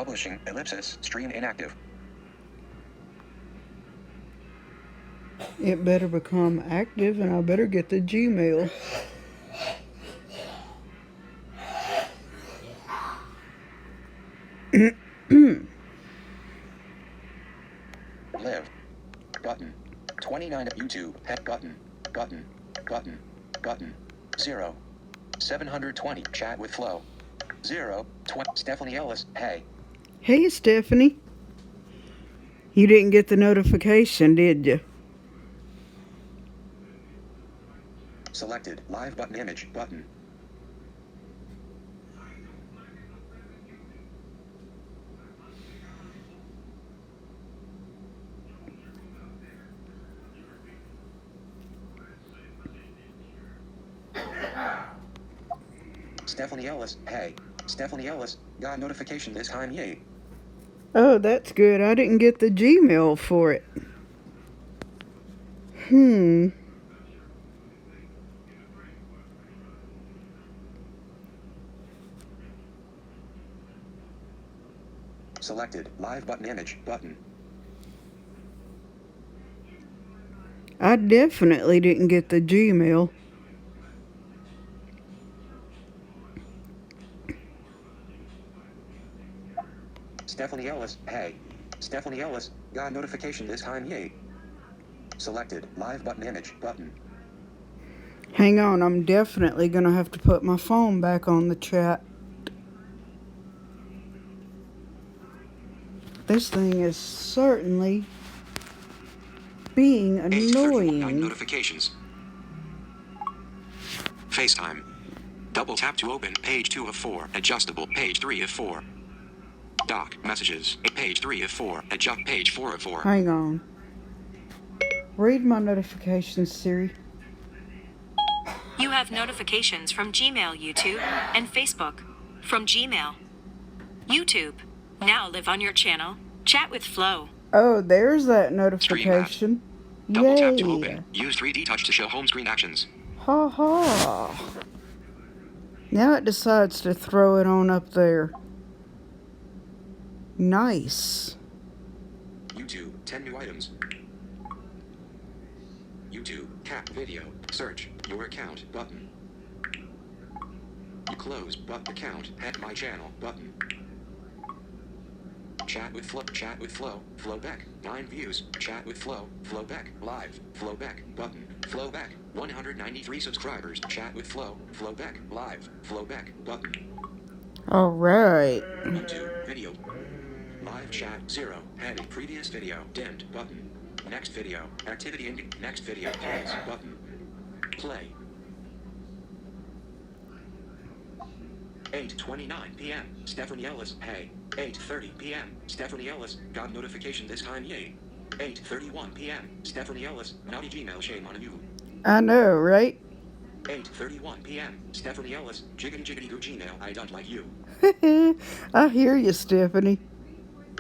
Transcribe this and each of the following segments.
Publishing, ellipsis, stream inactive. It better become active, and I better get the Gmail. Live. Button. 29 YouTube. Head button. Button. Button. Button. 0. 720. Chat with Flo. 0. Stephanie Ellis. Hey. Hey, Stephanie. You didn't get the notification, did you? Selected. Live button image. Button. Stephanie Ellis. Hey. Stephanie Ellis. Got notification this time, yay. Oh, that's good. I didn't get the Gmail for it. Selected. Live button image. Button. I definitely didn't get the Gmail. Stephanie Ellis. Hey. Stephanie Ellis. Got notification this time, yay. Selected. Live button image. Button. Hang on, I'm definitely going to have to put my phone back on the chat. This thing is certainly being annoying. Notifications. FaceTime. Double tap to open page 2 of 4. Adjustable page 3 of 4. Doc messages. Page 3 of 4. Adjust page 4 of 4. Hang on. Read my notifications, Siri. You have notifications from Gmail, YouTube, and Facebook. From Gmail. YouTube. Now live on your channel. Chat with Flo. Oh, there's that notification. Double tap to Yay. open. Use 3D touch to show home screen actions. Ha ha. Now it decides to throw it on up there. Nice. YouTube. 10 new items. YouTube. Cat video. Search. Your account. Button. You close. But account. Head my channel. Button. Chat with Flo. Chat with Flo. Flo Beck. 9 views. Chat with Flo. Flo Beck. Live. Flo Beck. Button. Flo Beck. 193 subscribers. Chat with Flo. Flo Beck. Live. Flo Beck. Button. All right. YouTube. Video. Live chat. 0. Heading. Previous video. Dimmed. Button. Next video. Activity in. Next video. Pause. Button. Play. 8:29 p.m. Stephanie Ellis. Hey. 8:30 p.m. Stephanie Ellis. Got notification this time, yay. 8:31 p.m. Stephanie Ellis. Naughty Gmail, shame on you. I know, right? 8:31 p.m. Stephanie Ellis. Jiggity jiggity goo Gmail, I don't like you. I hear you, Stephanie.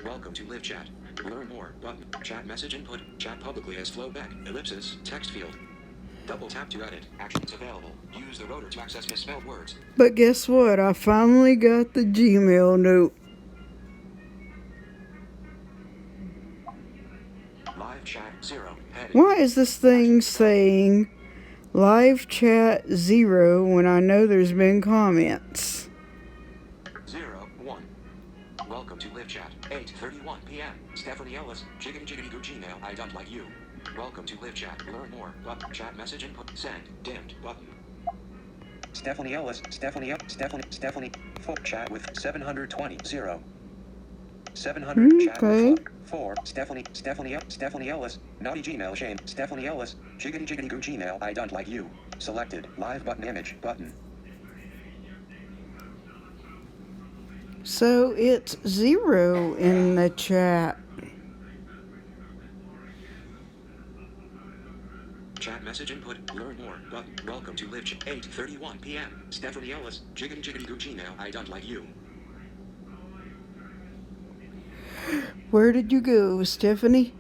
Welcome to Live Chat. Learn more. Button. Chat message input. Chat publicly as Flo Beck. Ellipsis. Text field. Double tap to edit. Actions available. Use the rotor to access misspelled words. But guess what? I finally got the Gmail note. Live chat 0. Heading. Why is this thing saying live chat 0 when I know there's been comments? 0, 1. Welcome to Live Chat. 8:31 p.m. Stephanie Ellis. Jiggity jiggity goo Gmail, I don't like you. Welcome to Live Chat. Learn more. Button. Chat message input. Send. Dimmed. Button. Stephanie Ellis. Stephanie. Full chat with 720. 0. 700. Chat with 4. Stephanie Ellis. Naughty Gmail, shame. Stephanie Ellis. Jiggity jiggity goo Gmail, I don't like you. Selected. Live button image. Button. So it's 0 in the chat. Chat message input. Learn more. Button. Welcome to Live Chat. 8:31 p.m. Stephanie Ellis. Jiggity jiggity goo Gmail, I don't like you. Where did you go, Stephanie?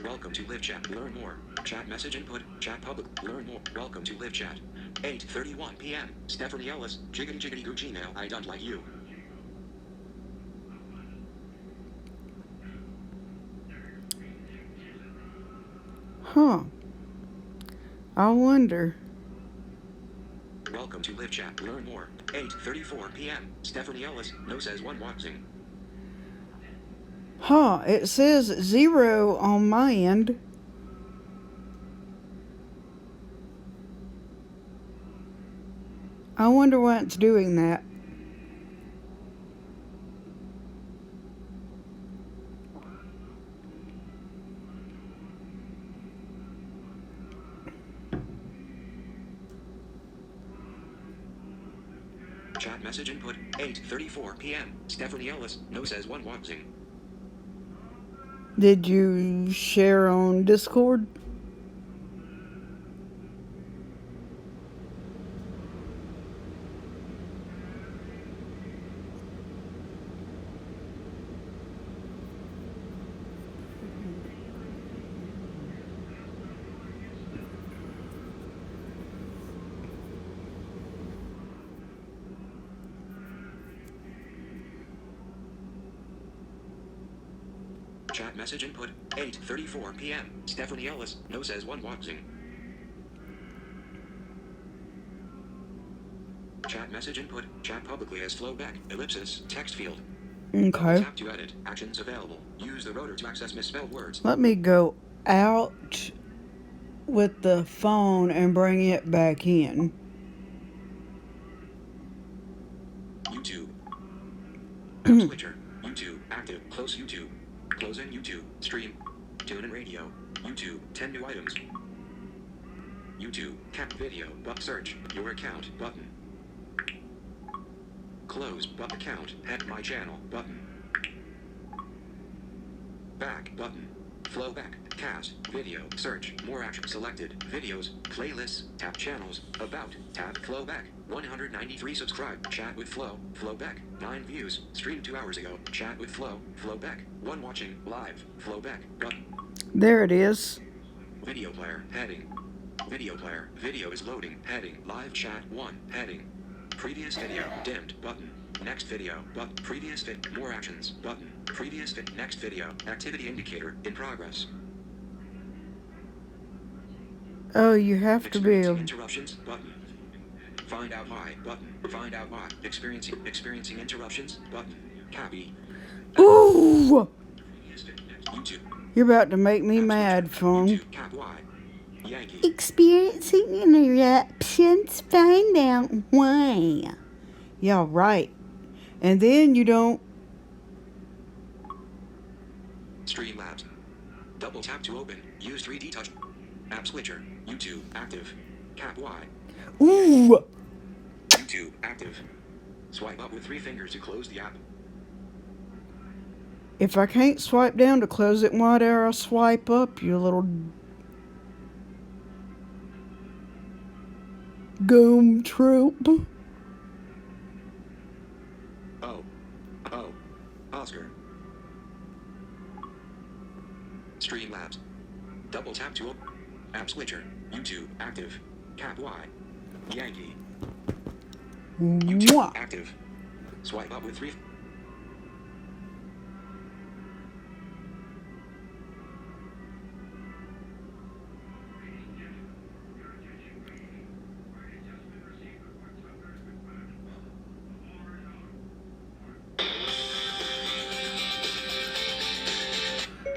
Welcome to Live Chat. Learn more. Chat message input. Chat pub. public. Learn more. Welcome to Live Chat. 8:31 p.m. Stephanie Ellis, jiggity jiggity goo Gmail. I don't like you. Huh. I wonder. Welcome to Live Chat. Learn more. 8:34 p.m. Stephanie Ellis, no says one watching. Huh. It says 0 on my end. I wonder why it's doing that. Chat message input. 8:34 p.m. Stephanie Ellis, no says one watching. Did you share on Discord? Chat message input. 8:34 p.m. Stephanie Ellis, no says one watching. Chat message input. Chat publicly as flowback. Ellipsis. Text field. Okay. Tap to edit. Actions available. Use the rotor to access misspelled words. Let me go out with the phone and bring it back in. YouTube. App switcher. YouTube. Active. Close YouTube. Closing YouTube. Stream. Tune in radio. YouTube. 10 new items. YouTube. Cap video. But search. Your account. Button. Close. But account. Head my channel. Button. Back. Button. Flow back. Cast. Video. Search. More action. Selected. Videos. Playlists. Tap channels. About. Tap. Flow back. 193 subscribe. Chat with Flow. Flow back. 9 views. Streamed 2 hours ago. Chat with Flow. Flow back. 1 watching. Live. Flow back. Button. There it is. Video player. Heading. Video player. Video is loading. Heading. Live chat 1. Heading. Previous video. Dimmed. Button. Next video. Button. Previous vid. More actions. Button. Previous vid. Next video. Activity indicator. In progress. Oh, you have to be Experiencing able. interruptions. Button. Find out why. Button. Find out why. Experiencing interruptions. Button. Copy. Ooh! YouTube. You're about to make me mad, phone. YouTube. Cap Y. Yankee. Experiencing interruptions. Find out why. Yeah, right. And then you don't. Streamlabs. Double tap to open. Use 3D touch. App switcher. YouTube. Active. Cap Y. Ooh! YouTube. Active. Swipe up with 3 fingers to close the app. If I can't swipe down to close it, why dare I swipe up, you little goom troop? Oh. Oscar. Streamlabs. Double tap to open. App switcher. YouTube. Active. Cap Y. Yankee. YouTube. Mwah. Active. Swipe up with 3.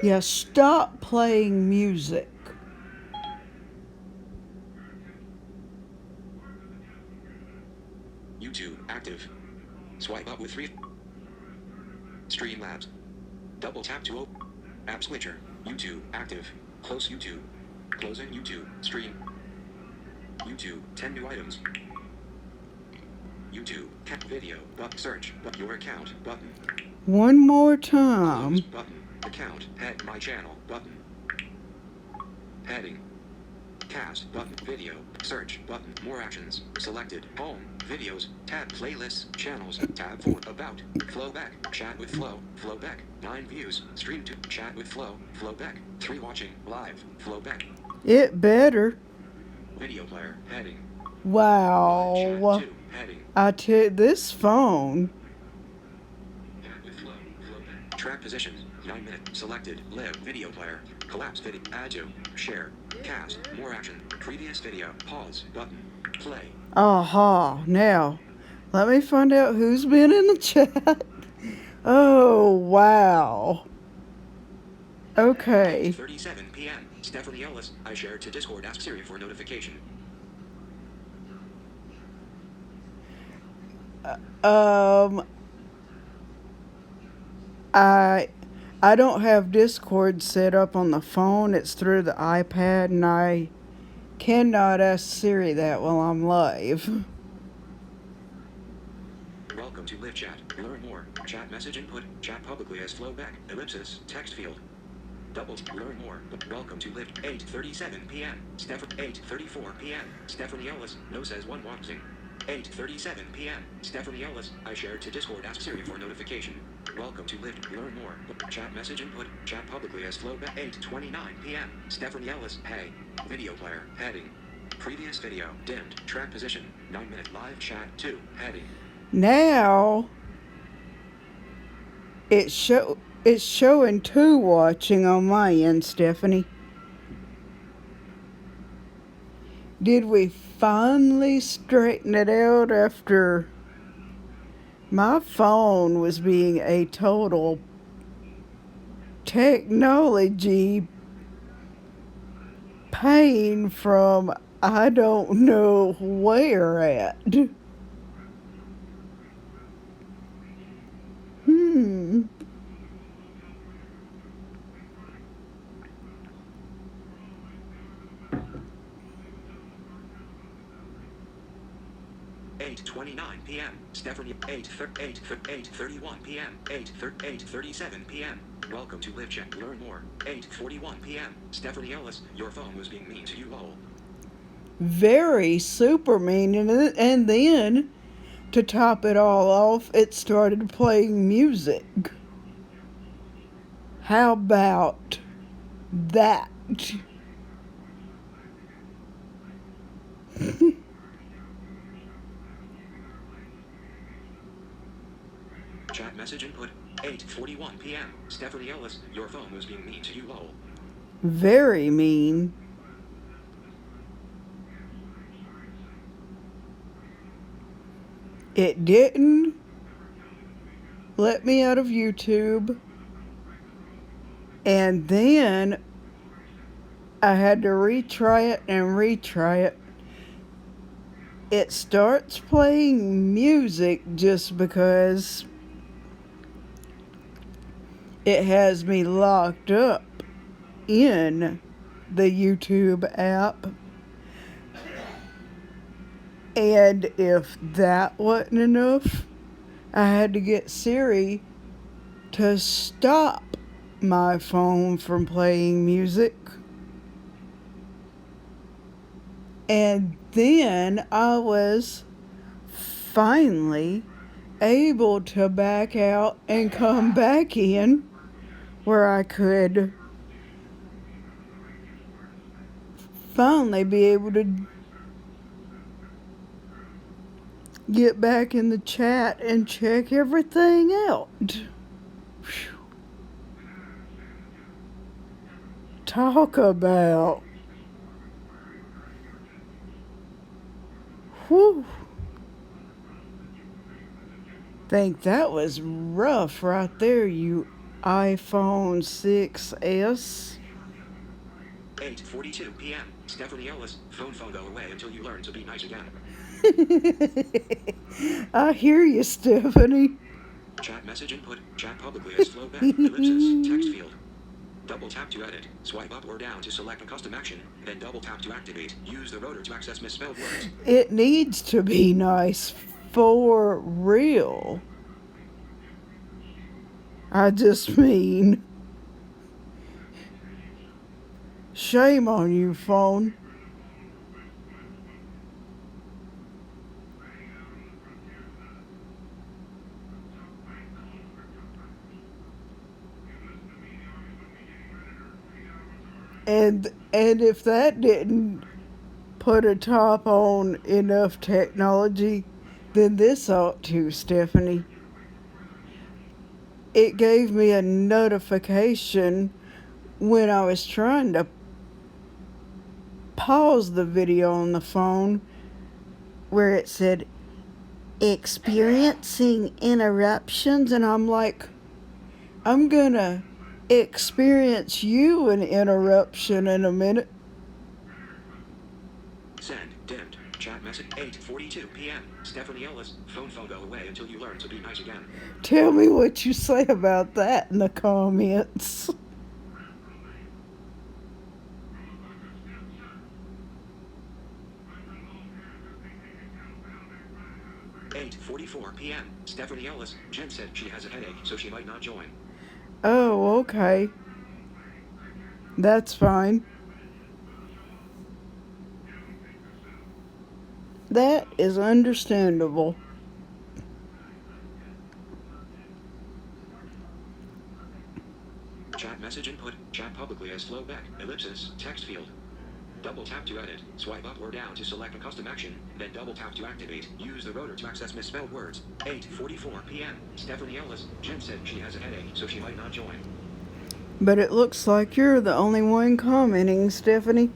Yeah, stop playing music. YouTube. Active. Swipe up with 3. Streamlabs. Double tap to open. App switcher. YouTube. Active. Close YouTube. Closing YouTube. Stream. YouTube. 10 new items. YouTube. Cap video. But search. But your account. Button. One more time. Close. Button. Account. Head my channel. Button. Heading. Cast. Button. Video. Search. Button. More actions. Selected. Home. Videos. Tab. Playlists. Channels. Tab 4. About. Flowback. Chat with Flow. Flowback. 9 views. Stream to. Chat with Flow. Flowback. 3 watching. Live. Flowback. It better. Video player. Heading. Wow. Live chat 2. Heading. I tell this phone. Chat with flow. Track positions. 9 minutes. Selected. Live. Video player. Collapse video. Add to. Share. Cast. More action. Previous video. Pause. Button. Play. Aha. Now, let me find out who's been in the chat. Oh, wow. Okay. 37 p.m. Stephanie Ellis. I shared to Discord. Ask Siri for notification. I don't have Discord set up on the phone. It's through the iPad, and I cannot ask Siri that while I'm live. Welcome to Live Chat. Learn more. Chat message input. Chat publicly as flowback. Ellipsis. Text field. Double. Learn more. Welcome to Live. 8:37 p.m. 8:34 p.m. Stephanie Ellis. No says one watching. 8:37 p.m. Stephanie Ellis. I shared to Discord. Ask Siri for notification. Welcome to Live. Learn more. Chat message input. Chat publicly as flowback. 8:29 p.m. Stephanie Ellis. Hey. Video player. Heading. Previous video. Dimmed. Track position. 9-minute live chat 2. Heading. Now, it's showing 2 watching on my end, Stephanie. Did we finally straighten it out after my phone was being a total technology pain from I don't know where at? Hmm. 8:29 p.m. Stephanie. 8:31 p.m. 8:37 p.m. Welcome to Live Chat. Learn more. 8:41 p.m. Stephanie Ellis. Your phone was being mean to you, lol. Very super mean, and then to top it all off, it started playing music. How about that? Chat message input. 8:41 p.m. Stephanie Ellis. Your phone was being mean to you, lol. Very mean. It didn't let me out of YouTube. And then I had to retry it and retry it. It starts playing music just because it has me locked up in the YouTube app. And if that wasn't enough, I had to get Siri to stop my phone from playing music. And then I was finally able to back out and come back in where I could finally be able to get back in the chat and check everything out. Whew. Talk about. Whew. Think that was rough right there, you iPhone 6S. 8:42 p.m. Stephanie Ellis. Phone go away until you learn to be nice again. I hear you, Stephanie. Chat message input. Chat publicly as flowback. Ellipsis. Text field. Double tap to edit. Swipe up or down to select a custom action. Then double tap to activate. Use the rotor to access misspelled words. It needs to be nice for real. I just mean, shame on you, phone. And if that didn't put a top on enough technology, then this ought to, Stephanie. It gave me a notification when I was trying to pause the video on the phone where it said experiencing interruptions, and I'm like, I'm gonna experience you an interruption in a minute. Send. Dimmed. Chat message. 8:42 p.m. Stephanie Ellis. Phone go away until you learn to be nice again. Tell me what you say about that in the comments. 8:44 p.m. Stephanie Ellis. Jen said she has a headache, so she might not join. Oh, okay. That's fine. That is understandable. Chat message input. Chat publicly as Flowback. Ellipsis. Text field. Double tap to edit. Swipe up or down to select a custom action. Then double tap to activate. Use the rotor to access misspelled words. 8:44 p.m. Stephanie Ellis. Jen said she has a headache, so she might not join. But it looks like you're the only one commenting, Stephanie.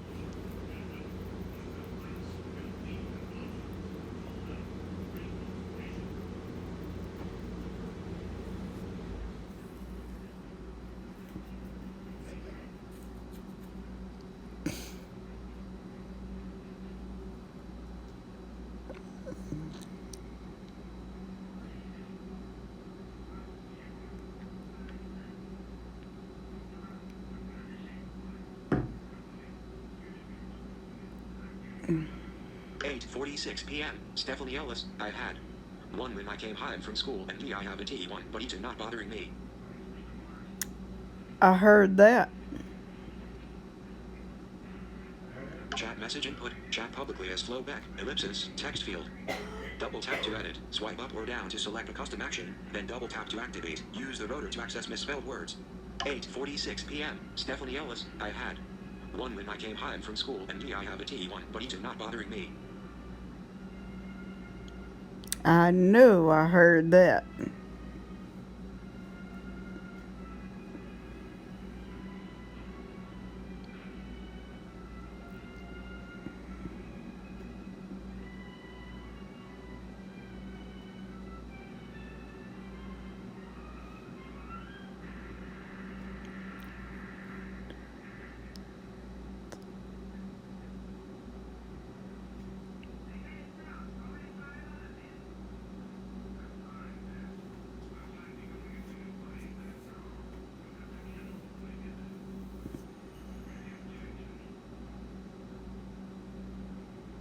Mm. 8:46 p.m. Stephanie Ellis. I had one when I came home from school, and I have a T1, but it's not bothering me. I heard that. Chat message input. Chat publicly as Flowback. Ellipsis. Text field. Double tap to edit. Swipe up or down to select a custom action. Then double tap to activate. Use the rotor to access misspelled words. 8:46 p.m. Stephanie Ellis. I had one when I came home from school, and I have a T1, but it's not bothering me. I know I heard that.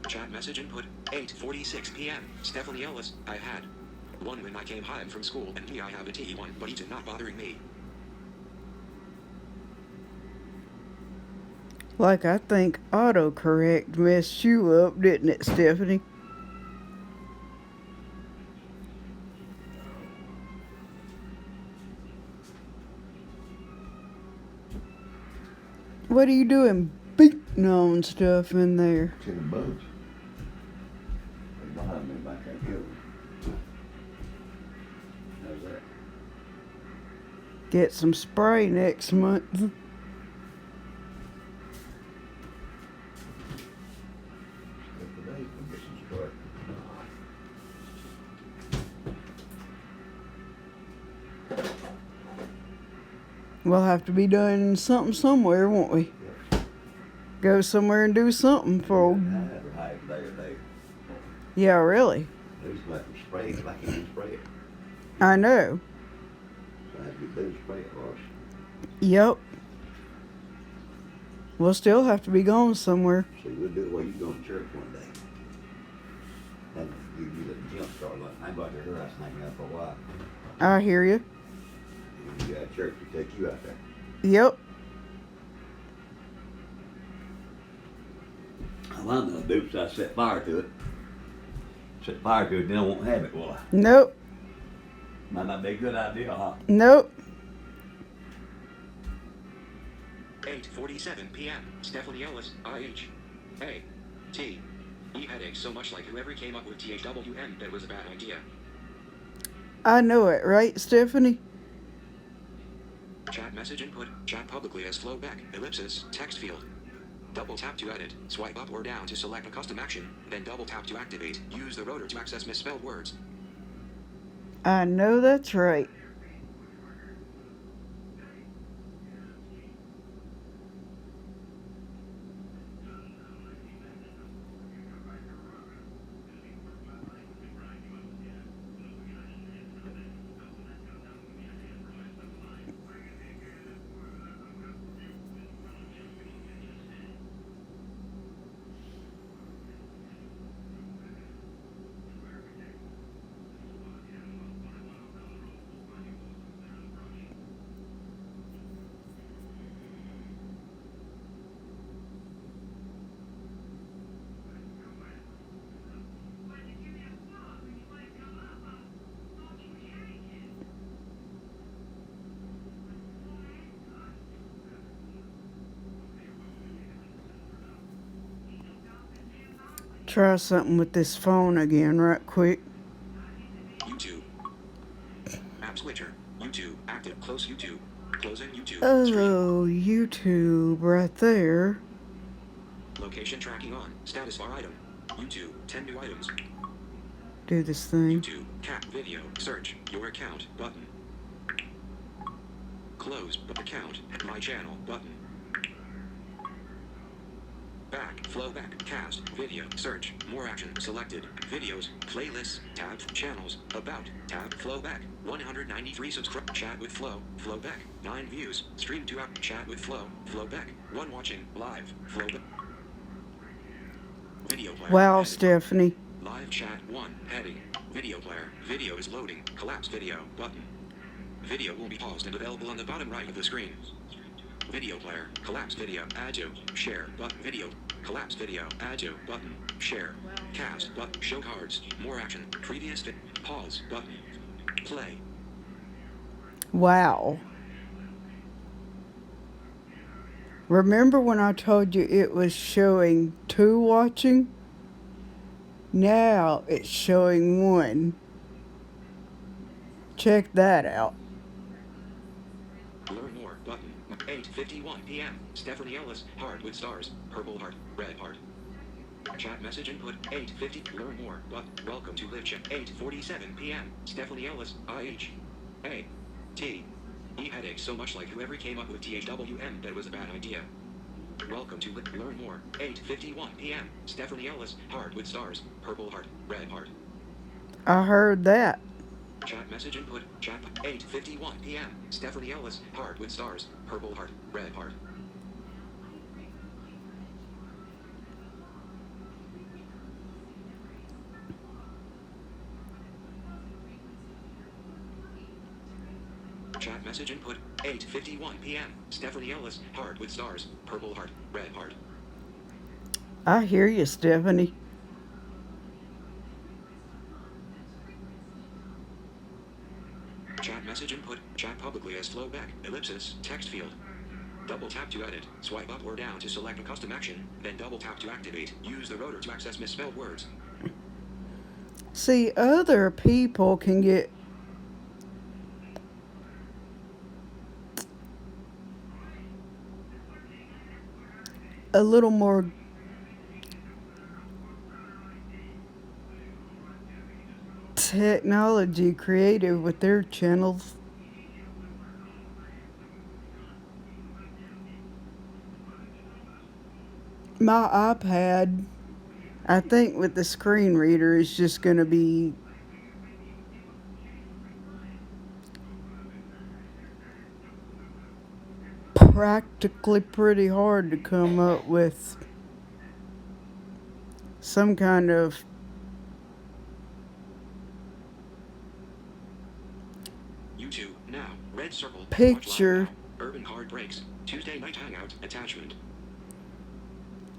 Chat message input. 8:46 p.m. Stephanie Ellis. I had one when I came home from school, and I have a T1, but it's not bothering me. Like, I think autocorrect messed you up, didn't it, Stephanie? What are you doing beating on stuff in there? To the boat. They behind me back that hill. How's that? Get some spray next month. Good today, we'll get some spray. We'll have to be doing something somewhere, won't we? Go somewhere and do something for. Yeah, really. There's like a spray, like you can spray it. I know. So I have to do spray it for us. Yep. We'll still have to be going somewhere. See, we'll do it while you go to church one day. And give you the jump start. Like, I'm about to hear us hanging out for a while. I hear you. And you got church to take you out there. Yep. Well, I'm gonna do, so I set fire to it. Set fire to it, then I won't have it, will I? Nope. Might not be a good idea, huh? Nope. 8:47 p.m. Stephanie Ellis. IH. Hey. T. E headache so much like whoever came up with THWN that was a bad idea. I know it, right, Stephanie? Chat message input. Chat publicly as flowback. Ellipsis. Text field. Double tap to edit. Swipe up or down to select a custom action. Then double tap to activate. Use the rotor to access misspelled words. I know that's right. Try something with this phone again right quick. YouTube. App switcher. YouTube. Active. Close YouTube. Closing YouTube. Stream. Oh, YouTube right there. Location tracking on. Status bar item. YouTube. 10 new items. Do this thing. YouTube. Cat video. Search. Your account. Button. Close. Account. My channel. Button. Back. Flow back. Cast. Video. Search. More action. Selected. Videos. Playlists. Tab. Channels. About. Tab. Flow back. 193 subscribe. Chat with Flow. Flow back. 9 views. Stream to app. Chat with Flow. Flow back. 1 watching. Live. Flow back. Video player. Wow, Heading. Stephanie. Live chat 1. Heading. Video player. Video is loading. Collapse video. Button. Video will be paused and available on the bottom right of the screen. Video player. Collapse video. Add to. Share. Button. Video. Collapse video. Add to. Button. Share. Cast. Button. Show cards. More action. Previous fit. Pause. Button. Play. Wow. Remember when I told you it was showing 2 watching? Now it's showing 1. Check that out. Learn more. Button. 8:51 p.m. Stephanie Ellis. Heart with stars. Purple heart. Red heart. Chat message input. 8:50. Learn more. Button. Welcome to live chat. 8:47 p.m. Stephanie Ellis. IH. A. T. E headache so much like whoever came up with THWN that was a bad idea. Welcome to learn more. 8:51 p.m. Stephanie Ellis. Heart with stars. Purple heart. Red heart. I heard that. Chat message input. Chat. 8:51 p.m. Stephanie Ellis. Heart with stars. Purple heart. Red heart. Chat message input. 8:51 p.m. Stephanie Ellis. Heart with stars. Purple heart. Red heart. I hear you, Stephanie. Chat message input. Chat publicly as flowback. Ellipsis. Text field. Double tap to edit. Swipe up or down to select a custom action. Then double tap to activate. Use the rotor to access misspelled words. See, other people can get a little more technology creative with their channels. My iPad, I think with the screen reader, is just going to be practically pretty hard to come up with some kind of YouTube now. Red circle. picture. Watch live now. Urban Card Breaks. Tuesday night hangout. Attachment.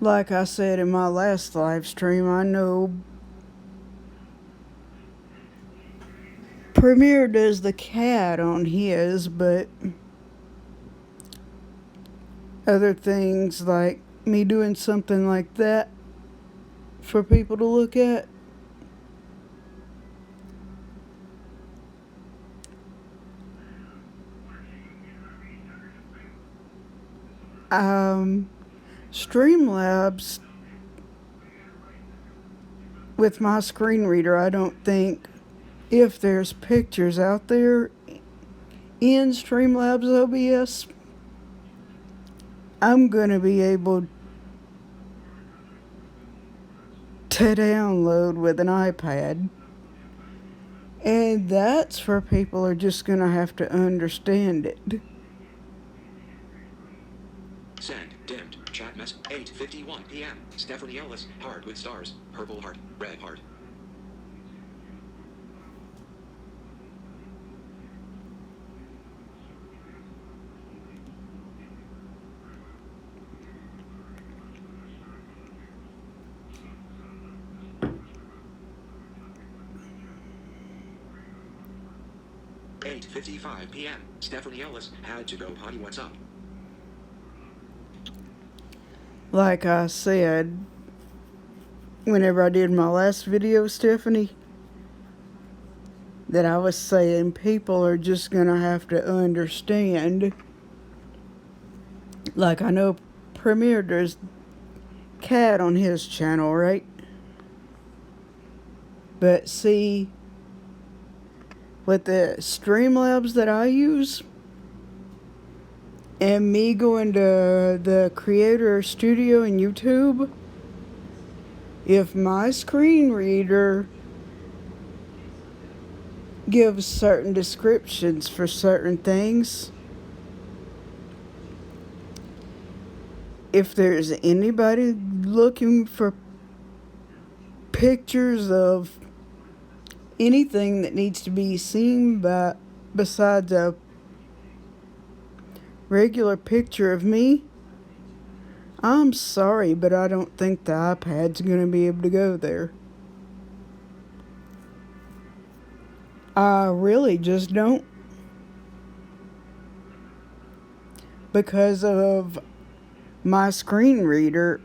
Like I said in my last live stream, I know Premiere does the cat on his, but other things like me doing something like that, for people to look at. Streamlabs, with my screen reader, I don't think if there's pictures out there in Streamlabs OBS, I'm going to be able to download with an iPad. And that's where people are just going to have to understand it. Send. Dimmed. Chat mess. 8:51 p.m. Stephanie Ellis. Heart with stars. Purple heart. Red heart. $8:55 p.m. Stephanie Ellis had to go potty. What's up? Like I said, whenever I did my last video, Stephanie, that I was saying people are just going to have to understand. Like, I know Premier does Cat on his channel, right? But see, with the Streamlabs that I use, and me going to the Creator Studio in YouTube, if my screen reader gives certain descriptions for certain things, if there's anybody looking for pictures of anything that needs to be seen besides a regular picture of me, I'm sorry, but I don't think the iPad's going to be able to go there. I really just don't. Because of my screen reader,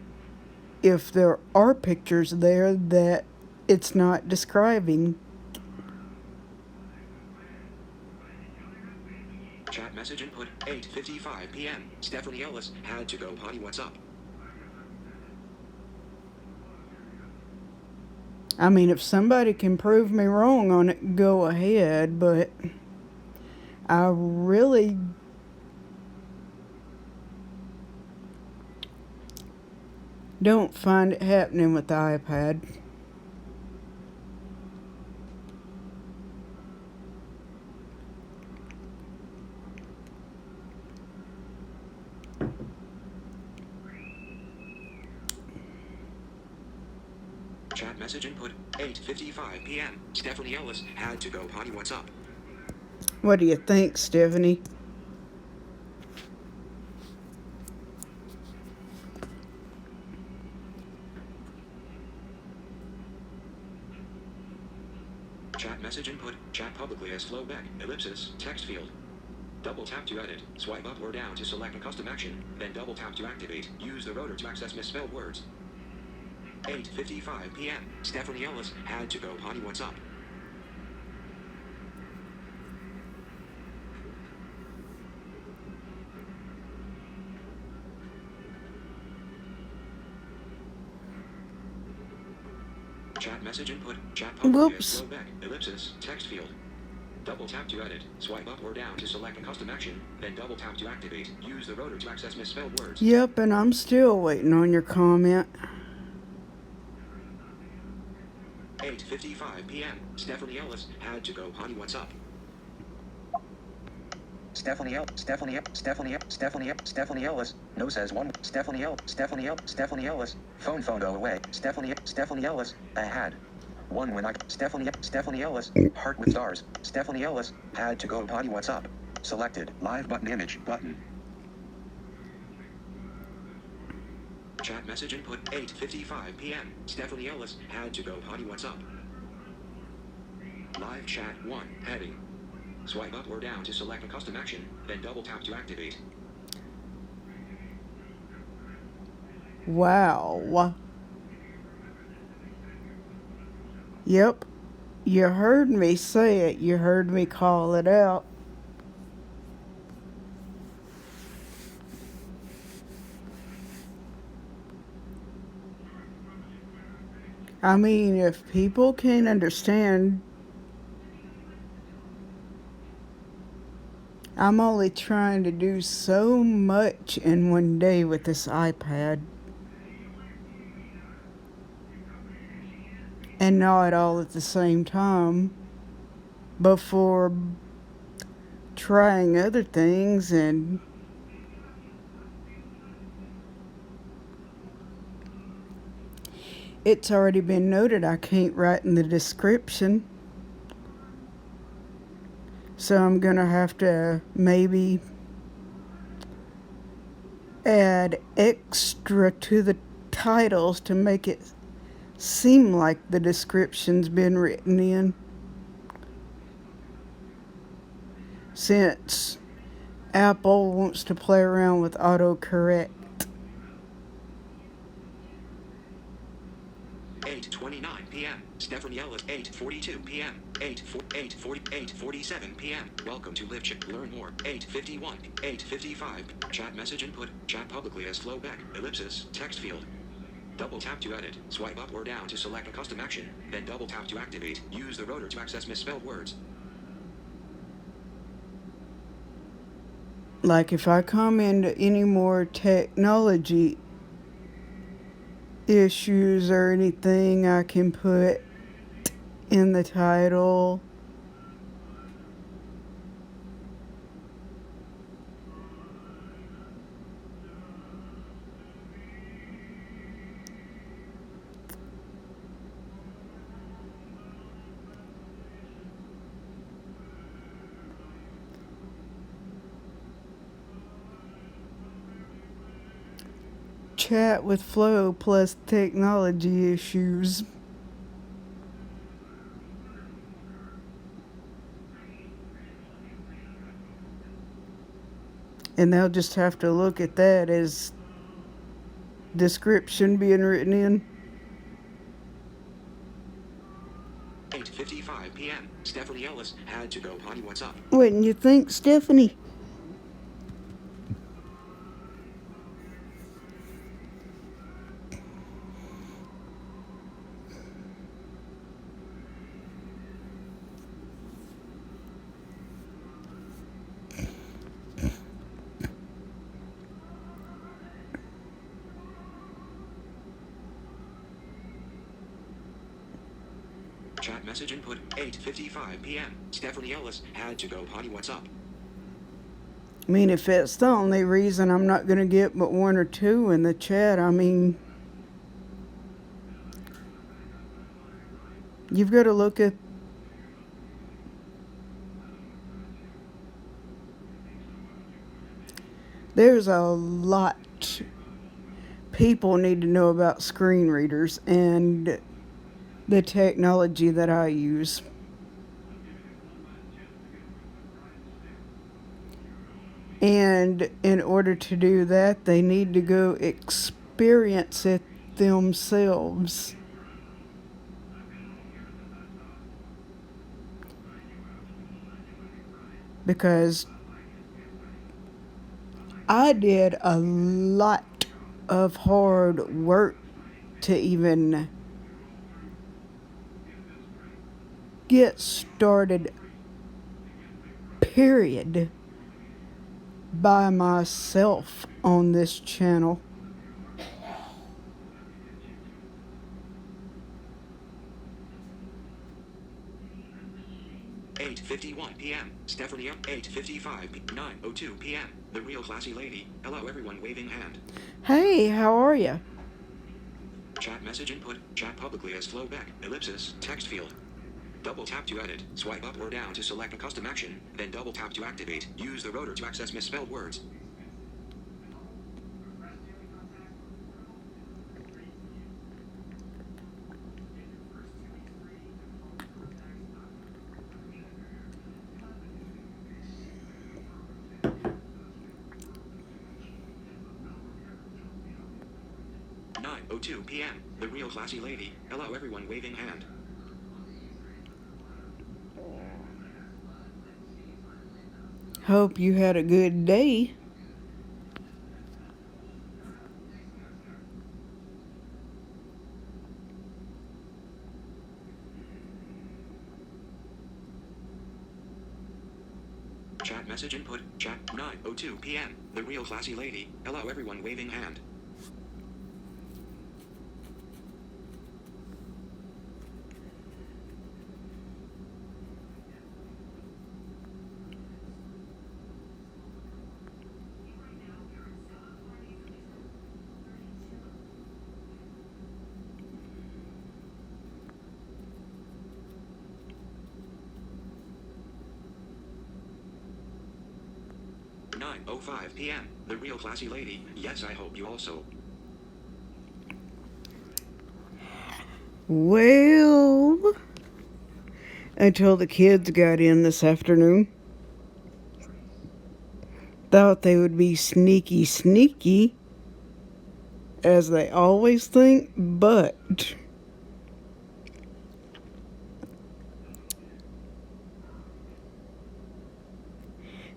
if there are pictures there that it's not describing. Chat message input. 8:55 p.m. Stephanie Ellis had to go potty. What's up? I mean, if somebody can prove me wrong on it, go ahead, but I really don't find it happening with the iPad. Chat message input. 8:55 p.m. Stephanie Ellis had to go potty. What's up? What do you think, Stephanie? Chat message input. Chat publicly as Flowback. Ellipsis. Text field. Double tap to edit. Swipe up or down to select a custom action. Then double tap to activate. Use the rotor to access misspelled words. 8:55 p.m. Stephanie Ellis had to go potty. What's up? Chat message input. Chat publicly Whoops. as Flowback. Ellipsis. Text field. Double tap to edit. Swipe up or down to select a custom action. Then double tap to activate. Use the rotor to access misspelled words. Yep, and I'm still waiting on your comment. 8:55 p.m. Stephanie Ellis had to go potty. What's up? Stephanie Ellis. No says one. Stephanie Ellis. Phone go away. Stephanie Ellis. I had one when I. Stephanie Ellis. Heart with stars. Stephanie Ellis had to go potty. What's up? Selected. Live button. Image button. Chat message input. 8:55 p.m. Stephanie Ellis had to go potty. What's up? Live chat 1. Heading. Swipe up or down to select a custom action, then double tap to activate. Wow. Yep, you heard me say it. You heard me call it out. I mean, if people can't understand, I'm only trying to do so much in one day with this iPad. And not all at the same time before trying other things. And it's already been noted I can't write in the description. So I'm gonna have to maybe add extra to the titles to make it seem like the description's been written in. Since Apple wants to play around with autocorrect. 8:29 p.m. Stephanie Ellis. 8:42 p.m. 8:47 p.m. Welcome to Live Chat. Learn more. 8:51. 8:55. Chat message input. Chat publicly as Flowback. Ellipsis. Text field. Double tap to edit. Swipe up or down to select a custom action. Then double tap to activate. Use the rotor to access misspelled words. Like if I come into any more technology issues or anything, I can put in the title. Chat with Flow plus technology issues. And they'll just have to look at that as description being written in. 8:55 p.m. Stephanie Ellis had to go potty. What's up? Wouldn't you think, Stephanie? Chat message input. 8:55 p.m. Stephanie Ellis had to go potty. What's up? I mean, if it's the only reason I'm not going to get but one or two in the chat, I mean, you've got to look at there's a lot people need to know about screen readers and the technology that I use. And in order to do that, they need to go experience it themselves. Because I did a lot of hard work to even get started, period, by myself on this channel. $8:51 p.m. Stephanie up. 8:55 9:02 p.m. The real classy lady. Hello everyone, waving hand. Hey, how are you? Chat message input. Chat publicly as Flowback. Ellipsis. Text field. Double tap to edit. Swipe up or down to select a custom action. Then double tap to activate. Use the rotor to access misspelled words. $9:02 p.m. The real classy lady. Hello everyone, waving hand. Hope you had a good day. Chat message input. Chat 9:02 p.m. The real classy lady. Hello everyone waving hand. Nine 05 p.m. The real classy lady. Yes, I hope you also. Well, until the kids got in this afternoon. Thought they would be sneaky, as they always think, but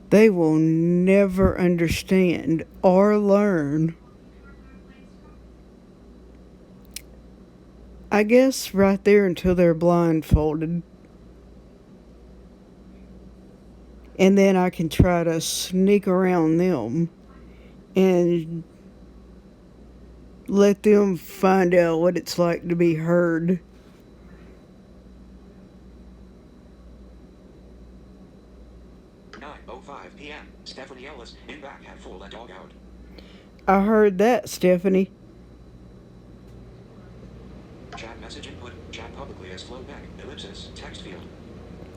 they will never understand or learn. I guess right there until they're blindfolded. And then I can try to sneak around them and let them find out what it's like to be heard. Nine 05 p.m. Stephanie Ellis in back had full let dog out. I heard that, Stephanie. Chat message input. Chat publicly as flow back. Ellipsis. Text field.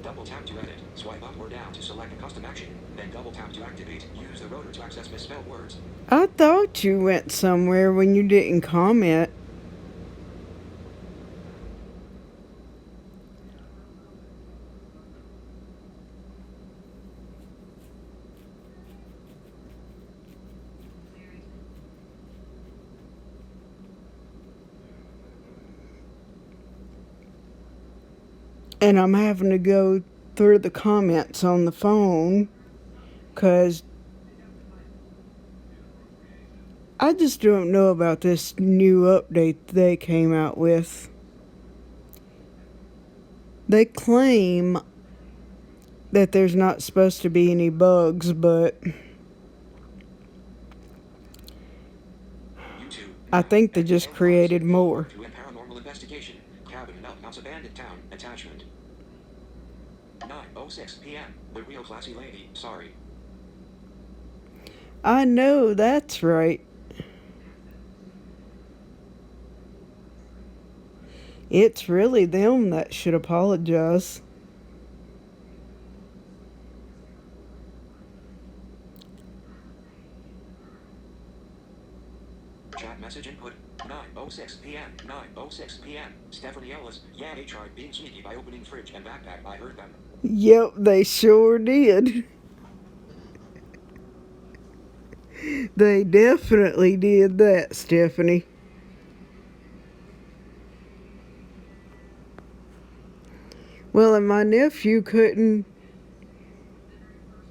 Double tap to edit. Swipe up or down to select a custom action. Then double tap to activate. Use the rotor to access misspelled words. I thought you went somewhere when you didn't comment. And I'm having to go through the comments on the phone because I just don't know about this new update they came out with. They claim that there's not supposed to be any bugs, but YouTube. I think they just created more. To a paranormal investigation. Cabin in Uphouse abandoned town. Attachment. 9:06 p.m. The real classy lady. Sorry. I know, that's right. It's really them that should apologize. Chat message input. 9:06 p.m. 9:06 p.m. Stephanie Ellis. Yeah, they tried being sneaky by opening fridge and backpack. I heard them. Yep, they sure did. They definitely did that, Stephanie. Well, and my nephew couldn't,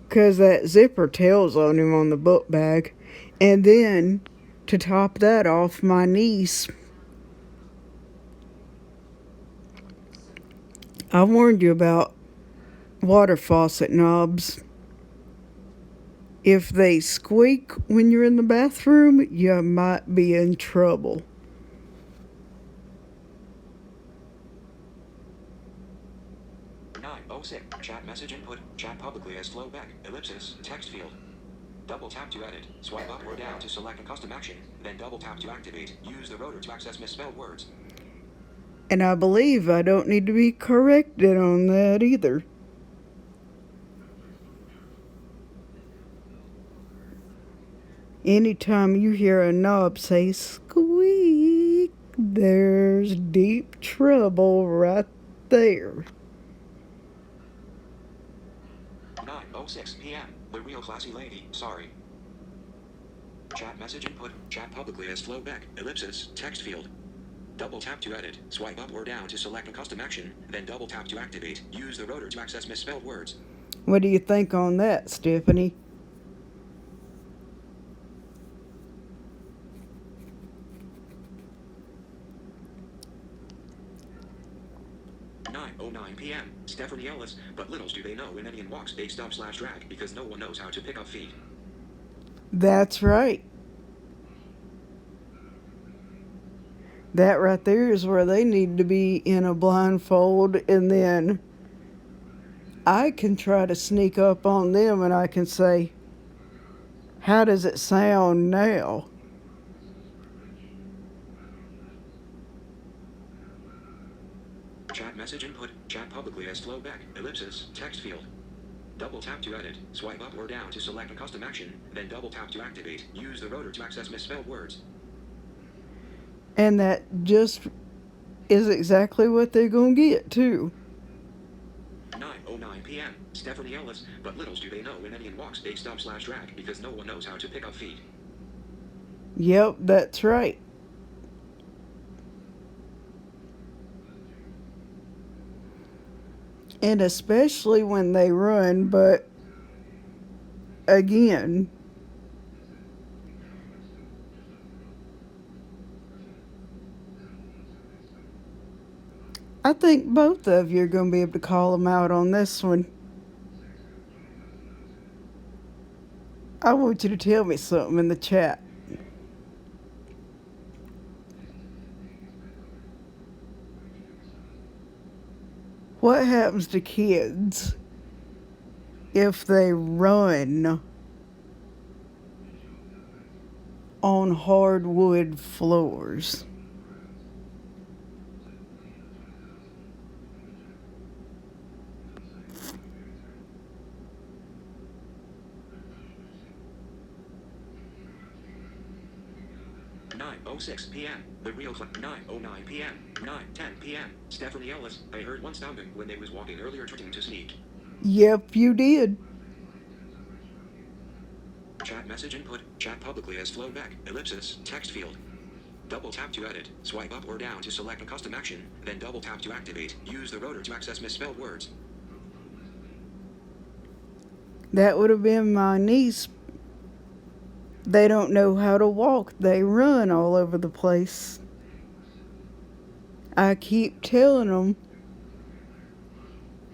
because that zipper tells on him on the book bag. And then, to top that off, my niece, I warned you about water faucet knobs. If they squeak when you're in the bathroom, you might be in trouble. Chat message input. Chat publicly as flow back. Ellipsis. Text field. Double tap to edit. Swipe up or down to select a custom action. Then double tap to activate. Use the rotor to access misspelled words. And I believe I don't need to be corrected on that either. Anytime you hear a knob say squeak, there's deep trouble right there. 9:06 p.m. The real classy lady. Sorry. Chat message input. Chat publicly as flow back. Ellipsis. Text field. Double tap to edit. Swipe up or down to select a custom action. Then double tap to activate. Use the rotor to access misspelled words. What do you think on that, Stephanie? p.m. Stephanie Ellis, but littles do they know when Indian walks a stop/drag because no one knows how to pick up feet. That's right. That right there is where they need to be in a blindfold, and then I can try to sneak up on them and I can say, how does it sound now? Chat message input, chat publicly as flowback, ellipsis, text field. Double tap to edit, swipe up or down to select a custom action, then double tap to activate. Use the rotor to access misspelled words. And that just is exactly what they're going to get, too. 9:09 p.m. Stephanie Ellis, but littles do they know when Indian walks a stop/drag because no one knows how to pick up feet. Yep, that's right. And especially when they run, but again, I think both of you are going to be able to call them out on this one. I want you to tell me something in the chat. What happens to kids if they run on hardwood floors? .06 p.m. The real 9:09 p.m. 9:10 p.m. Stephanie Ellis, I heard one sounding when they was walking earlier trying to sneak. Yep, you did. Chat message input, chat publicly as flowback, ellipsis, text field. Double tap to edit, swipe up or down to select a custom action, then double tap to activate. Use the rotor to access misspelled words. That would have been my niece. They don't know how to walk. They run all over the place. I keep telling them,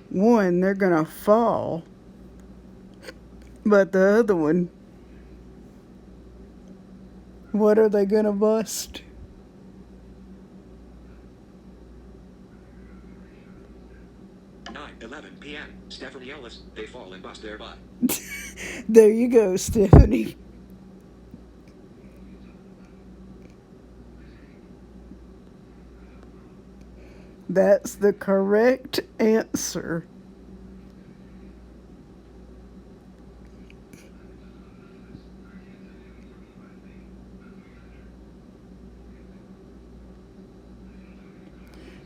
one, they're going to fall. But the other one, what are they going to bust? .11 p.m. Stephanie Ellis, they fall and bust their butt. There you go, Stephanie. That's the correct answer.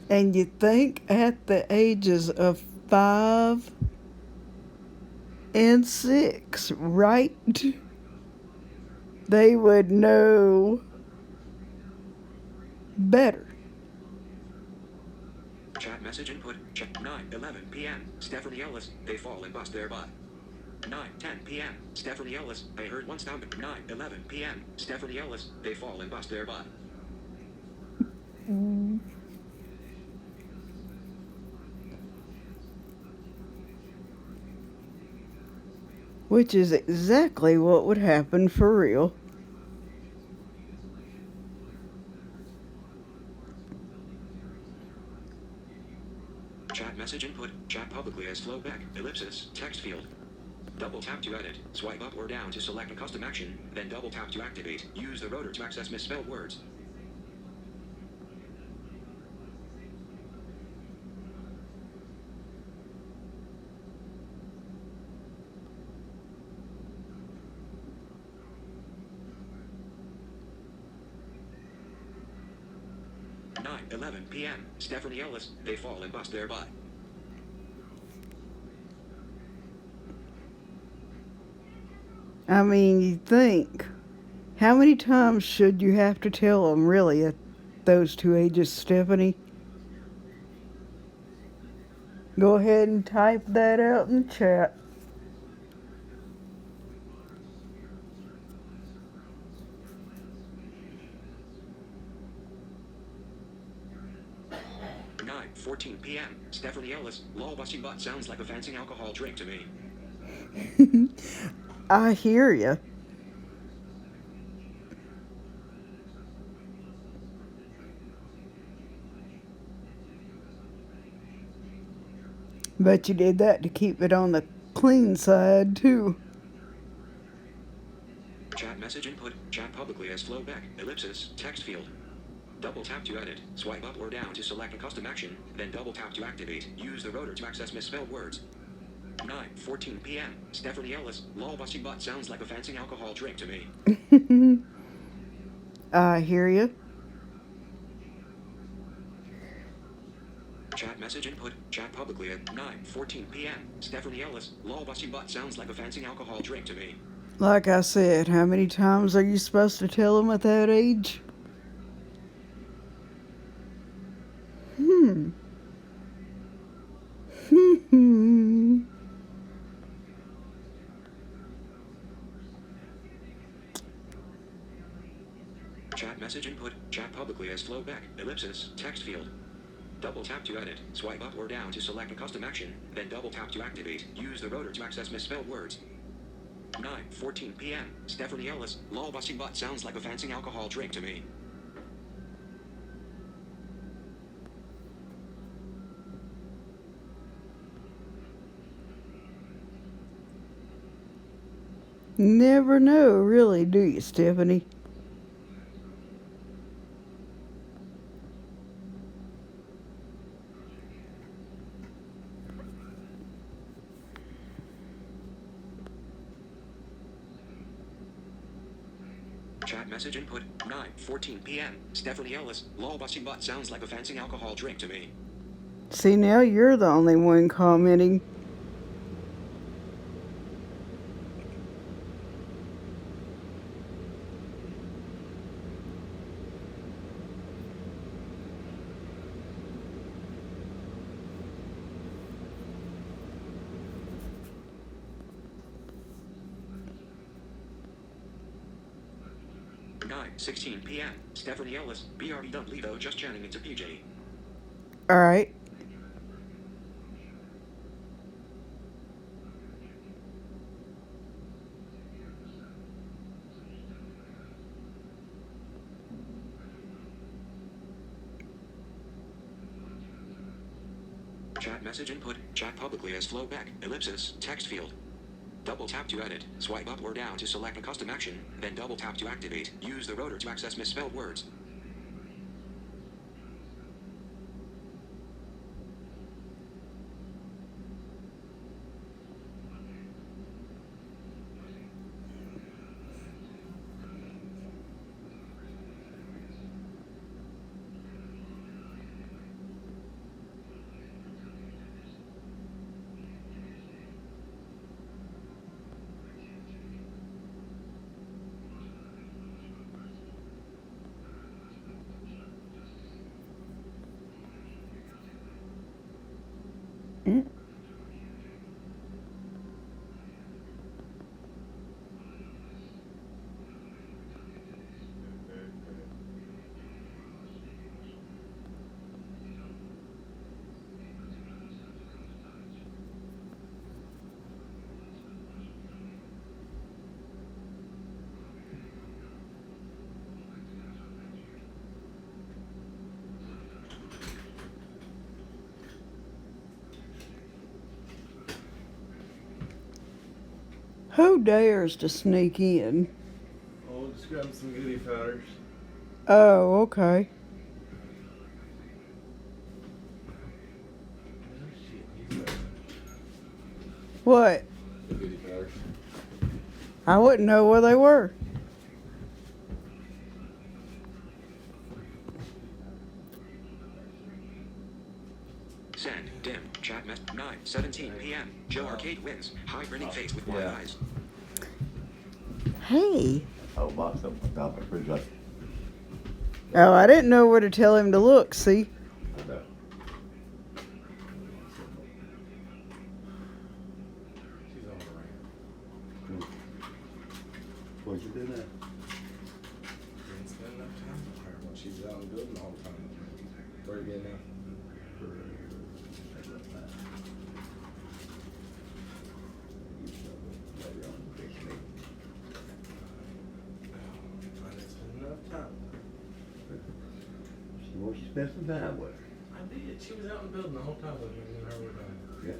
And you think at the ages of 5 and 6, right? They would know better. Chat message input, check 9:11 p.m. Stephanie Ellis, they fall and bust their butt. 9:10 p.m. Stephanie Ellis, I heard one sound. 9:11 p.m. Stephanie Ellis, they fall and bust their butt. Which is exactly what would happen for real. Chat message input, chat publicly as flowback, ellipsis, text field. Double tap to edit, swipe up or down to select a custom action, then double tap to activate. Use the rotor to access misspelled words. .11 p.m. Stephanie Ellis, they fall and bust their butt. I mean, you think, how many times should you have to tell them, really, at those two ages, Stephanie? Go ahead and type that out in the chat. 9:14 p.m. Stephanie Ellis, lol busty butt sounds like a fancy alcohol drink to me. I hear ya. Bet you did that to keep it on the clean side, too. Chat message input, chat publicly as Flo Beck, ellipsis, text field. Double tap to edit, swipe up or down to select a custom action, then double tap to activate. Use the rotor to access misspelled words. 9:14 p.m. Stephanie Ellis, lol busty butt sounds like a fancy alcohol drink to me. I hear ya. Chat message input, chat publicly at 9:14 p.m. Stephanie Ellis, lol busty butt sounds like a fancy alcohol drink to me. Like I said, how many times are you supposed to tell them at that age? Chat message input, chat publicly as Flo Beck, ellipsis, text field. Double tap to edit, swipe up or down to select a custom action, then double tap to activate. Use the rotor to access misspelled words. 9:14 p.m. Stephanie Ellis, lol busty butt sounds like a fancy alcohol drink to me. Never know, really, do you, Stephanie? Chat message input, 9:14 p.m. Stephanie Ellis, lol busty butt sounds like a fancy alcohol drink to me. See, now you're the only one commenting. Nine 16 p.m. Stephanie Ellis, BRB don't leave though, just jamming into PJ. Alright. Chat message input, chat publicly as Flo Beck, ellipsis, text field. Double tap to edit, swipe up or down to select a custom action, then double tap to activate. Use the rotor to access misspelled words. Who dares to sneak in? Oh, just grab some goodie powders. Oh, okay. Oh, shit, he's got What? the goodie powders. I wouldn't know where they were. Send, dim, chat mess, 9:17 p.m. Joe Arcade wins. High grinning face with wide Yeah. eyes. Hey. Oh, box up on top of the fridge. Oh, I didn't know where to tell him to look, see? I bet. She's on the rant. What'd you do now? Didn't spend enough time with her when she's out and building all the time. Where you getting now? For spend some time with her. I did. She was out in the building the whole time with me and her were done. Yeah.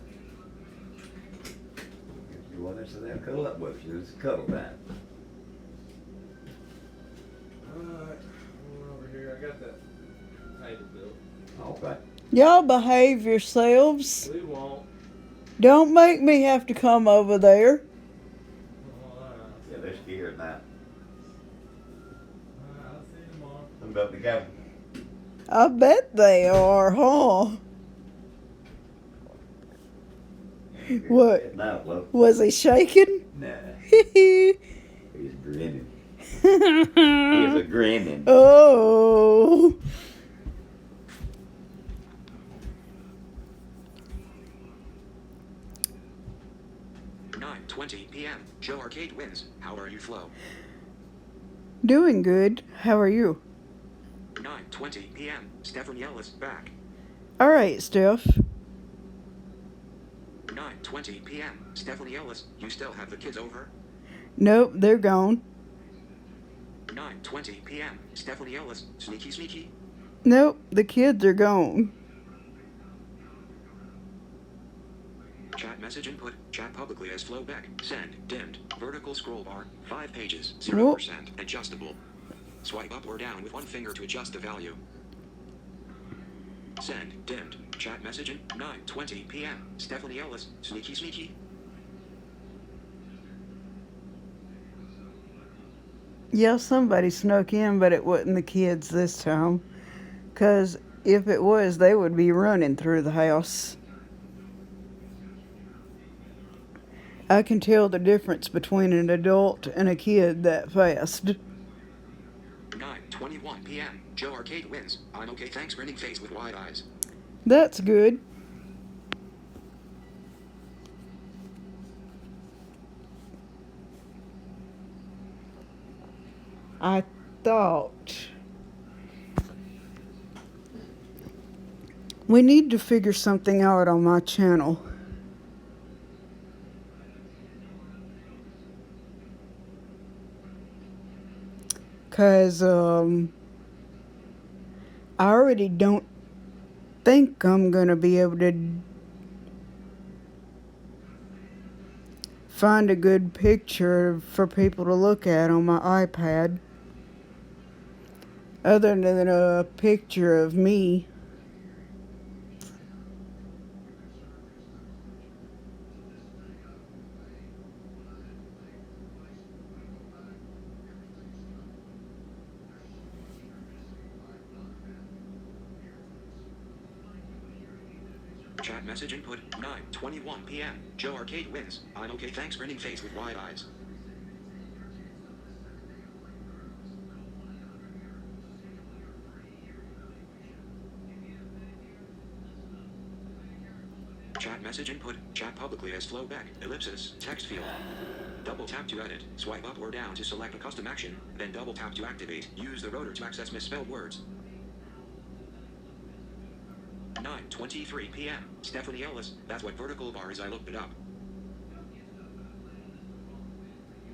If you want us to there, cuddle up with you. It's cuddle time. Alright, I'm over here. I got that table built. Okay. Y'all behave yourselves. We won't. Don't make me have to come over there. Alright, Yeah, they're scared now. I'll see you tomorrow. I'm about to go. I bet they are, huh? What? Now, love. Was he shaking? Nah, Hee he's grinning. hee. He's a grinning. Oh. Nine 20 p.m. Joe Arcade wins. How are you, Flo? Doing good. How are you? 9:20 p.m. Stephanie Ellis back. All right, Steph. 9:20 p.m. Stephanie Ellis, you still have the kids over? Nope, they're gone. 9:20 p.m. Stephanie Ellis, sneaky sneaky. Nope, the kids are gone. Chat message input. Chat publicly as Flo Beck. Send. Dimmed. Vertical scroll bar. 5 pages. 0%. Adjustable. Swipe up or down with one finger to adjust the value. Send. Dimmed. Chat message in 9:20 p.m. Stephanie Ellis. Sneaky sneaky. Yeah, somebody snuck in, but it wasn't the kids this time. 'Cause if it was, they would be running through the house. I can tell the difference between an adult and a kid that fast. 9:21 p.m. Joe Arcade wins. I'm okay, thanks. Grinning face with wide eyes. That's good. I thought we need to figure something out on my channel. Cause I already don't think I'm gonna be able to find a good picture for people to look at on my iPad. Other than a picture of me. Chat message input. 9:21 p.m. Joe Arcade wins. I'm okay, thanks. Grinning face with wide eyes. Chat message input. Chat publicly as Flo Beck. Ellipsis. Text field. Double tap to edit. Swipe up or down to select a custom action. Then double tap to activate. Use the rotor to access misspelled words. 9:23 p.m. Stephanie Ellis. That's what vertical bar is. I looked it up.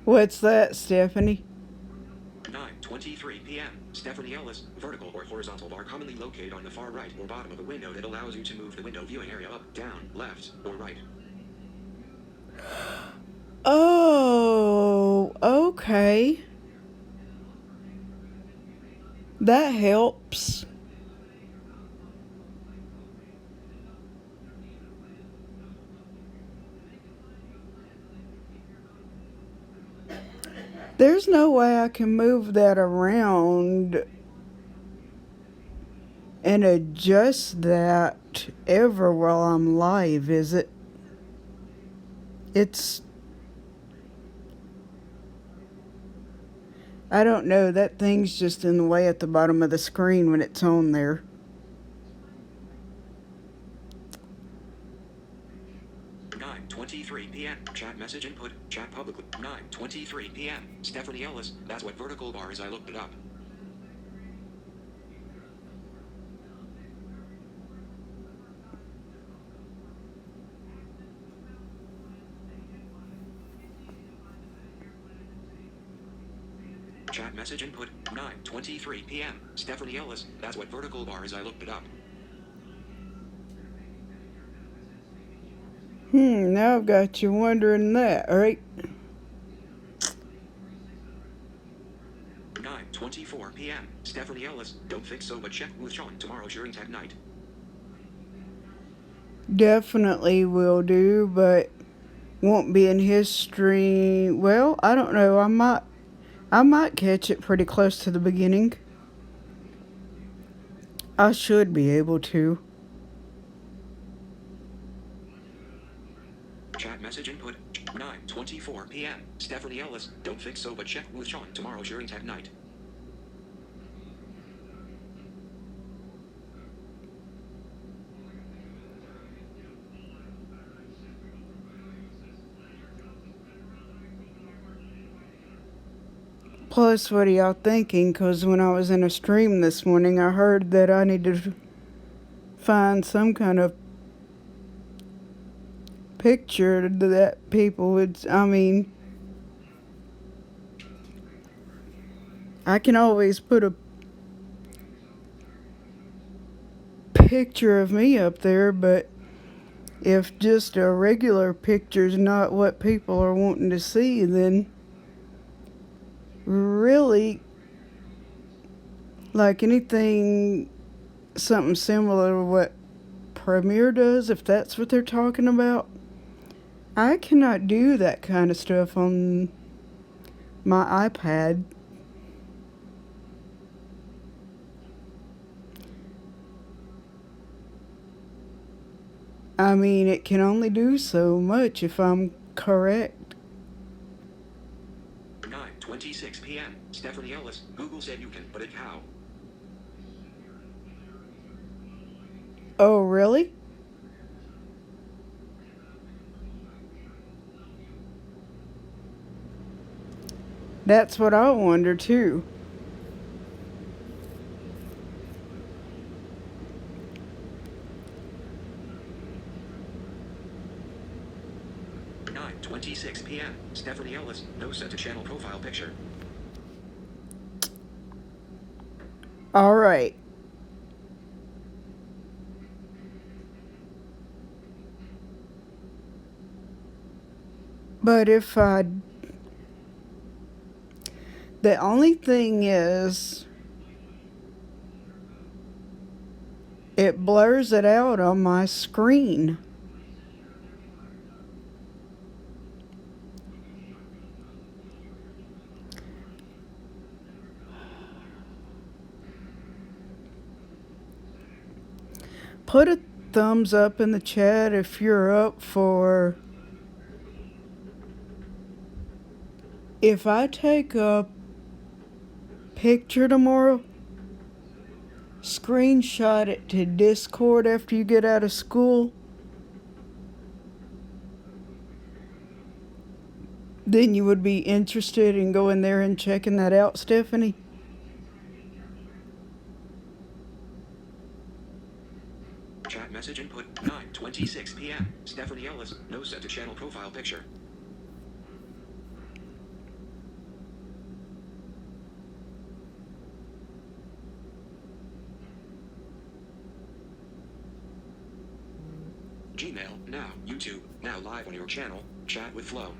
What's that, Stephanie? 9:23 p.m. Stephanie Ellis. Vertical or horizontal bar commonly located on the far right or bottom of a window that allows you to move the window viewing area up, down, left, or right. Oh, okay. That helps. There's no way I can move that around and adjust that ever while I'm live, is it? I don't know, that thing's just in the way at the bottom of the screen when it's on there. Nine 23 p.m. Chat message input. Chat publicly. 9:23 p.m. Stephanie Ellis. That's what vertical bar is. I looked it up. Chat Chat message input 9:23 p.m. Stephanie Ellis. That's what vertical bar is. I looked it up. Now I've got you wondering that, right? 9:24 p.m. Stephanie Ellis. Don't think so, but check with Sean tomorrow during tech night. Definitely will do, but won't be in his stream. Well, I don't know. I might catch it pretty close to the beginning. I should be able to. Chat message input 9:24 p.m. Stephanie Ellis. Don't think so, but check with Sean tomorrow during tech night. Plus, what are y'all thinking? Because when I was in a stream this morning, I heard that I need to find some kind of picture that people would. I mean, I can always put a picture of me up there, but if just a regular picture's not what people are wanting to see, then really, like anything, something similar to what Premiere does, if that's what they're talking about, I cannot do that kind of stuff on my iPad. I mean, it can only do so much if I'm correct. 9:26 p.m. Stephanie Ellis. Google said you can, but it how? Oh, really? That's what I wonder too. Nine 26 p.m. Stephanie Ellis. No set to channel profile picture. All right. But if I... The only thing is, it blurs it out on my screen. Put a thumbs up in the chat if you're up for... If I take a picture tomorrow, screenshot it to Discord after you get out of school, then you would be interested in going there and checking that out, Stephanie? Chat message input 9:26 p.m. Stephanie Ellis. No set to channel profile picture. Gmail, now, YouTube, now live on your channel, chat with Flo.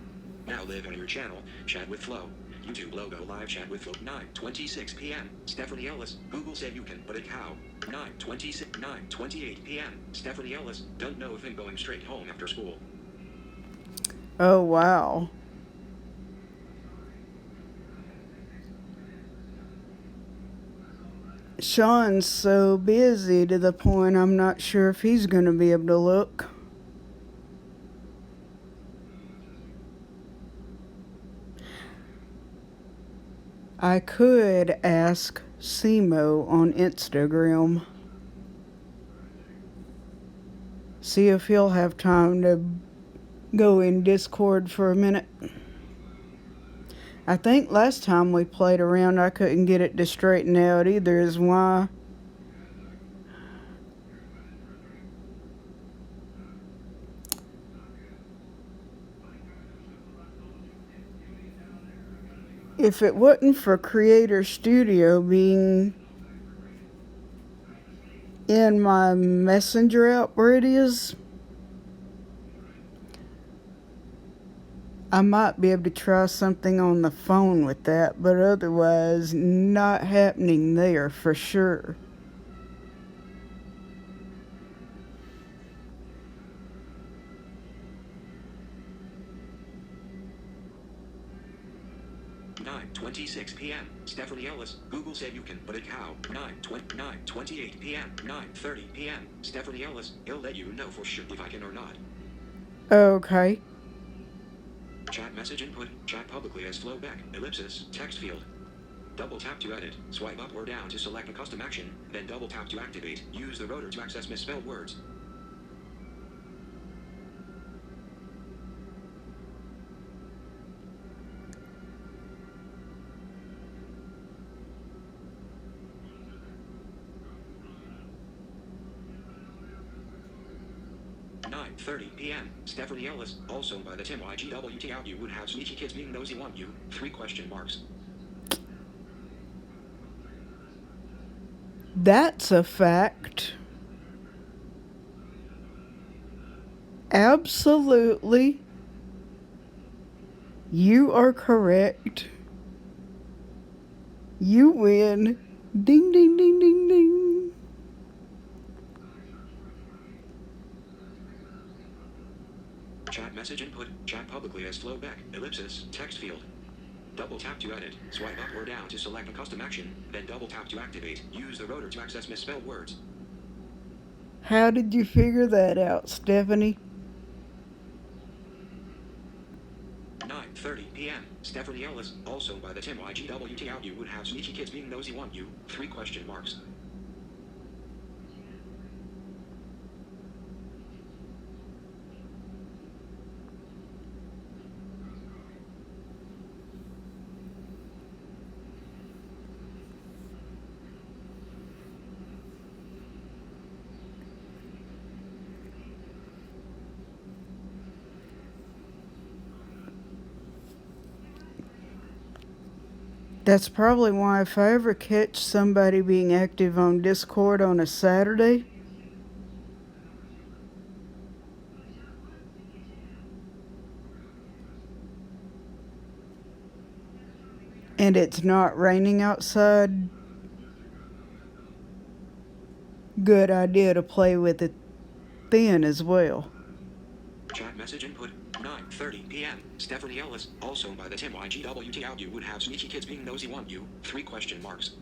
Now live on your channel, chat with Flo. YouTube logo live chat with Flo. 9:26 p.m. Stephanie Ellis. Google said you can, but it how? 9:28 p.m. Stephanie Ellis. Don't know if I'm going straight home after school. Oh, wow. Sean's so busy to the point I'm not sure if he's going to be able to look. I could ask Simo on Instagram. See if he'll have time to go in Discord for a minute. I think last time we played around I couldn't get it to straighten out either, is why. If it wasn't for Creator Studio being in my Messenger app where it is, I might be able to try something on the phone with that, but otherwise not happening there for sure. Nine 26 p.m. Stephanie Ellis. Google said you can, but it how? 9:28 p.m. 9:30 p.m. Stephanie Ellis. He'll let you know for sure if I can or not. Okay. Chat message input. Chat publicly as flowback. Ellipsis. Text field. Double tap to edit. Swipe up or down to select a custom action. Then double tap to activate. Use the rotor to access misspelled words. Nine 30 p.m. Stephanie Ellis. Also by the Tim YGWT out. You would have sneaky kids being nosy want you. 3 question marks. That's a fact. Absolutely. You are correct. You win. Ding, ding, ding, ding, ding. Chat message input. Chat publicly as flowback. Ellipsis. Text field. Double tap to edit. Swipe up or down to select a custom action. Then double tap to activate. Use the rotor to access misspelled words. How did you figure that out, Stephanie? 9:30 p.m. Stephanie Ellis. Also by the Tim YGWT out. You would have sneaky kids being nosy want you. 3 question marks. That's probably why if I ever catch somebody being active on Discord on a Saturday, and it's not raining outside, good idea to play with it then as well. Chat message input. 9:30 p.m. Stephanie Ellis. Also by the Tim YGWT out. You would have sneaky kids being nosy want you. 3 question marks.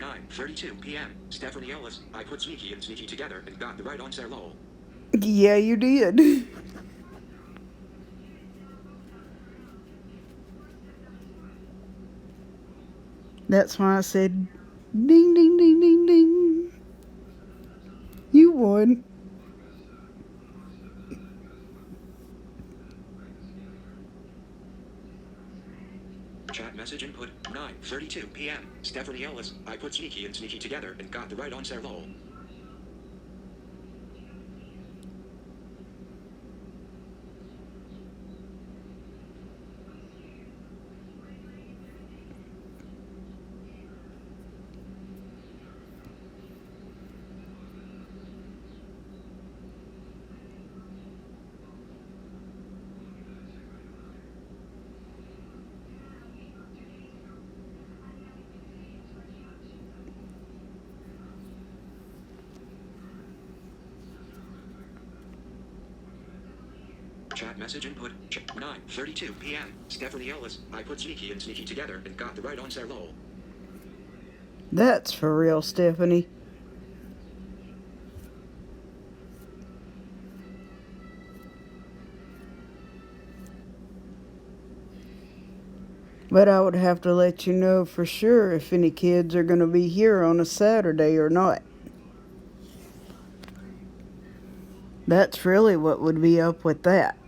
Nine 32 p.m. Stephanie Ellis. I put sneaky and sneaky together and got the right answer lol. Yeah, you did. That's why I said, ding, ding, ding, ding, ding. You won. Chat message input. 9:32 p.m. Stephanie Ellis. I put sneaky and sneaky together and got the right answer lol. Chat message input. 9:32 p.m. Stephanie Ellis. I put sneaky and sneaky together and got the right answer lol. That's for real, Stephanie. But I would have to let you know for sure if any kids are going to be here on a Saturday or not. That's really what would be up with that.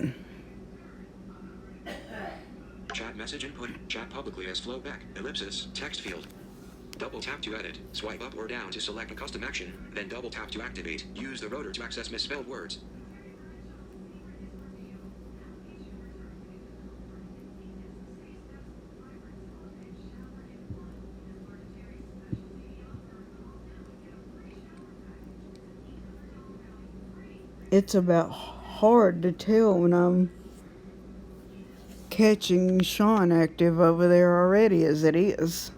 Chat message input. Chat publicly as flowback. Ellipsis. Text field. Double tap to edit. Swipe up or down to select a custom action, then double tap to activate. Use the rotor to access misspelled words. It's about hard to tell when I'm catching Sean active over there already as it is.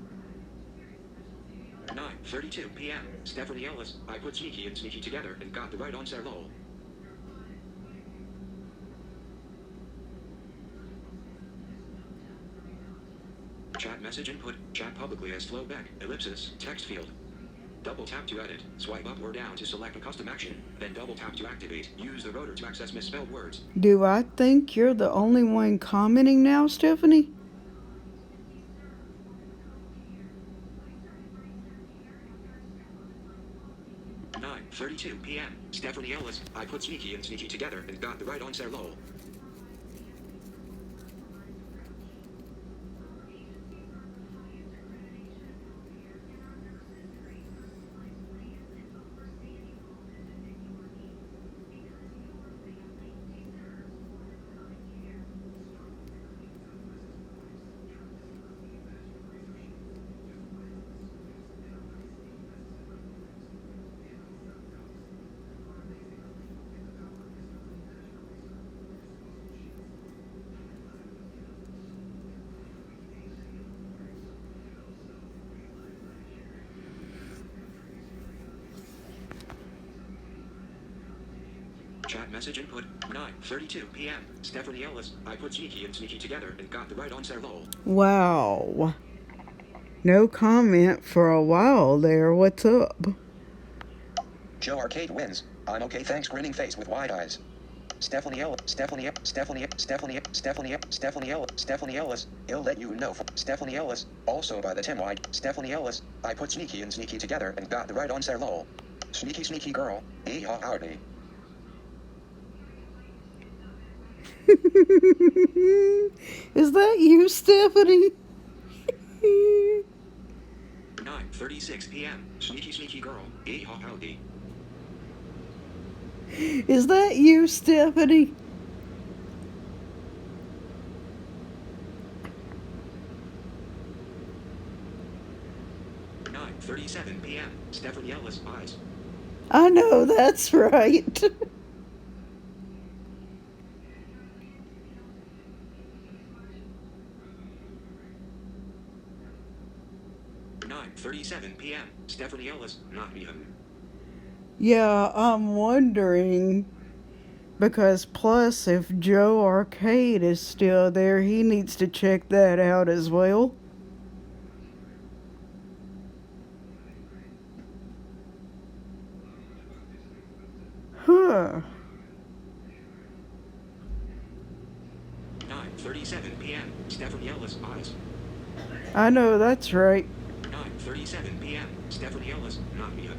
9:32 p.m. Stephanie Ellis. I put sneaky and sneaky together and got the right answer. Lol. Chat message input. Chat publicly as flowback. Ellipsis. Text field. Double tap to edit. Swipe up or down to select a custom action, then double tap to activate. Use the rotor to access misspelled words. Do I think you're the only one commenting now, Stephanie? Nine 32 p.m. Stephanie Ellis. I put sneaky and sneaky together and got the right answer. Lol. Chat message input. 9:32 p.m. Stephanie Ellis. I put sneaky and sneaky together and got the right answer. Lol. Wow. No comment for a while there. What's up? Joe Arcade wins. I'm okay, thanks. Grinning face with wide eyes. Stephanie Ellis. Stephanie Ellis. I'll let you know. Stephanie Ellis. Also by the Tim White. Stephanie Ellis. I put sneaky and sneaky together and got the right answer. Lol. Sneaky girl. Howdy. Is that you, Stephanie? 9:36 p.m. Sneaky girl. Howdy. Is that you, Stephanie? Nine 37 p.m. Stephanie Ellis eyes. I know, that's right. 9:37 p.m. Stephanie Ellis, not me. Yeah, I'm wondering, because plus if Joe Arcade is still there, he needs to check that out as well. Huh. 9:37 p.m. Stephanie Ellis eyes. I know, that's right. 9:37 p.m. Stephanie Ellis, not me.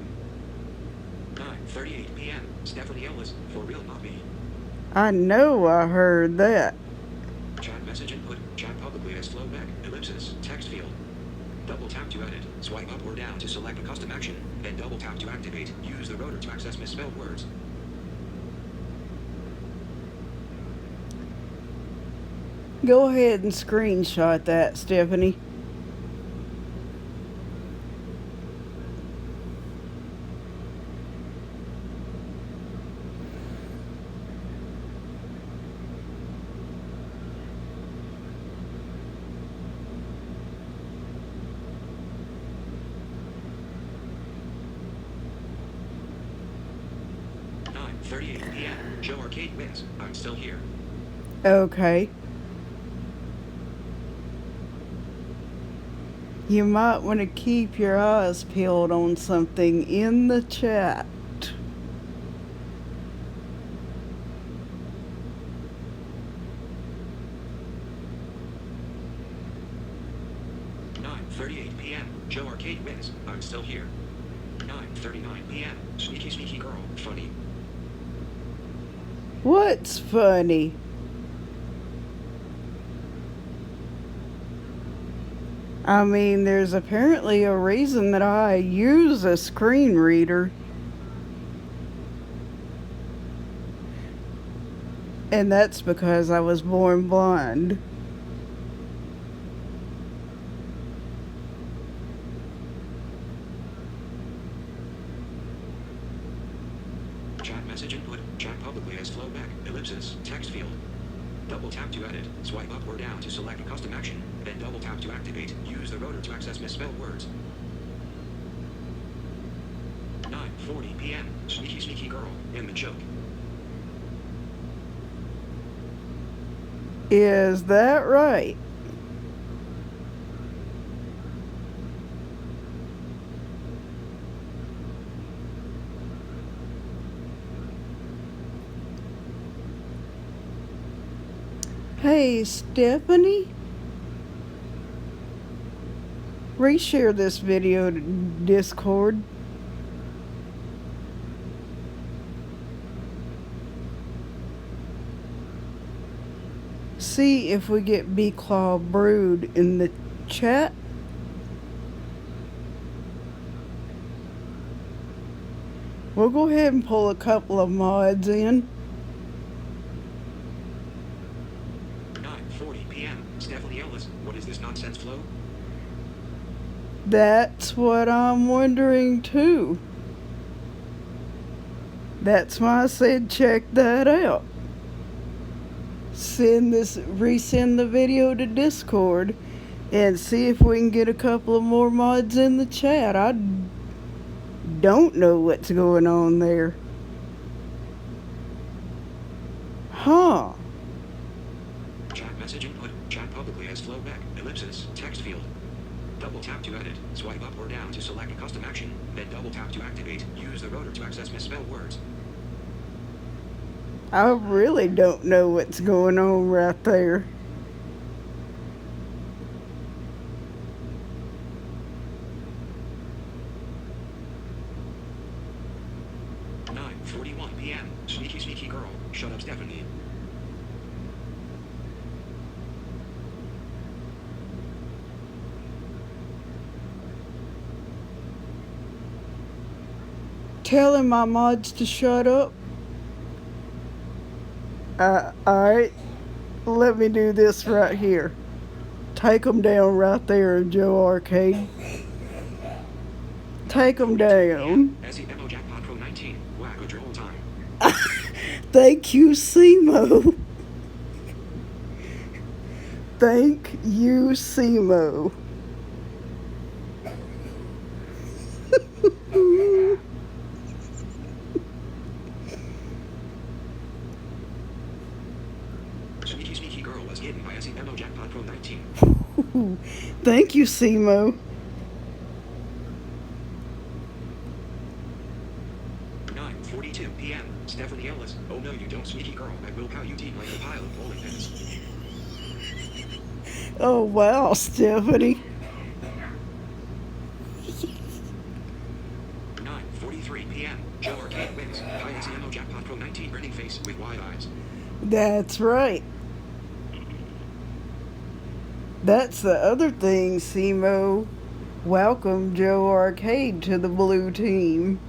9:38 p.m. Stephanie Ellis, for real, not me. I know I heard that. Chat message input. Chat publicly as flowback. Ellipsis. Text field. Double tap to edit. Swipe up or down to select a custom action, then double tap to activate. Use the rotor to access misspelled words. Go ahead and screenshot that, Stephanie. p.m. Joe Arcade wins. I'm still here. Okay. You might want to keep your eyes peeled on something in the chat. p.m. Joe Arcade wins. I'm still here. 9:39 p.m. Sneaky girl. Funny. What's funny? I mean, there's apparently a reason that I use a screen reader. And that's because I was born blind. Chat message input. Chat publicly as flowback. Ellipsis. Text field. Double tap to edit. Swipe up or down to select a custom action. Then double tap to activate. Use the rotor to access misspelled words. 9:40 p.m. Sneaky sneaky girl. In the joke. Is that right? Hey, Stephanie? Reshare this video to Discord. See if we get B-Claw Brood in the chat. We'll go ahead and pull a couple of mods in. 9:40 p.m. Stephanie Ellis. What is this nonsense flow? That's what I'm wondering too. That's why I said check that out. Resend the video to Discord and see if we can get a couple of more mods in the chat. I don't know what's going on there. Huh. Chat message input. Chat publicly as flowback. Ellipsis. Text field. Double tap to edit. Swipe up or down to select a custom action. Then double tap to activate. Use the rotor to access misspelled words. I really don't know what's going on right there. p.m. Sneaky sneaky girl. Shut up, Stephanie. Telling my mods to shut up. Alright. Let me do this right here. Take them down right there, Joe Arcade. Take them down. SEMO Jackpot Pro 19. Wow, good your whole time. Thank you, Simo. Thank you, Simo. Sneaky sneaky girl was hidden by SEMO Jackpot Pro 19. Thank you, Simo. 9:42 p.m. Stephanie Ellis. Oh no, you don't, sneaky girl. I will pow you deep like a pile of bowling pins. Oh, wow, Stephanie. 9:43 p.m. Joe Arcade wins. High SEMO Jackpot Pro 19 grinning face with wide eyes. That's right. That's the other thing, Simo. Welcome Joe Arcade to the blue team.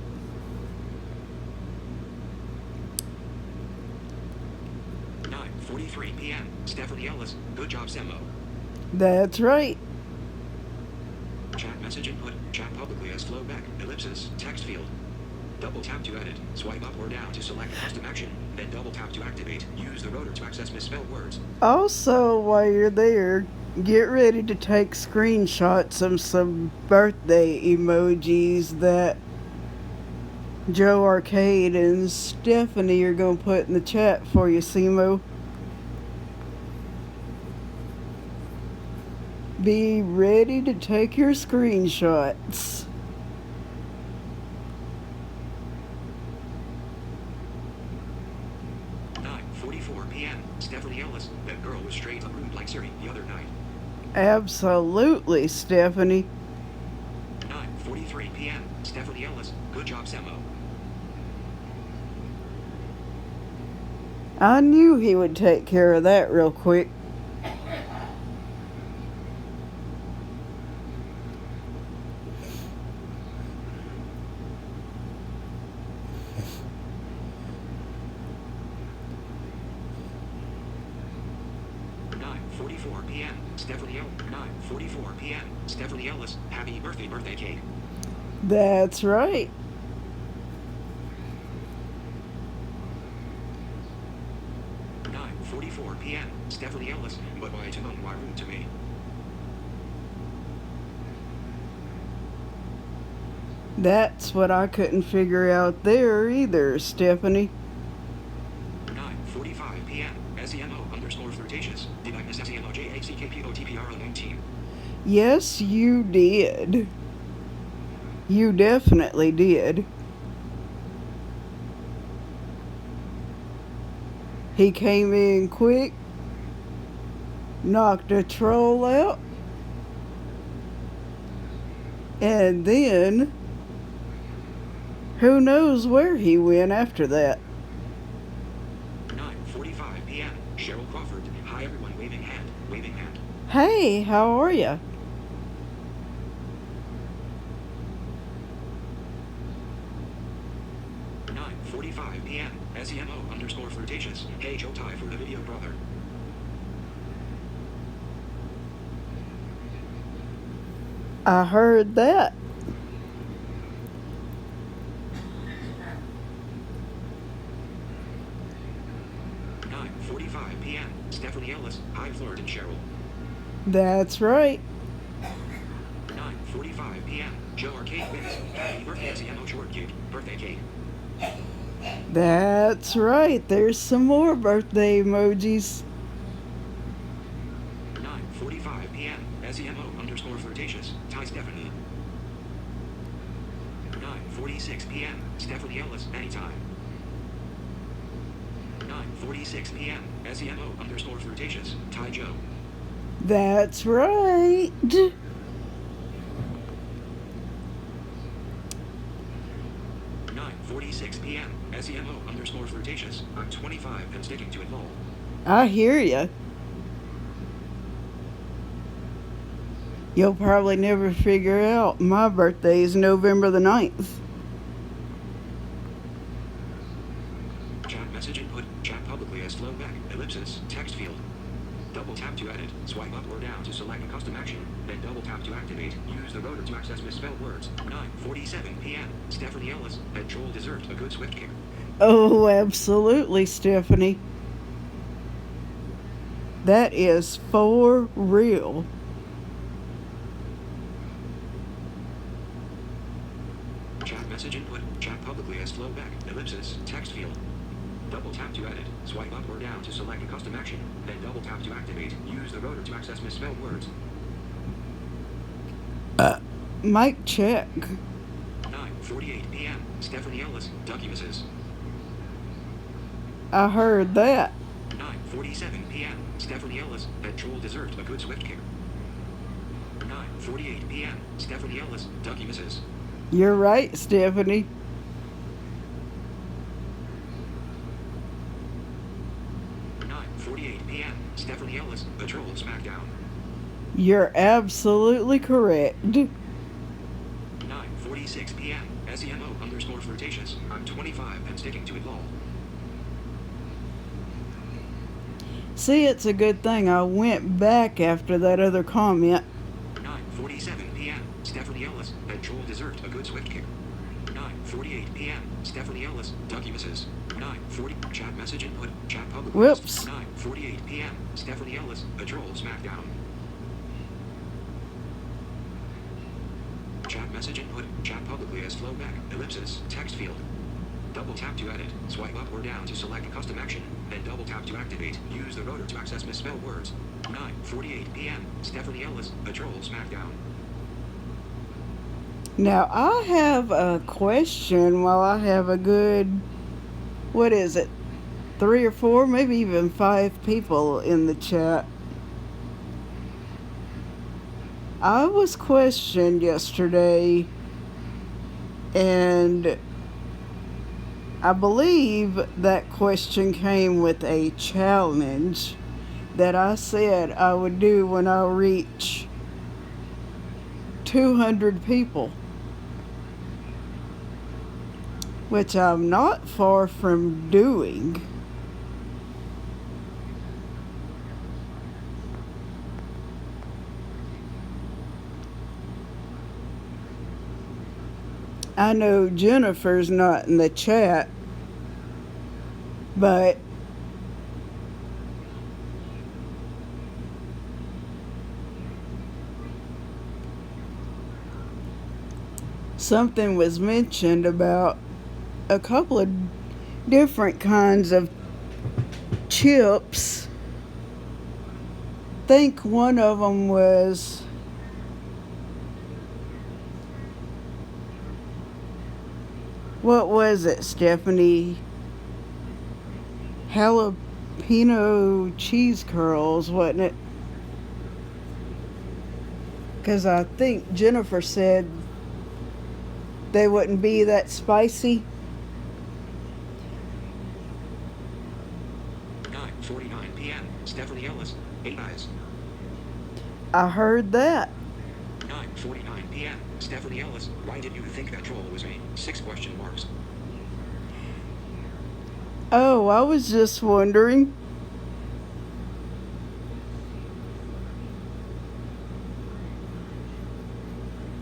p.m. Stephanie Ellis. Good job, Semo. That's right. Chat message input. Chat publicly as flowback. Ellipsis. Text field. Double tap to edit. Swipe up or down to select a custom action. Then double tap to activate. Use the rotor to access misspelled words. Also, while you're there, get ready to take screenshots of some birthday emojis that Joe Arcade and Stephanie are going to put in the chat for you, Simo. Be ready to take your screenshots. p.m. Stephanie Ellis. That girl was straight up rude like Siri the other night. Absolutely, Stephanie. 9:43 p.m. Stephanie Ellis. Good job, Semo. I knew he would take care of that real quick. 9:44 p.m. Stephanie Ellis. 9:44 p.m. Stephanie Ellis. Happy birthday cake. That's right. 9:44 p.m. Stephanie Ellis. But why to why rude to me? That's what I couldn't figure out there either, Stephanie. 9:45 p.m. SEMO_flirtatious. Did I miss SEMOJACKPOTPRO19? Yes, you did. You definitely did. He came in quick, knocked a troll out, and then who knows where he went after that. 9:45 p.m. Cheryl Crawford. Hi everyone. Waving hand. Waving hand. Hey, how are ya? 9:45 p.m. SEMO_flirtatious. Hey Joe Ty for the video brother. I heard that. p.m. Stephanie Ellis. Hi Flirt and Cheryl. That's right. 9:45 p.m. Joe Arcade wins. Happy birthday SEMO short cake. Birthday cake. That's right. There's some more birthday emojis. 9:45 p.m. SEMO_flirtatious. Ty Stephanie. 9:46 p.m. Stephanie Ellis. Anytime. 9:46 p.m. SEMO_flirtatious. Ty Joe. That's right. 9:46 p.m. SEMO_flirtatious. I'm 25 and sticking to it lol. I hear ya. You'll probably never figure out my birthday is November the 9th. Chat message input. Chat publicly as flow back. Ellipsis. Text field. Double tap to edit. Swipe up or down to select a custom action. Then double tap to activate. Use the rotor to access misspelled words. 9:47 p.m. Stephanie Ellis. That troll deserved a good swift kick. Oh, absolutely, Stephanie. That is for real. Chat message input. Chat publicly as flow back. Ellipsis. Text field. Double tap to edit. Swipe up or down to select a custom action. Then double tap to activate. Use the rotor to access misspelled words. Mic check. 9:48 p.m. Stephanie Ellis. Ducky misses. I heard that. 9:47 p.m. Stephanie Ellis. That troll deserved a good swift kick. 9:48 p.m. Stephanie Ellis. Ducky misses. You're right, Stephanie. 9:48 p.m. Stephanie Ellis. The troll smackdown. You're absolutely correct. 9:46 p.m. SEMO_flirtatious. I'm 25 and sticking to it lol. See, it's a good thing I went back after that other comment. 9:47 p.m. Stephanie Ellis. That troll deserved a good swift kick. 9:48 p.m. Stephanie Ellis. Ducky misses. 9:40. Chat message input. Chat public. Whoops. 9:48 p.m. Stephanie Ellis. The troll smackdown. Chat message input. Chat publicly as flow back. Ellipsis. Text field. Double tap to edit. Swipe up or down to select a custom action. Then double tap to activate. Use the rotor to access misspelled words. 9:48 p.m. Stephanie Ellis. The troll smackdown. Now, I have a question while I have a good, 3 or 4, maybe even 5 people in the chat. I was questioned yesterday, and I believe that question came with a challenge that I said I would do when I reach 200 people, which I'm not far from doing. I know Jennifer's not in the chat, but something was mentioned about a couple of different kinds of chips. I think one of them was what was it, Stephanie? Jalapeno cheese curls, wasn't it? Because I think Jennifer said they wouldn't be that spicy. 9:49 p.m. Stephanie Ellis, 8 eyes. I heard that. 9:49 p.m. Stephanie Ellis, why did you think that troll was me? 6 question marks. Oh, I was just wondering.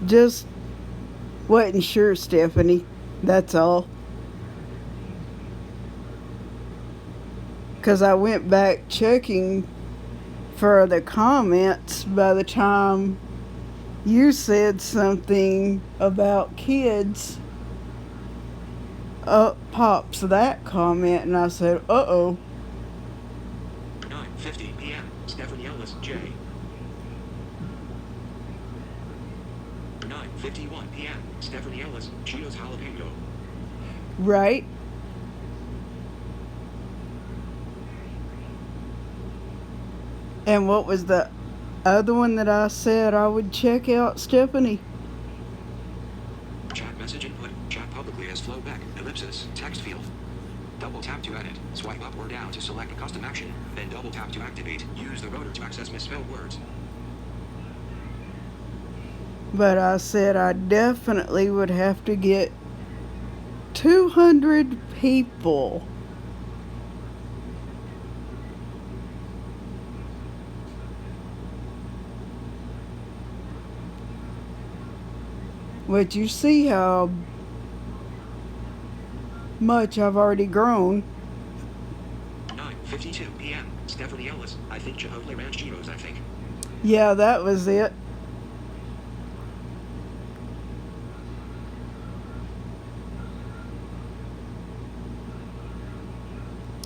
Just wasn't sure, Stephanie. That's all. Because I went back checking for the comments by the time you said something about kids. Up pops that comment, and I said, uh-oh. 9:50 p.m. Stephanie Ellis, J. 9:51 p.m. Stephanie Ellis, Cheetos jalapeno. Right? And what was the other one that I said I would check out, Stephanie? Chat message input. Chat publicly as flowback. Ellipsis. Text field. Double tap to edit. Swipe up or down to select a custom action. Then double tap to activate. Use the rotor to access misspelled words. But I said I definitely would have to get 200 people. But you see how much I've already grown. 9:52 p.m. Stephanie Ellis, I think Chipotle Ranch Cheetos, I think. Yeah, that was it.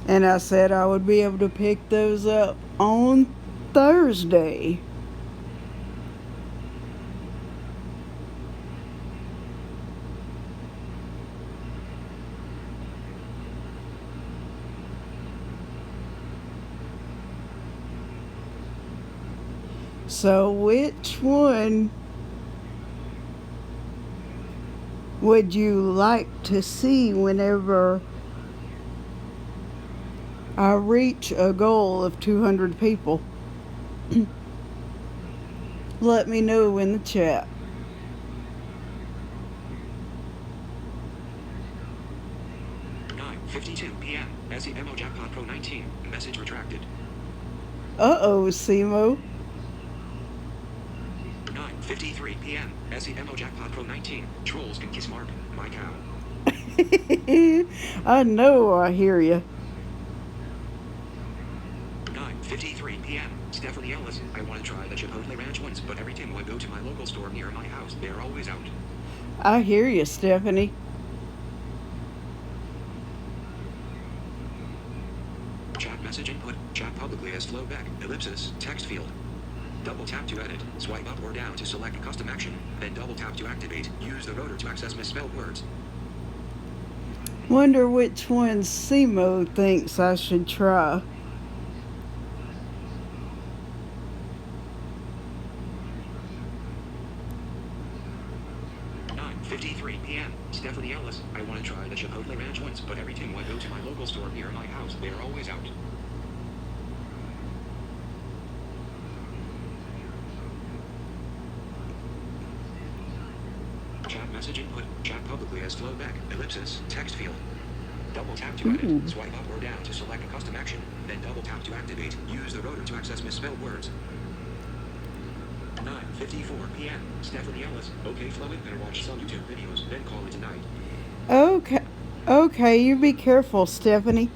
And I said I would be able to pick those up on Thursday. So which one would you like to see whenever I reach a goal of 200 people? Let me know in the chat. $9:52 p.m. SEMO Jackpot Pro 19. Message retracted. Uh-oh, Simo. 9:53 p.m. SEMO Jackpot Pro 19. Trolls can kiss Mark. My cow. I know I hear you. 9:53 p.m. Stephanie Ellis, I want to try the Chipotle Ranch ones, but every time I go to my local store near my house, they're always out. I hear you, Stephanie. Chat message input. Chat publicly as flowback. Ellipsis. Text field. Double tap to edit. Swipe up or down to select a custom action. Then double tap to activate. Use the rotor to access misspelled words. Wonder which one Simo thinks I should try. $9:53 p.m. Stephanie Ellis, I want to try the Chipotle Ranch ones, but every time I go to my local store near my house, they're always out. Chat message input. Chat publicly as flowback. Ellipsis. Text field. Double tap to edit. Swipe up or down to select a custom action. Then double tap to activate. Use the rotor to access misspelled words. 9:54 p.m. Stephanie Ellis. Okay, Chloe, better watch some YouTube videos, then call it a night. Okay. Okay, you be careful, Stephanie.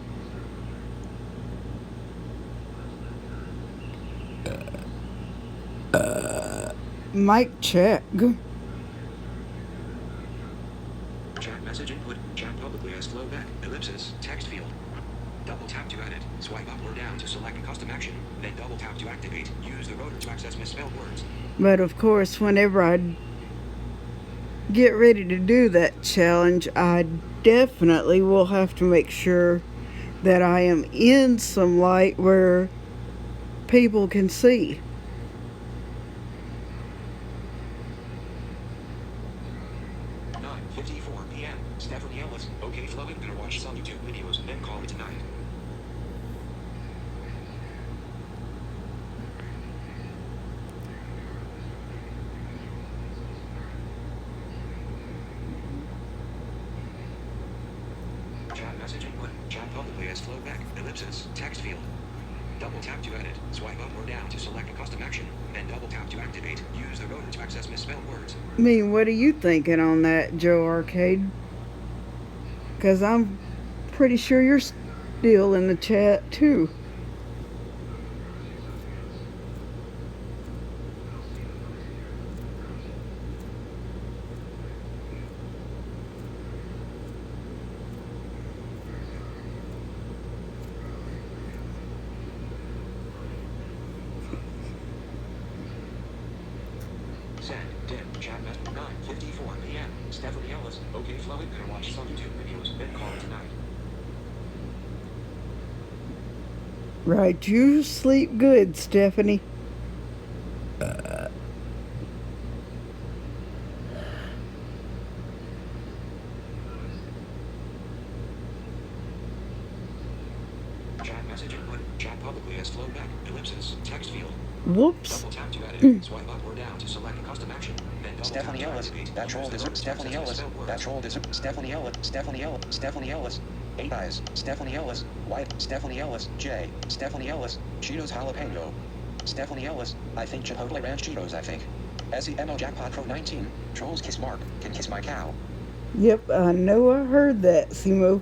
Mic check. Chat message input. Chat publicly as flow back. Ellipsis. Text field. Double tap to edit. Swipe up or down to select a custom action. Then double tap to activate. Use the rotor to access misspelled words. But of course, whenever I get ready to do that challenge, I definitely will have to make sure that I am in some light where people can see. p.m. Stephanie Ellis. Okay, Chloe, better watch some YouTube videos, then call it a night. Chat message input. Chat publicly as flow back. Ellipsis. Text field. Double tap to edit. Swipe up or down to select a custom action. Then double tap to activate. Use the rotor to access misspelled words. I mean, what are you thinking on that, Joe Arcade? Because I'm pretty sure you're still in the chat, too. Send. Dim. Chat message. 9:54 p.m. Stephanie Ellis. Okay, Chloe, better watch some YouTube videos, then call it a night. Right, you sleep good, Stephanie. Chat message input. Chat publicly as flow back. Ellipsis. Text field. Whoops. Double tap to edit. Swipe up or down to select a custom action. Then double Stephanie tap to Ellis, activate. that Use troll the is rotor to Stephanie access Ellis, misspelled words. that troll is Stephanie Ellis, Stephanie Ellis, Stephanie Ellis, 8 eyes, Stephanie Ellis, white, Stephanie Ellis, J, Stephanie Ellis, Cheetos jalapeno, Stephanie Ellis, I think Chipotle Ranch Cheetos, I think. SEMO Jackpot Pro 19, trolls kiss Mark, can kiss my cow. Yep, I know I heard that, Simo.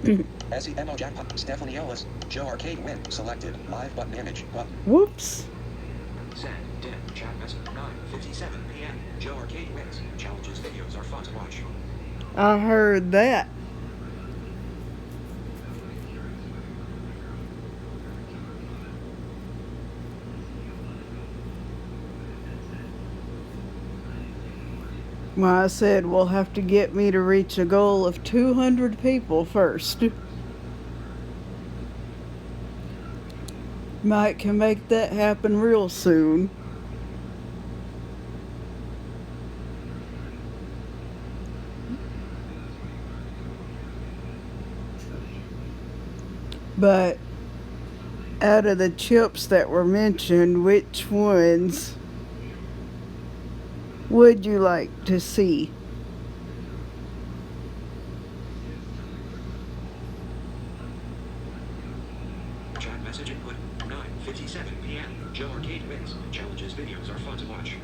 SEMO Jackpot, Stephanie Ellis, Joe Arcade win, selected, live button image, button. Whoops. Send. Dim. Chat message. 9:57 p.m. Joe Arcade wins. Challenges videos are fun to watch. I heard that. Well, I said we'll have to get me to reach a goal of 200 people first. Mike can make that happen real soon. But out of the chips that were mentioned, which ones would you like to see? Chat message input. 9:57 p.m. Joe Arcade wins. Challenges videos are fun to watch.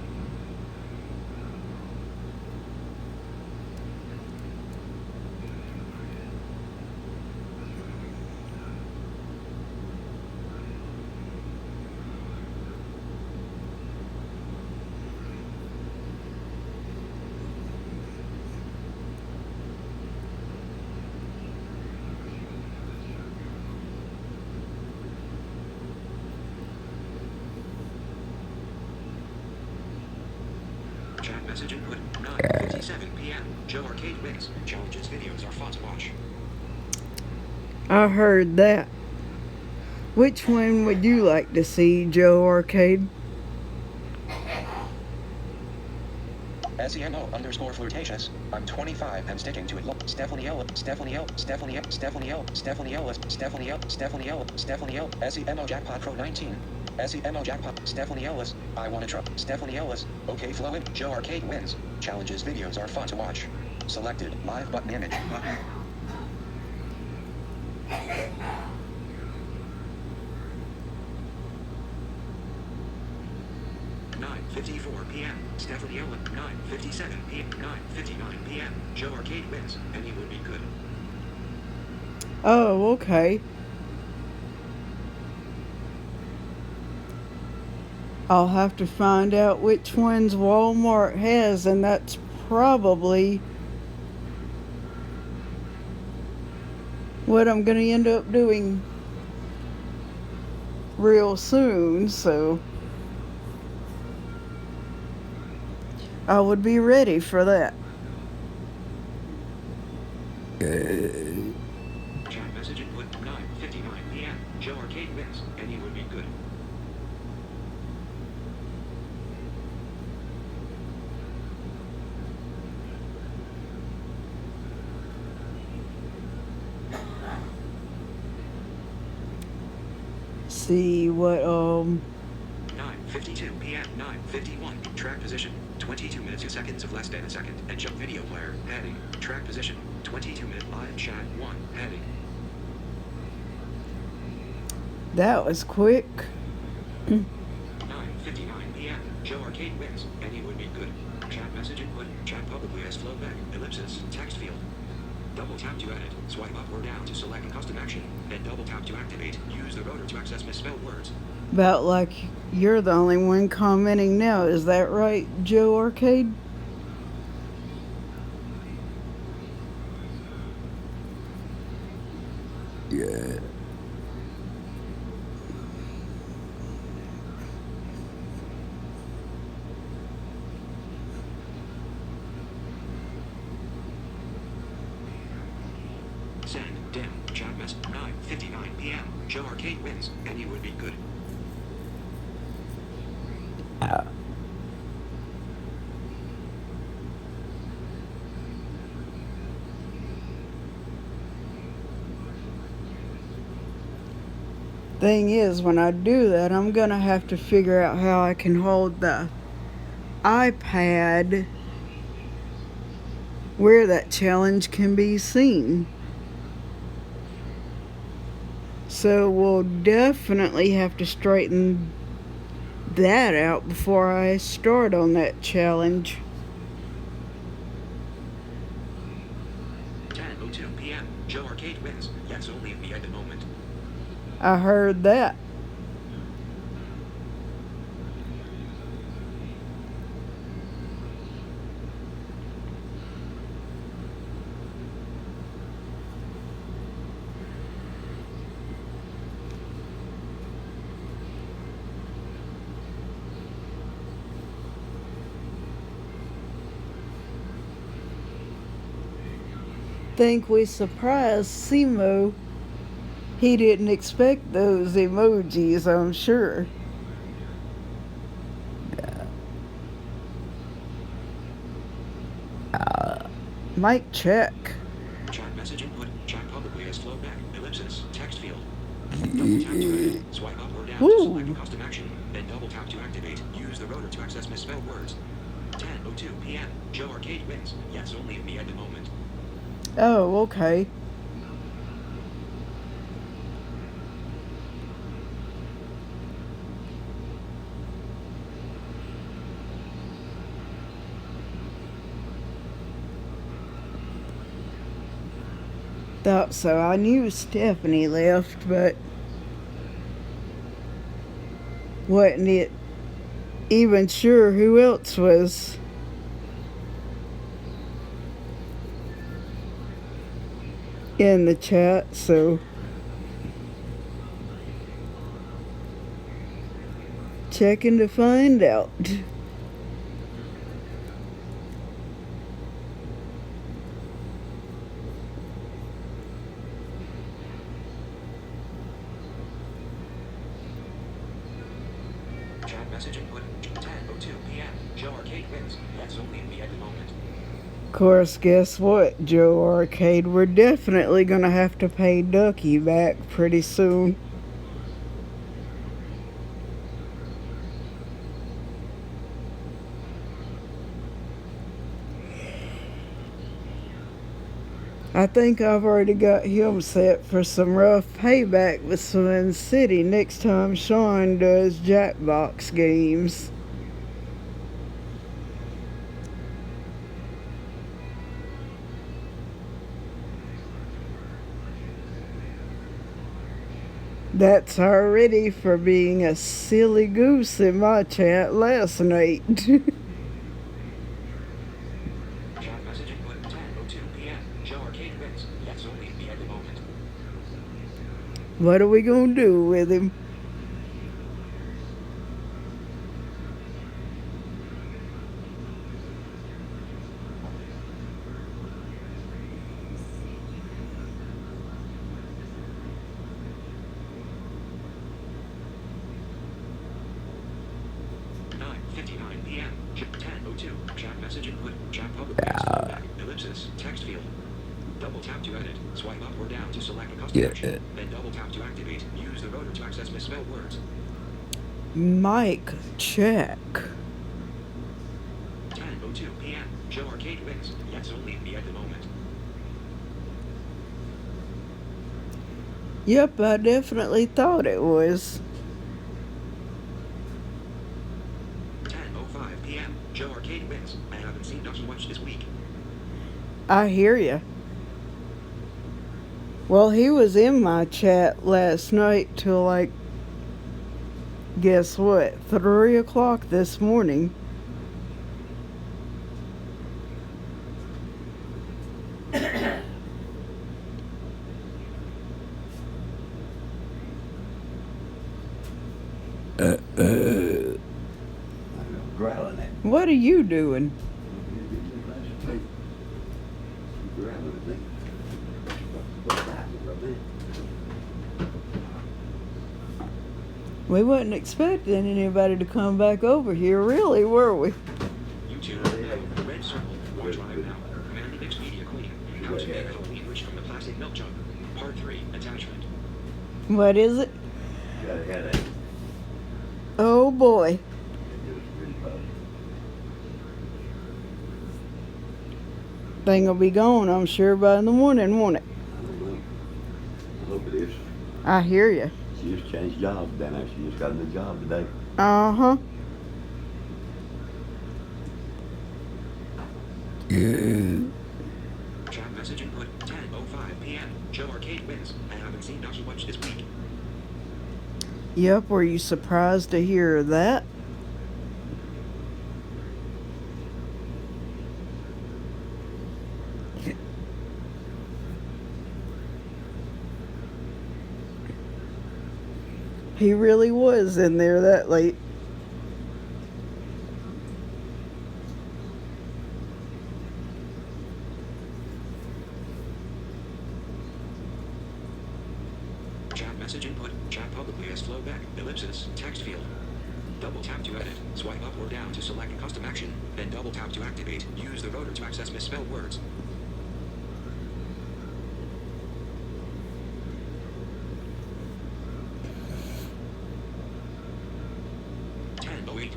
Chat message input. 9:57 p.m. Joe Arcade wins. Challenges videos are fun to watch. I heard that. Which one would you like to see, Joe Arcade? SEMO underscore flirtatious. I'm 25 and sticking to it. Look, Stephanie Ellis, Stephanie Ellis, Stephanie Ellis, Stephanie Ellis, Stephanie Ellis, Stephanie Ellis, Stephanie Ellis, Stephanie Ellis, SEMO Jackpot Pro 19. SEMO Jackpot, Stephanie Ellis, I wanna try. Stephanie Ellis, okay flowing, Joe Arcade wins. Challenges videos are fun to watch. Selected, live button image, button. 9:54 p.m. Stephanie Ellen. 9:57 p.m. 9:59 p.m. Joe Arcade wins. Any would be good. Oh, okay. I'll have to find out which ones Walmart has, and that's probably what I'm going to end up doing real soon, so I would be ready for that. Chat message input 9:59 p.m. Joe Arcade wins. Any would be good. See what 9:52 p.m. 9:51. Track position 22 minutes 2 seconds of less than a second. And jump video player heading. Track position 22 minute live chat 1 heading. that was quick. 9:59 p.m. Joe Arcade wins. Any would be good. Chat message input. Chat publicly as flowback. Ellipsis. Text field. Double tap to edit. Swipe up or down to select a custom action. Then double tap to activate. Use the rotor to access misspelled words. About like you're the only one commenting now. Is that right, Joe Arcade? Yeah. Send. Dim. Chat mess. 9:59 p.m. Joe Arcade wins. Any would be good. Thing is, when I do that, I'm gonna have to figure out how I can hold the iPad where that challenge can be seen. So we'll definitely have to straighten that out before I start on that challenge. 10:02 p.m. Joe Arcade wins. Yes, only me at the moment. I heard that. Think we surprised Simo. He didn't expect those emojis, I'm sure. Mic check. Chat message input. Chat publicly as flowback. Ellipsis. Text field. Double tap to edit. Swipe up or down to select a custom action. Then double tap to activate. Use the rotor to access misspelled words. 10:02 p.m. Joe Arcade wins. Yes, only me at the moment. Oh, okay. Thought so. I knew Stephanie left, but wasn't it even sure who else was in the chat, so checking to find out. Chat message input. 10:02 p.m. Joe Arcade wins. Yes, only me at the moment. Of course, guess what, Joe Arcade? We're definitely gonna have to pay Ducky back pretty soon. I think I've already got him set for some rough payback with Swin City next time Sean does Jackbox games. That's already for being a silly goose in my chat last night. Chat message input 10:02 p.m. Show arcade wins. Yes, only me at the moment. What are we gonna do with him? PM. 10:02. Chat message input. Chat public text fallback. Ellipsis. Text field. Double tap to edit. Swipe up or down to select a custom action. Then double tap to activate. Use the rotor to access misspelled words. Mic check. 10:02 p.m. Show arcade wins. Yes, only me at the moment. Yep, I definitely thought it was. 10:05 p.m. Show arcade wins. I haven't seen Ducky much this week. I hear ya. Well, he was in my chat last night till like, guess what, 3 o'clock this morning. Growling at me. What are you doing? Growling at me. What's happening, Robin? We wasn't expecting anybody to come back over here, really, were we? YouTube. The red circle. Watch live now. Command Expedia Queen. How to make a Halloween witch from the plastic milk jug. Part 3. Attachment. What is it? Got a headache. Oh boy. It was really bad. Thing will be gone, I'm sure, by the morning, won't it? I don't know. I hope it is. I hear you. She just changed jobs down there. She just got a new job today. Uh-huh. Chat message input 10:05 p.m. Show arcade wins. I haven't seen Ducky much this week. Yep, were you surprised to hear that? He really was in there that late. Chat message input. Chat publicly as flowback. Ellipsis. Text field. Double tap to edit. Swipe up or down to select a custom action. Then double tap to activate. Use the rotor to access misspelled words.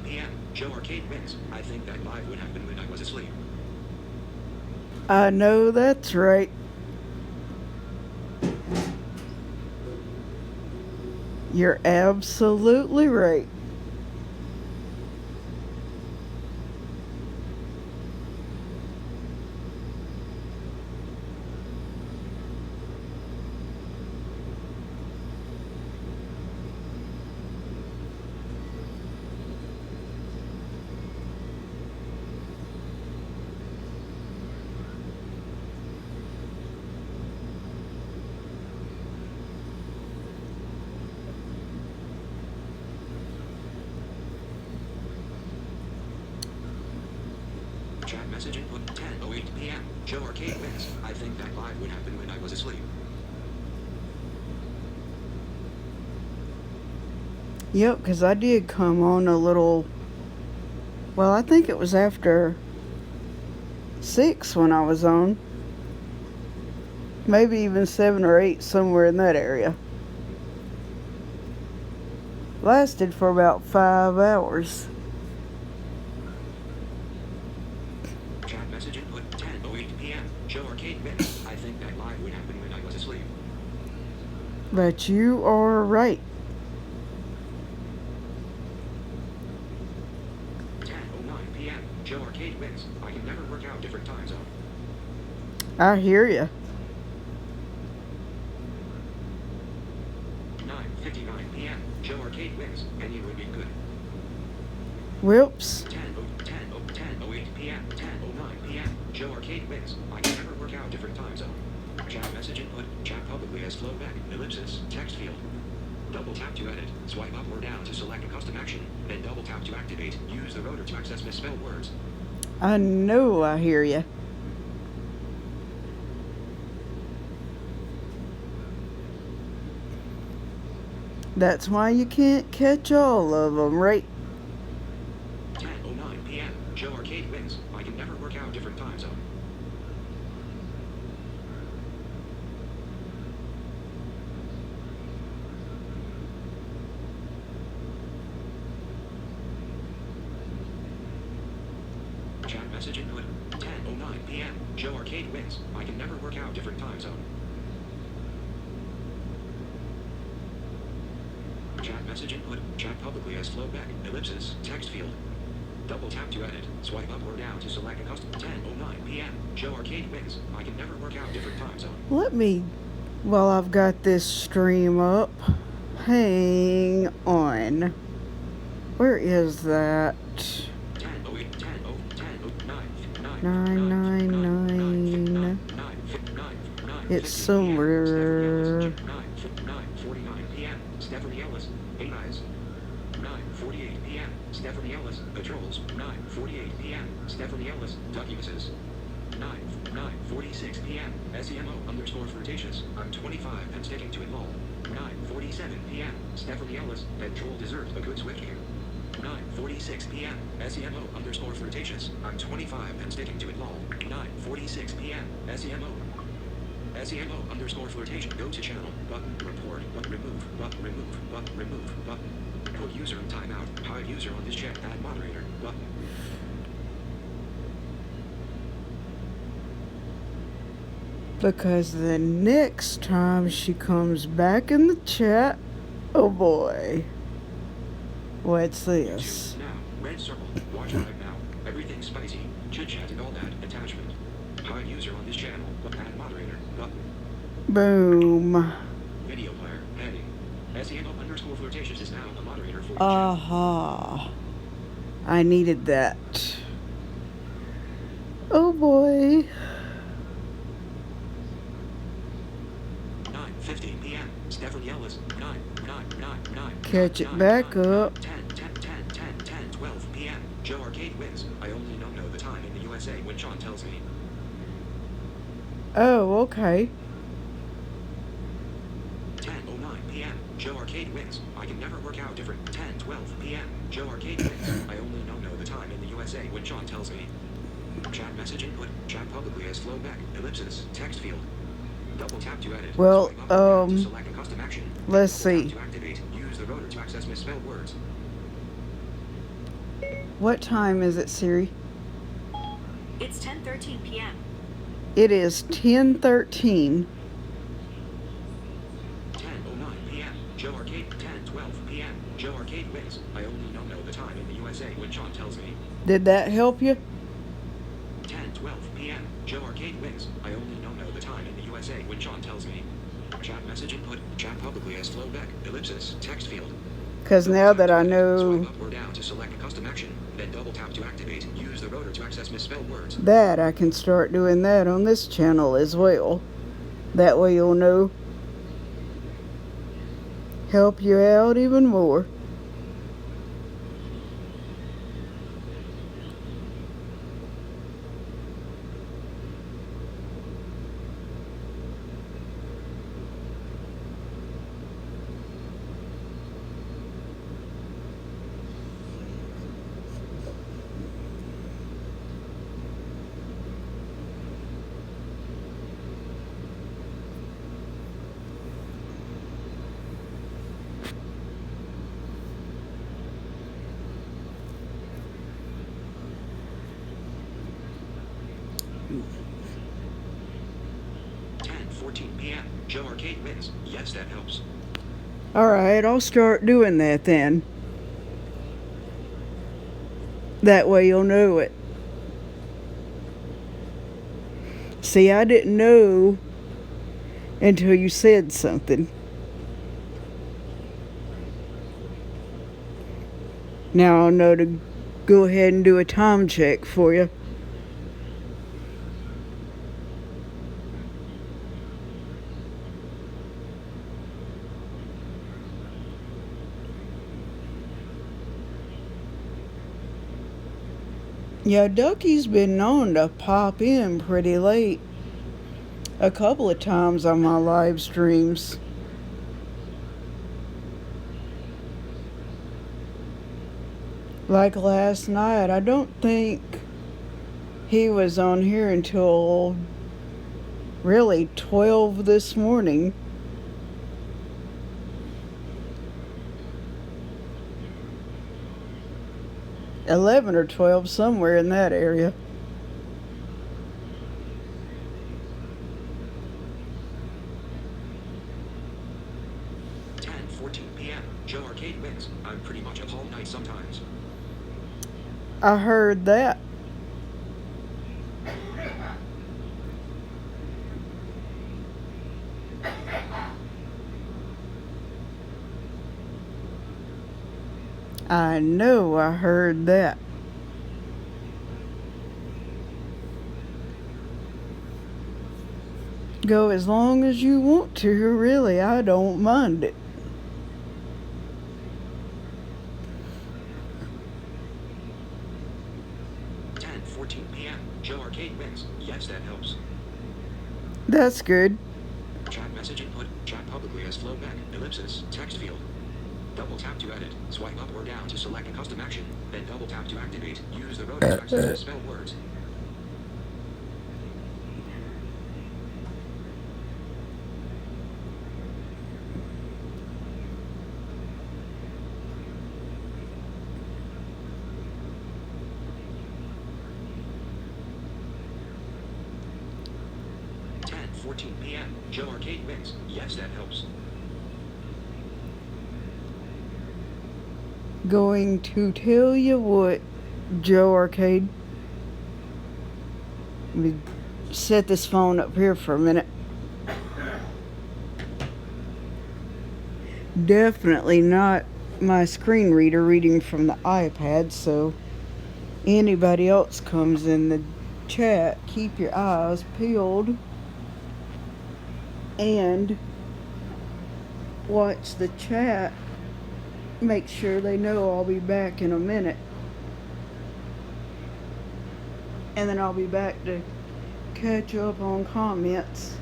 PM. Show arcade wins. I think that live would happen when I was asleep. I know that's right. You're absolutely right. Chat message input 10:08 p.m. Show arcade wins. I think that live would happen when I was asleep. Yep, because I did come on a little... Well, I think it was after 6 when I was on. Maybe even 7 or 8, somewhere in that area. Lasted for about 5 hours. Chat message input 10:08 p.m. Show arcade wins. I think that live would happen when I was asleep. But you are right. 10:09 p.m. Show arcade wins. I can never work out different time zone. I hear ya. 9:50 Joe Arcade wins. Any would be good. Whoops. 10:08 p.m. 10:09 p.m. Joe Arcade wins. I can never work out different time zone. Chat message input. Chat publicly as flowback. Ellipsis. Text field. Double tap to edit. Swipe up or down to select a custom action. Then double tap to activate. Use the rotor to access misspelled words. I know I hear you. That's why you can't catch all of them, right? 10:09 p.m. Joe Arcade wins. I can never work out different time zone. Chat message input. 10:09 p.m. Joe Arcade wins. I can never work out different time zone. Chat message input. Chat publicly as flowback. Ellipsis. Text field. Double tap to edit. Swipe up or down to select a custom. 10:09 p.m. Joe Arcade wins. I can never work out different time zone. Let me, while I've got this stream up, hang on. Where is that? 10:08, 10:09, 999. It's somewhere. 9:49 p.m. Stephanie Ellis. 8 eyes. 9:48 p.m. Stephanie Ellis. Patrols. 9:48 p.m. Stephanie Ellis. Duckuses. 9:46 p.m. SEMO_flirtatious. I'm 25 and sticking to it lol. 9:47 p.m. Stephanie Ellis. Petrol deserves a good swift game. 9:46 p.m. SEMO_flirtatious. I'm 25 and sticking to it lol. 9:46 p.m. SEMO_flirtation. Go to channel. Button. Report. Button. Remove. Button. Remove. Button. Remove. Button. Put user in timeout. Hide user on this chat. Add moderator. Button. Because the next time she comes back in the chat, oh boy. What's this? YouTube now. Red circle. Watch live now. Everything spicy. Chit chat and all that. Attachment. Hide user on this channel. Add moderator. Button. Boom. Video player. Heading. SEMO_flirtatious is now a moderator for the Aha. I needed that. Oh boy. 9:50 p.m. Stephanie Ellis. 9. Catch it back up. 10, 12 p.m. Joe Arcade wins. I only don't know the time in the USA when Sean tells me. Oh, okay. 10:09 p.m. Joe Arcade wins. I can never work out different. 10:12 p.m. Joe Arcade wins. I only don't know the time in the USA when Sean tells me. Chat message input. Chat publicly as flowback. Ellipsis. Text field. Double tap to edit. Well, Swipe up or down to select a custom action. let's Double tap see. to activate. Use the rotor to access misspelled words. What time is it, Siri? It's 10:13 p.m. It is 10:13. 10:09 p.m. Joe Arcade. 10:12 p.m. Joe Arcade wins. I only don't know the time in the USA when Sean tells me. Did that help you? 10:12 p.m. Joe Arcade wins. I only don't know the time in the USA when Sean tells me. Chat message input. Chat publicly as flowback. Ellipsis. Text field. Because now that I know Swipe up or down to select a custom action. Then double tap to activate. Use the rotor to access misspelled words. that, I can start doing that on this channel as well. That way you'll know. Help you out even more. Ten 14 p.m. Joe Arcade wins. Yes, that helps. Alright, I'll start doing that then. That way you'll know it. See, I didn't know until you said something. Now I'll know to go ahead and do a time check for you. Yeah, Ducky's been known to pop in pretty late a couple of times on my live streams. Like last night, I don't think he was on here until really 12 this morning. $11 or $12, somewhere in that area. p.m. Joe Arcade wins. I'm pretty much up all night sometimes. I heard that. I know I heard that. Go as long as you want to, really. I don't mind it. p.m. Joe Arcade wins. Yes, that helps. That's good. Chat message input. Chat publicly as flowback. Ellipsis. Text field. Double tap to edit. Swipe up or down to select a custom action. Then double tap to activate. Use the rotor text to spell words. p.m. Joe Arcade wins. Yes, that helps. Going to tell you what, Joe Arcade. Let me set this phone up here for a minute. Definitely not my screen reader reading from the iPad, so anybody else comes in the chat, keep your eyes peeled and watch the chat. Make sure they know I'll be back in a minute. And then I'll be back to catch up on comments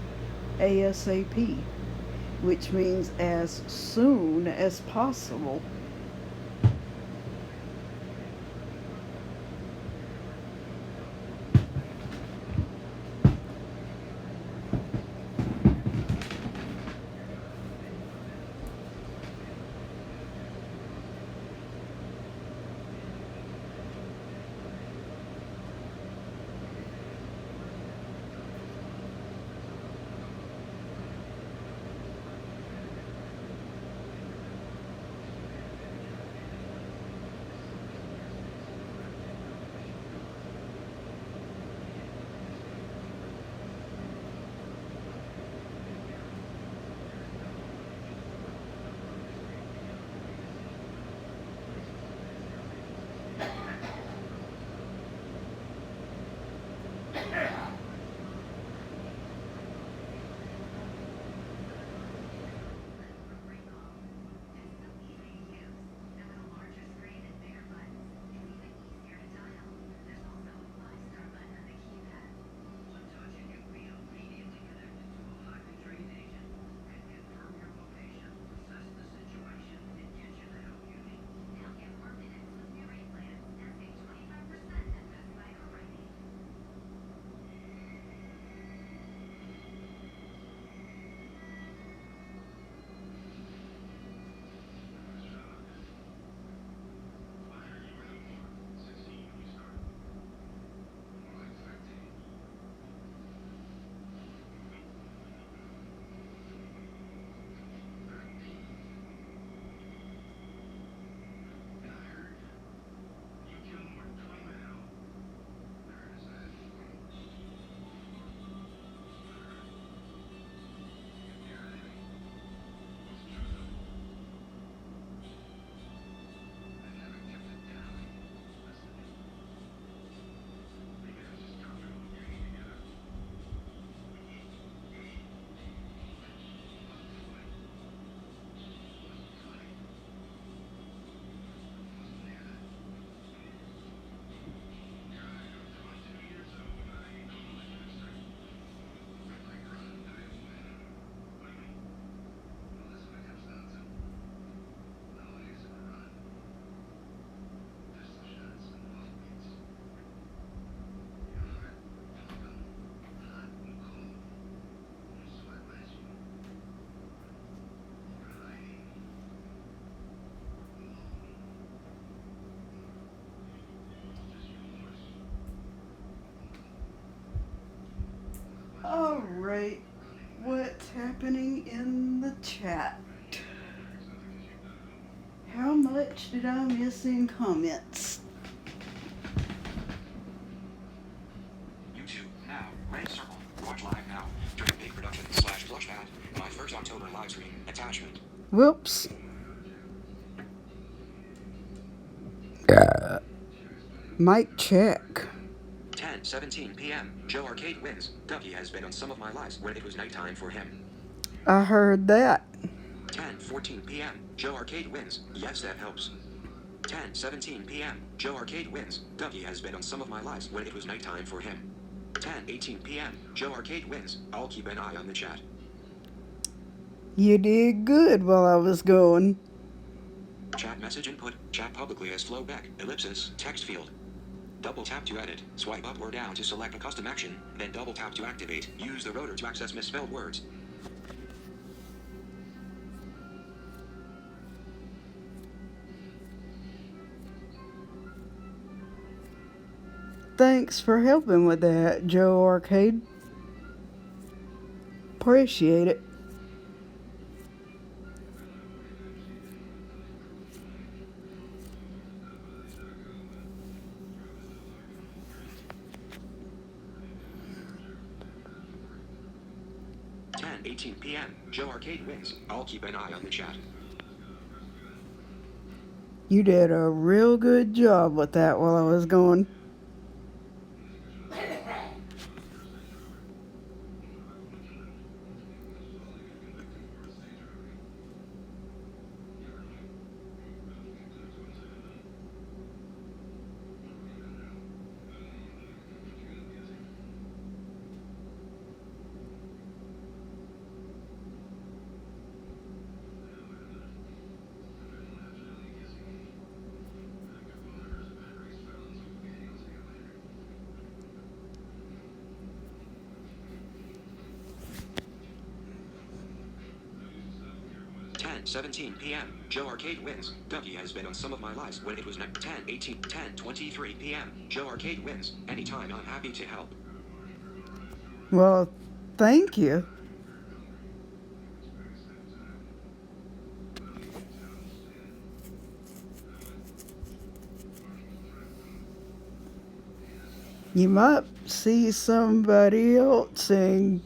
ASAP, which means as soon as possible. Alright, what's happening in the chat? How much did I miss in comments? YouTube now. Red circle. Watch live now. During big production / flushpad. My first October live stream. Attachment. Whoops. Mic check. 10:17 p.m. Joe Arcade wins. Dougie has been on some of my lives when it was nighttime for him. I heard that. 10:14 p.m. Joe Arcade wins. Yes, that helps. 10:17 p.m. Joe Arcade wins. Dougie has been on some of my lives when it was nighttime for him. 10:18 p.m. Joe Arcade wins. I'll keep an eye on the chat. You did good while I was going. Chat message input. Chat publicly as Flowback. Ellipsis. Text field. Double tap to edit. Swipe up or down to select a custom action. Then double tap to activate. Use the rotor to access misspelled words. Thanks for helping with that, Joe Arcade. Appreciate it. Ten 18 p.m. Joe Arcade wins. I'll keep an eye on the chat. You did a real good job with that while I was going. Ten 17 p.m. Joe Arcade wins. Dougie has been on some of my lives when it was 10:23 p.m. Joe Arcade wins. Anytime I'm happy to help. Well, thank you. You might see somebody else in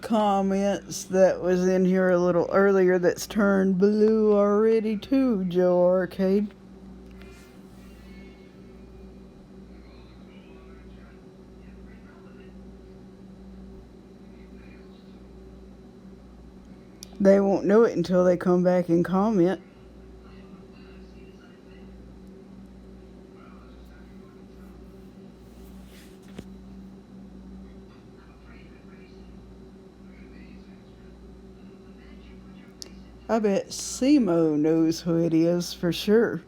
comments that was in here a little earlier that's turned blue already too, Joe Arcade. They won't know it until they come back and comment. I bet Simo knows who it is for sure.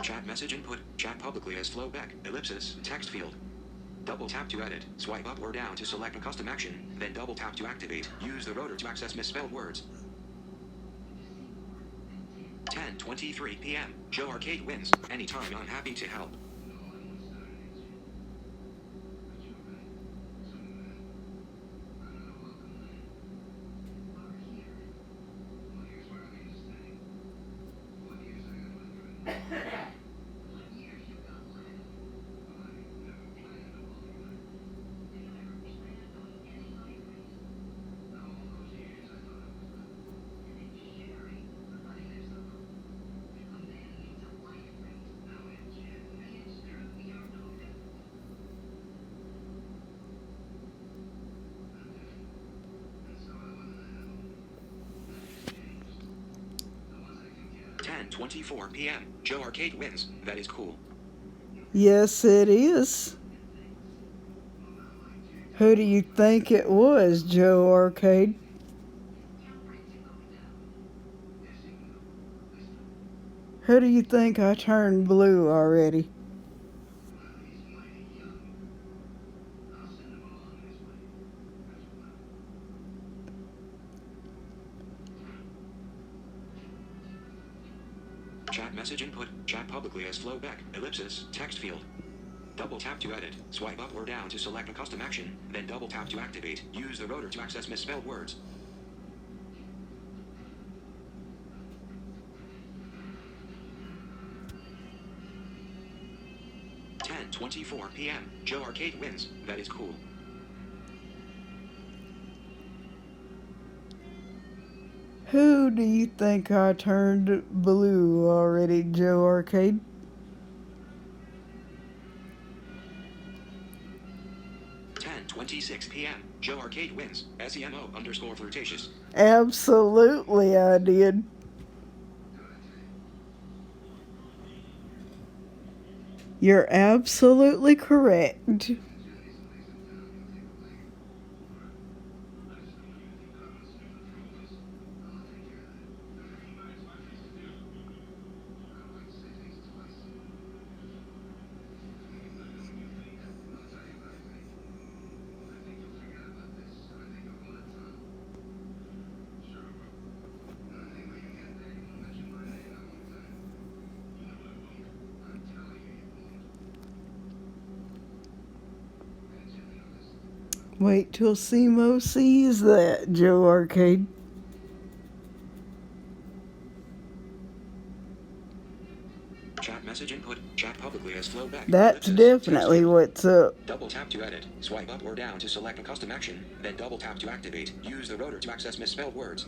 Chat message input. Chat publicly as Flowback. Ellipsis. Text field. Double tap to edit. Swipe up or down to select a custom action. Then double tap to activate. Use the rotor to access misspelled words. 10:23 p.m. Joe Arcade wins. Anytime I'm happy to help. Ten 24 p.m. Joe Arcade wins. That is cool. Yes, it is. Who do you think it was, Joe Arcade? Who do you think I turned blue already? Chat message input. Chat publicly as Flowback. Ellipsis. Text field. Double tap to edit. Swipe up or down to select a custom action, then double tap to activate. Use the rotor to access misspelled words. 10:24 p.m. Joe Arcade wins. That is cool. Who do you think I turned blue already, Joe Arcade? Ten 26 p.m. Joe Arcade wins. SEMO_flirtatious. Absolutely, I did. You're absolutely correct. Wait till Simo sees that, Joe Arcade. Chat message input. Chat publicly as flowback. That's definitely what's up. Double tap to edit. Swipe up or down to select a custom action, then double tap to activate. Use the rotor to access misspelled words.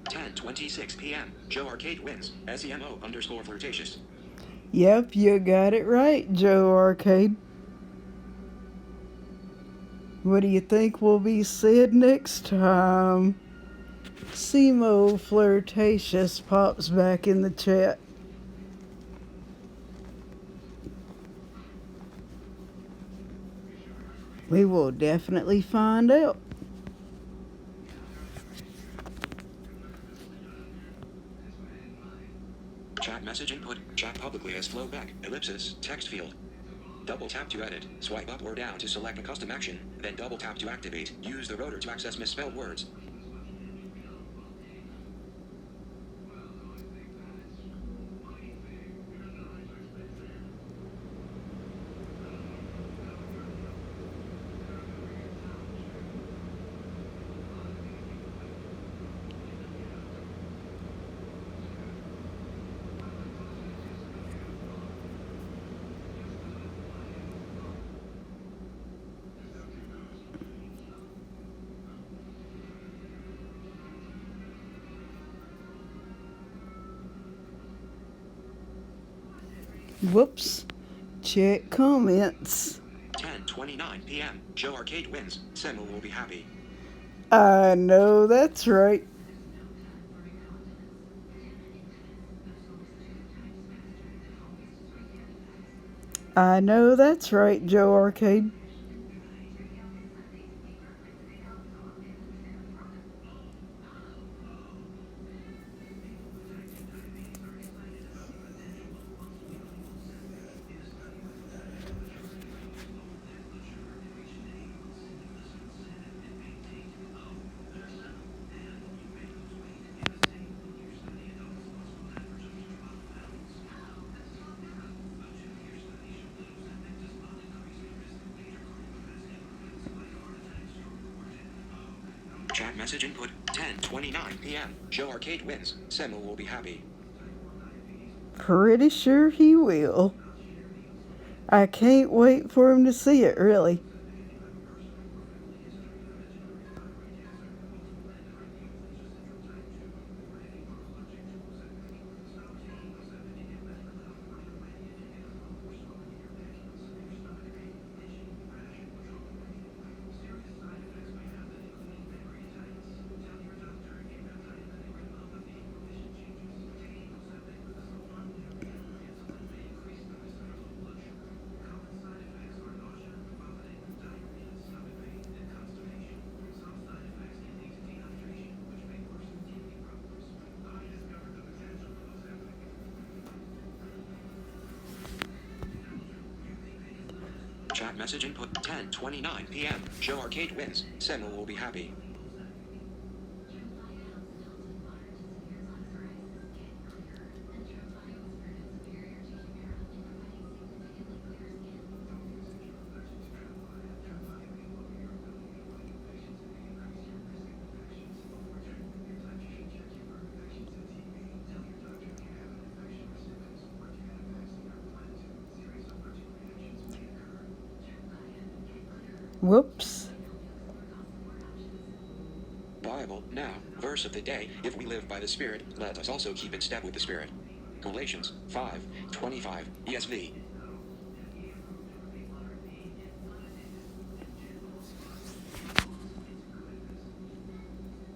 Ten 26 p.m. Joe Arcade wins. SEMO_flirtatious. Yep, you got it right, Joe Arcade. What do you think will be said next time? Simo Flirtatious pops back in the chat. We will definitely find out. Chat message input. Chat publicly as flowback. Ellipsis. Text field. Double tap to edit. Swipe up or down to select a custom action, then double tap to activate. Use the rotor to access misspelled words. Whoops. Check comments. 10:29 p.m. Joe Arcade wins. Semo will be happy. I know that's right. I know that's right, Joe Arcade. Chat message input. 10:29 p.m. Joe Arcade wins. Semo will be happy. Pretty sure he will. I can't wait for him to see it, really. Chat message input 10:29 p.m. Joe Arcade wins. Sentinel will be happy. Whoops. Bible now. Verse of the day. If we live by the Spirit, let us also keep in step with the Spirit. Galatians 5:25 ESV.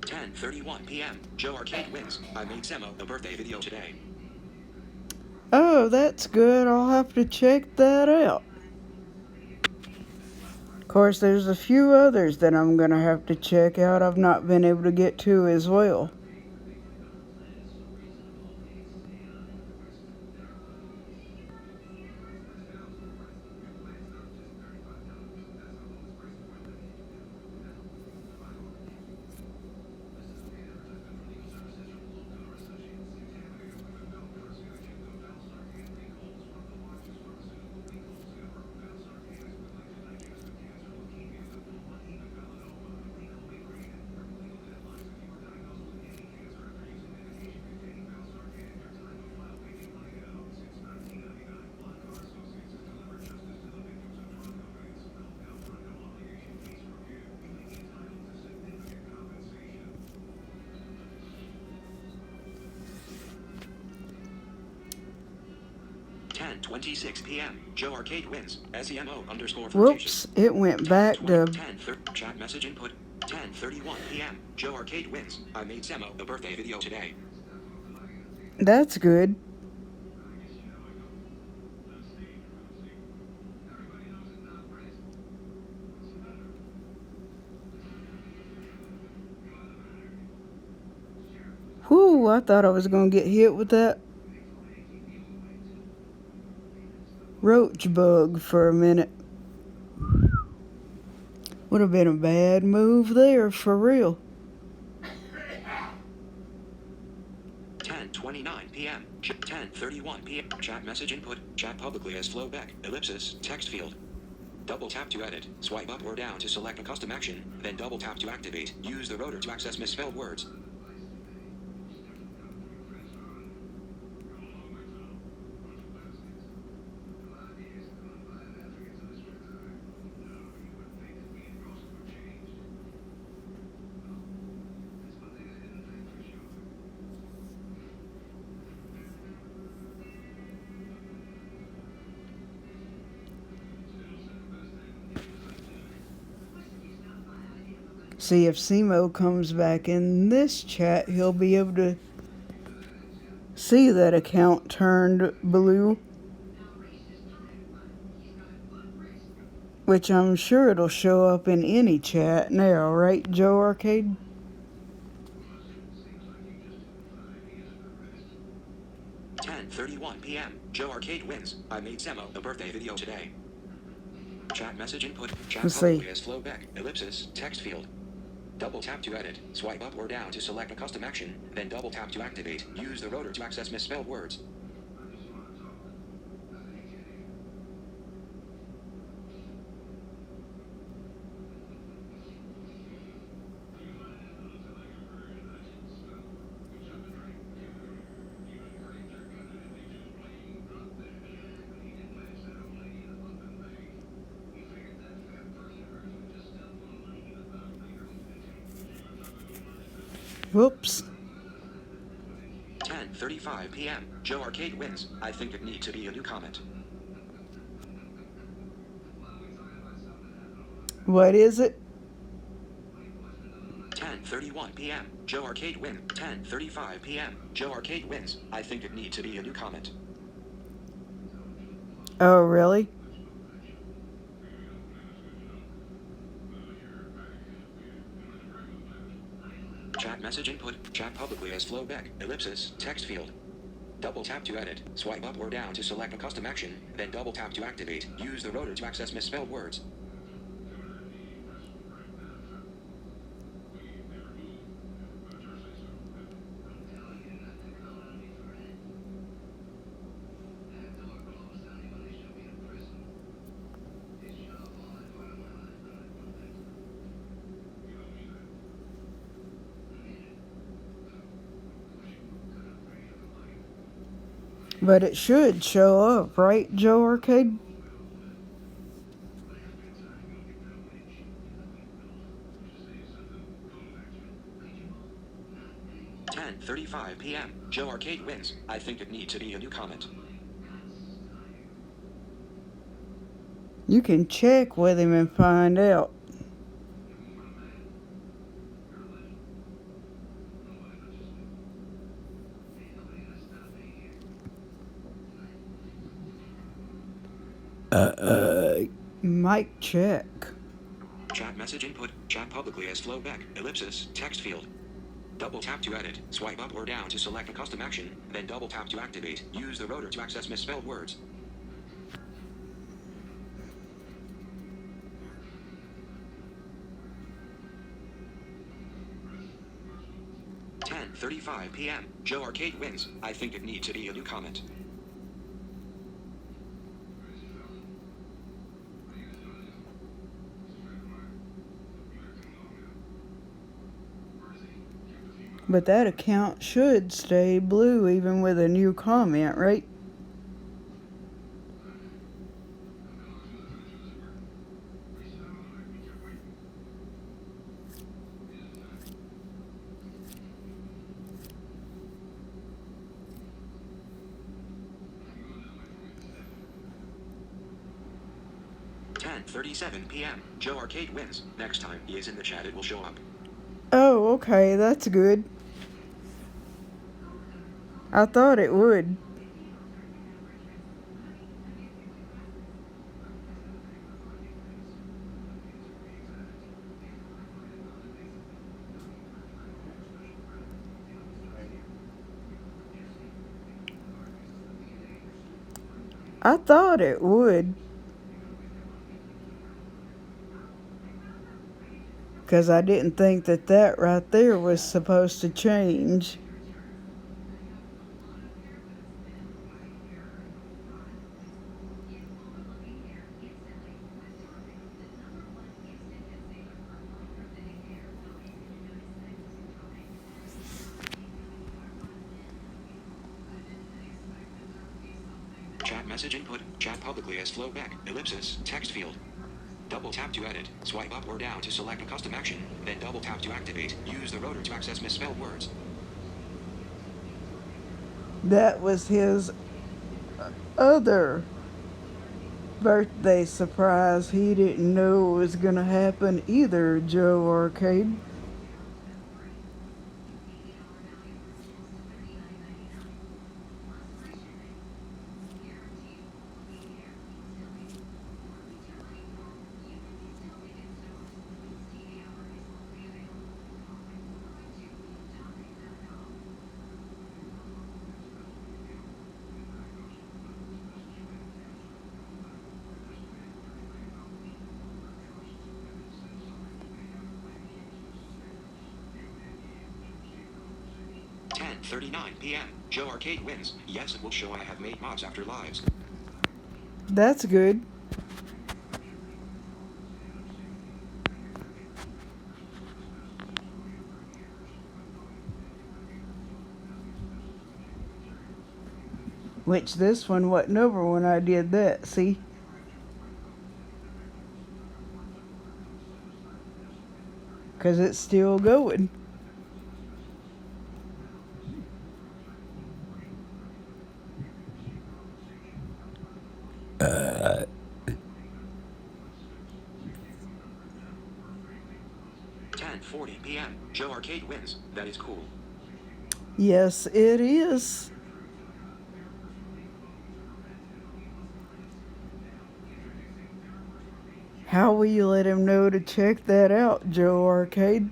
"10:31 p.m. Joe Arcade wins. I made Semo a birthday video today." Oh, that's good. I'll have to check that out. Of course, there's a few others that I'm going to have to check out I've not been able to get to as well. "10:26 p.m. Joe Arcade wins. SEMO _ flirtation." Whoops, it went back to... 10:30 Chat message input 10:31 p.m. Joe Arcade wins. I made Semo a birthday video today. That's good. Whew, I thought I was going to get hit with that roach bug for a minute. Would have been a bad move there, for real. 10:29 p.m. 10:31 p.m. Chat message input. Chat publicly as Flowback. Ellipsis. Text field. Double tap to edit. Swipe up or down to select a custom action. Then double tap to activate. Use the rotor to access misspelled words. See, if Semo comes back in this chat, he'll be able to see that account turned blue. Which I'm sure it'll show up in any chat now, right, Joe Arcade? "10:31 p.m. Joe Arcade wins. I made Semo a birthday video today." Chat message input. Chat Let's see. publicly as Flowback. Ellipsis. Text field. Double tap to edit. Swipe up or down to select a custom action. Then double tap to activate. Use the rotor to access misspelled words. Whoops. 10:35 p.m. Joe Arcade wins. I think it needs to be a new comment. What is it? 10:31 p.m. Joe Arcade wins. 10:35 p.m. Joe Arcade wins. I think it needs to be a new comment. Oh, really? Chat message input. Chat publicly as Flowback. Ellipsis. Text field. Double tap to edit. Swipe up or down to select a custom action, then double tap to activate. Use the rotor to access misspelled words. But it should show up, right, Joe Arcade? .35 p.m. Joe Arcade wins. I think it needs to be a new comment. You can check with him and find out. Mic check. Chat message input. Chat publicly as flowback. Ellipsis. Text field. Double tap to edit. Swipe up or down to select a custom action, then double tap to activate. Use the rotor to access misspelled words. .35 p.m. Joe Arcade wins. I think it needs to be a new comment. But that account should stay blue even with a new comment, right? .37 p.m. Joe Arcade wins. Next time he is in the chat, it will show up. Oh, okay, that's good. I thought it would. I thought it would. Because I didn't think that right there was supposed to change. Chat message input. Chat publicly as flowback. Ellipsis. Text field. Double tap to edit. Swipe up or down to select a custom action, then double tap to activate. Use the rotor to access misspelled words. That was his other birthday surprise. He didn't know it was going to happen either, Joe Arcade. .39 p.m. Joe Arcade wins. Yes, it will show I have made mods after lives. That's good. Which this one wasn't over when I did that, see? Because it's still going. .40 p.m. Joe Arcade wins. That is cool. Yes, it is. How will you let him know to check that out, Joe Arcade?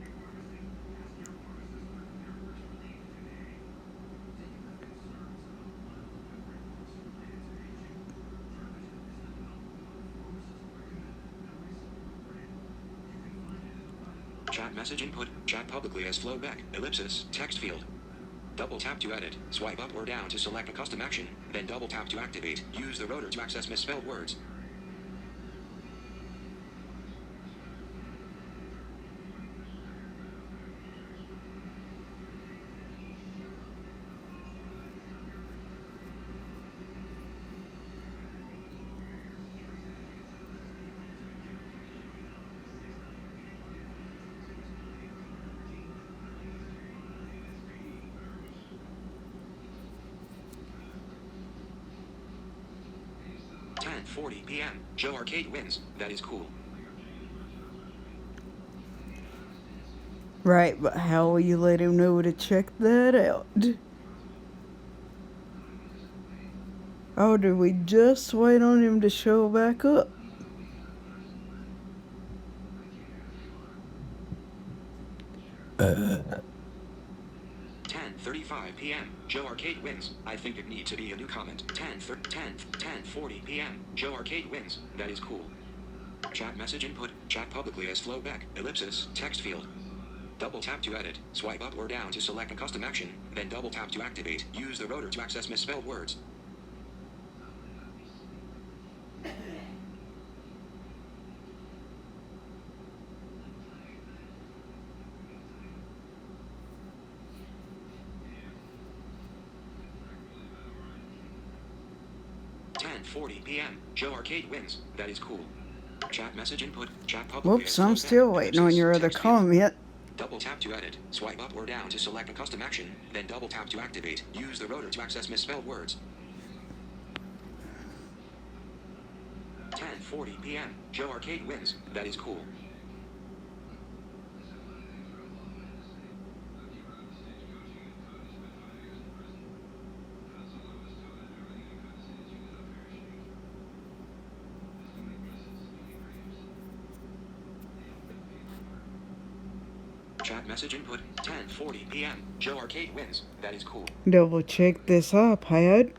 Chat message input. Chat publicly as Flo Beck. Ellipsis. Text field. Double tap to edit. Swipe up or down to select a custom action. Then double tap to activate. Use the rotor to access misspelled words. At 40 p.m. Joe Arcade wins. That is cool. Right, but how will you let him know to check that out? Oh, did we just wait on him to show back up? Uh. 10:35 p.m. Joe Arcade wins. I think it needs to be a new comment. 10:40 p.m. Joe Arcade wins. That is cool. Chat message input. Chat publicly as Flo Beck. Ellipsis. Text field. Double tap to edit. Swipe up or down to select a custom action. Then double tap to activate. Use the rotor to access misspelled words. .40 p.m. Joe Arcade wins. That is cool. Chat message input. Chat publicly. Whoops, I'm still waiting on your other comment. Double tap to edit. Swipe up or down to select a custom action. Then double tap to activate. Use the rotor to access misspelled words. 10:40 p.m. Joe Arcade wins. That is cool. Chat message input. 10:40 p.m. Joe Arcade wins. That is cool. Double check this iPad.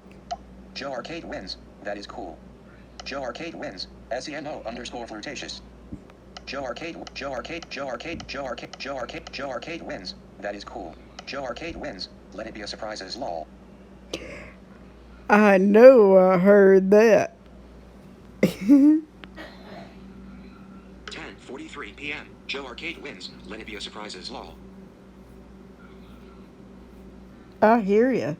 Joe Arcade wins. That is cool. Joe Arcade wins. SEMO_flirtatious. Joe Arcade wins. That is cool. Joe Arcade wins. Let it be a surprise as lol. I know I heard that. 10:43 p.m. Joe Arcade wins. Let it be a surprise as lol. I hear ya.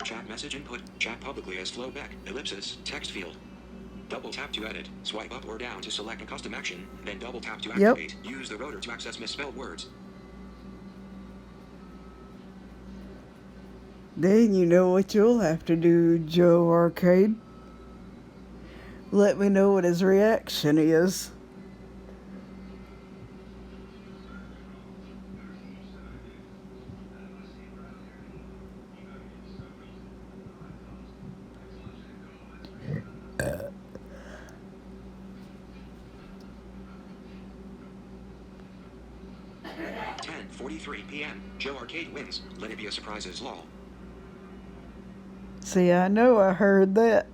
Chat message input. Chat publicly as Flo Beck. Ellipsis. Text field. Double tap to edit. Swipe up or down to select a custom action. Then double tap to activate. Use the rotor to access misspelled words. Then you know what you'll have to do, Joe Arcade. Let me know what his reaction is. .43 p.m. Joe Arcade wins. Let it be a surprise as lol. See, I know I heard that.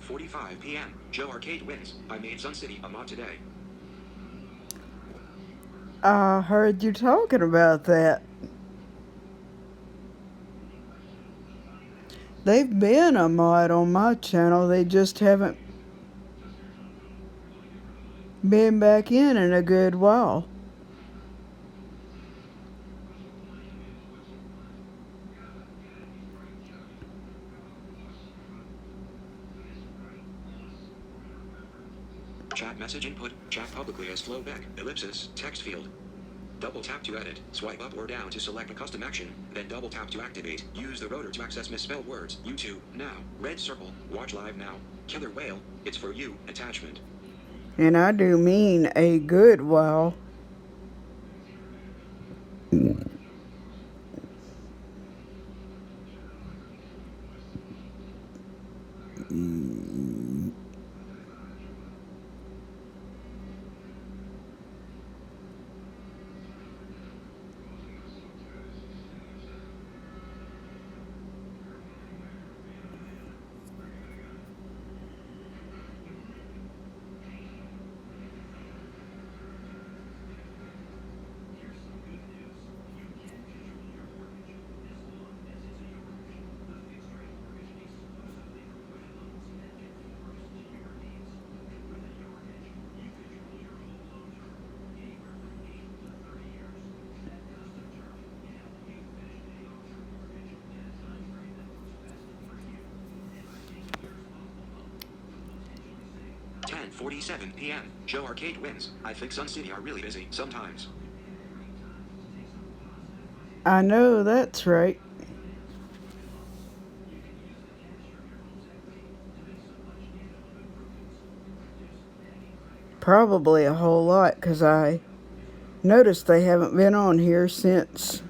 .45 p.m. Joe Arcade wins. I made Sun City a mod today. I heard you talking about that. They've been a mod on my channel. They just haven't been back in a good while. Chat message input. Chat publicly as Flowback. Ellipsis. Text field. Double tap to edit. Swipe up or down to select a custom action. Then double tap to activate. Use the rotor to access misspelled words. YouTube. Now. Red circle. Watch live now. Killer whale. It's for you. Attachment. And I do mean a good while. .47 p.m. Joe Arcade wins. I think Sun City are really busy sometimes. I know that's right. Probably a whole lot, 'cause I noticed they haven't been on here since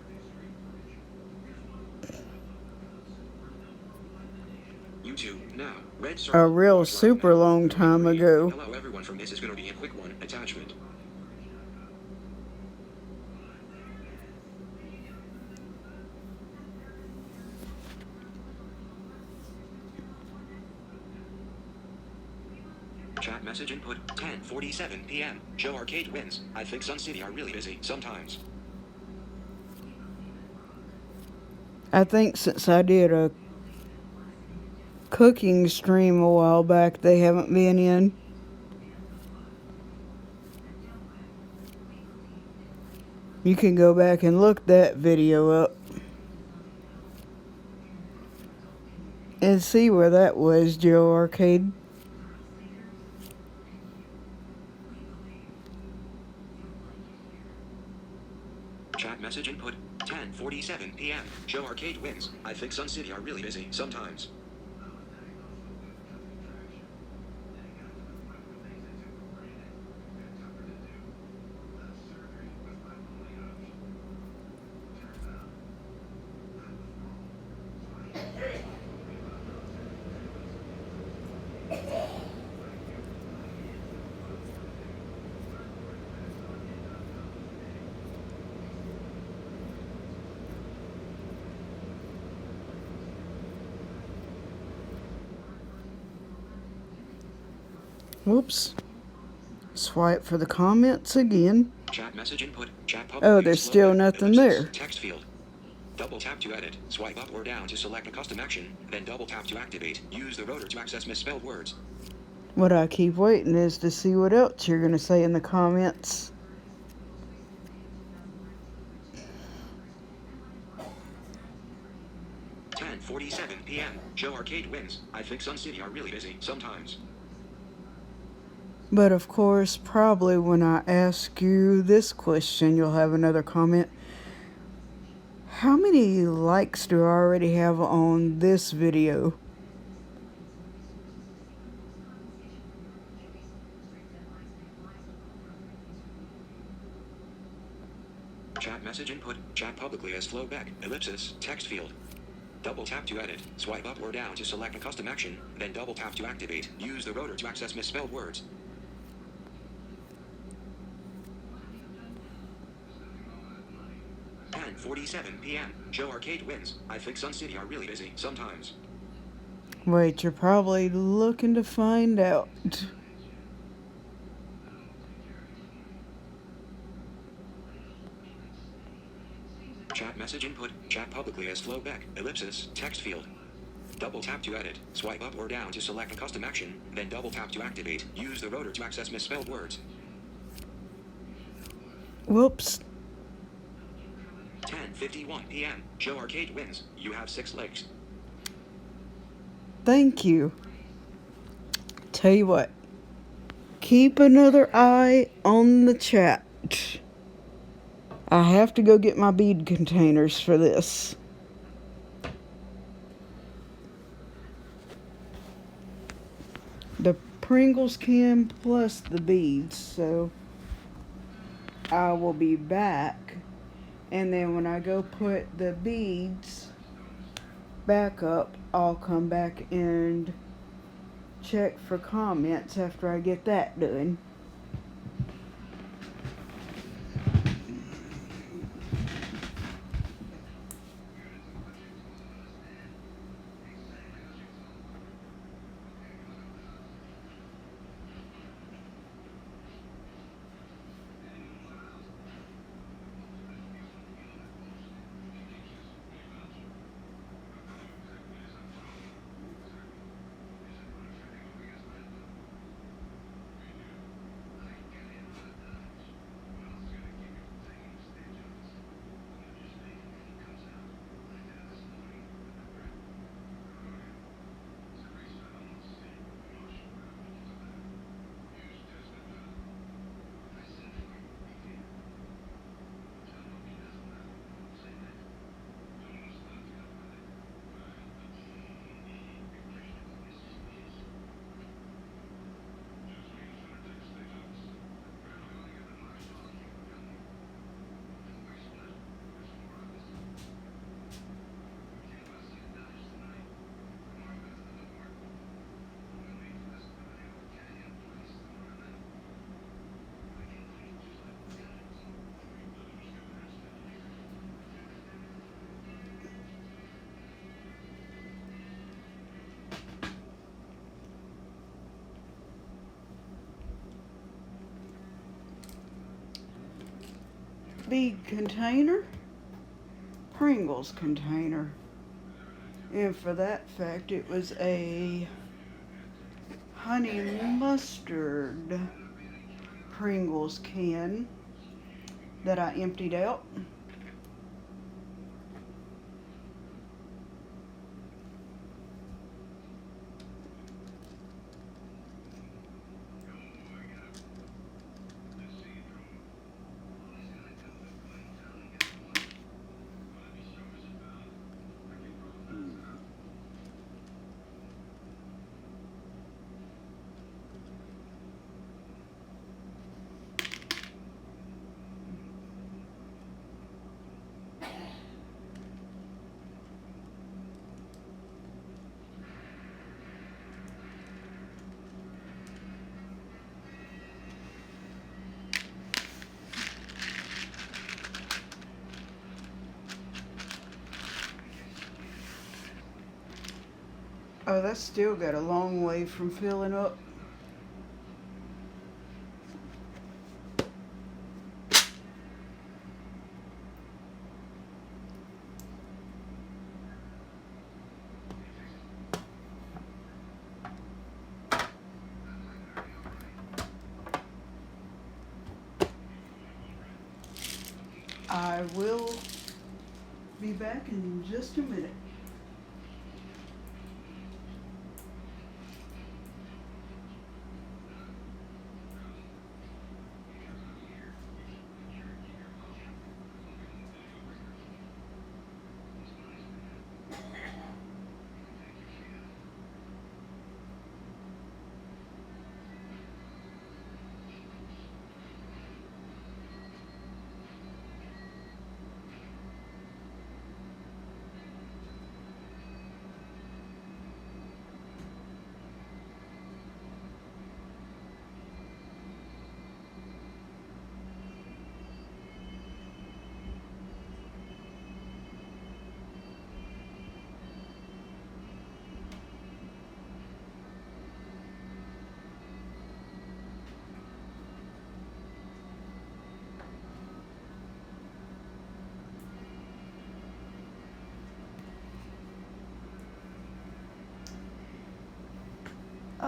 YouTube now. Red a circle. real Watch live super now. long time ago. Hello everyone from This Is Gonna Be a Quick One. Attachment. Chat message input. 10:47 p.m. Joe Arcade wins. I think Sun City are really busy sometimes. I think since I did a cooking stream a while back, they haven't been in. You can go back and look that video up and see where that was, Joe Arcade. Chat message input. 10:47 p.m. Joe Arcade wins. I think Sun City are really busy sometimes. Whoops. Swipe for the comments again. Chat message input. Chat Oh, there's still nothing there. Text field. Double tap to edit. Swipe up or down to select a custom action. Then double tap to activate. Use the rotor to access misspelled words. What I keep waiting is to see what else you're going to say in the comments. .47 p.m. Joe Arcade wins. I think Sun City are really busy sometimes. But of course, probably when I ask you this question, you'll have another comment. How many likes do I already have on this video? Chat message input. Chat publicly as Flowback. Ellipsis. Text field. Double tap to edit. Swipe up or down to select a custom action. Then double tap to activate. Use the rotor to access misspelled words. .47 p.m. Joe Arcade wins. I think Sun City are really busy sometimes. Wait, you're probably looking to find out. Chat message input. Chat publicly as Flowback. Ellipsis. Text field. Double tap to edit. Swipe up or down to select a custom action, then double tap to activate. Use the rotor to access misspelled words. Whoops. 10:51 p.m. Show arcade wins. You have 6 legs. Thank you. Tell you what. Keep another eye on the chat. I have to go get my bead containers for this. The Pringles can plus the beads, so I will be back, and then when I go put the beads back up, I'll come back and check for comments after I get that done. Bead container, Pringles container, and for that fact it was a honey mustard Pringles can that I emptied out. Oh, that's still got a long way from filling up. I will be back in just a minute.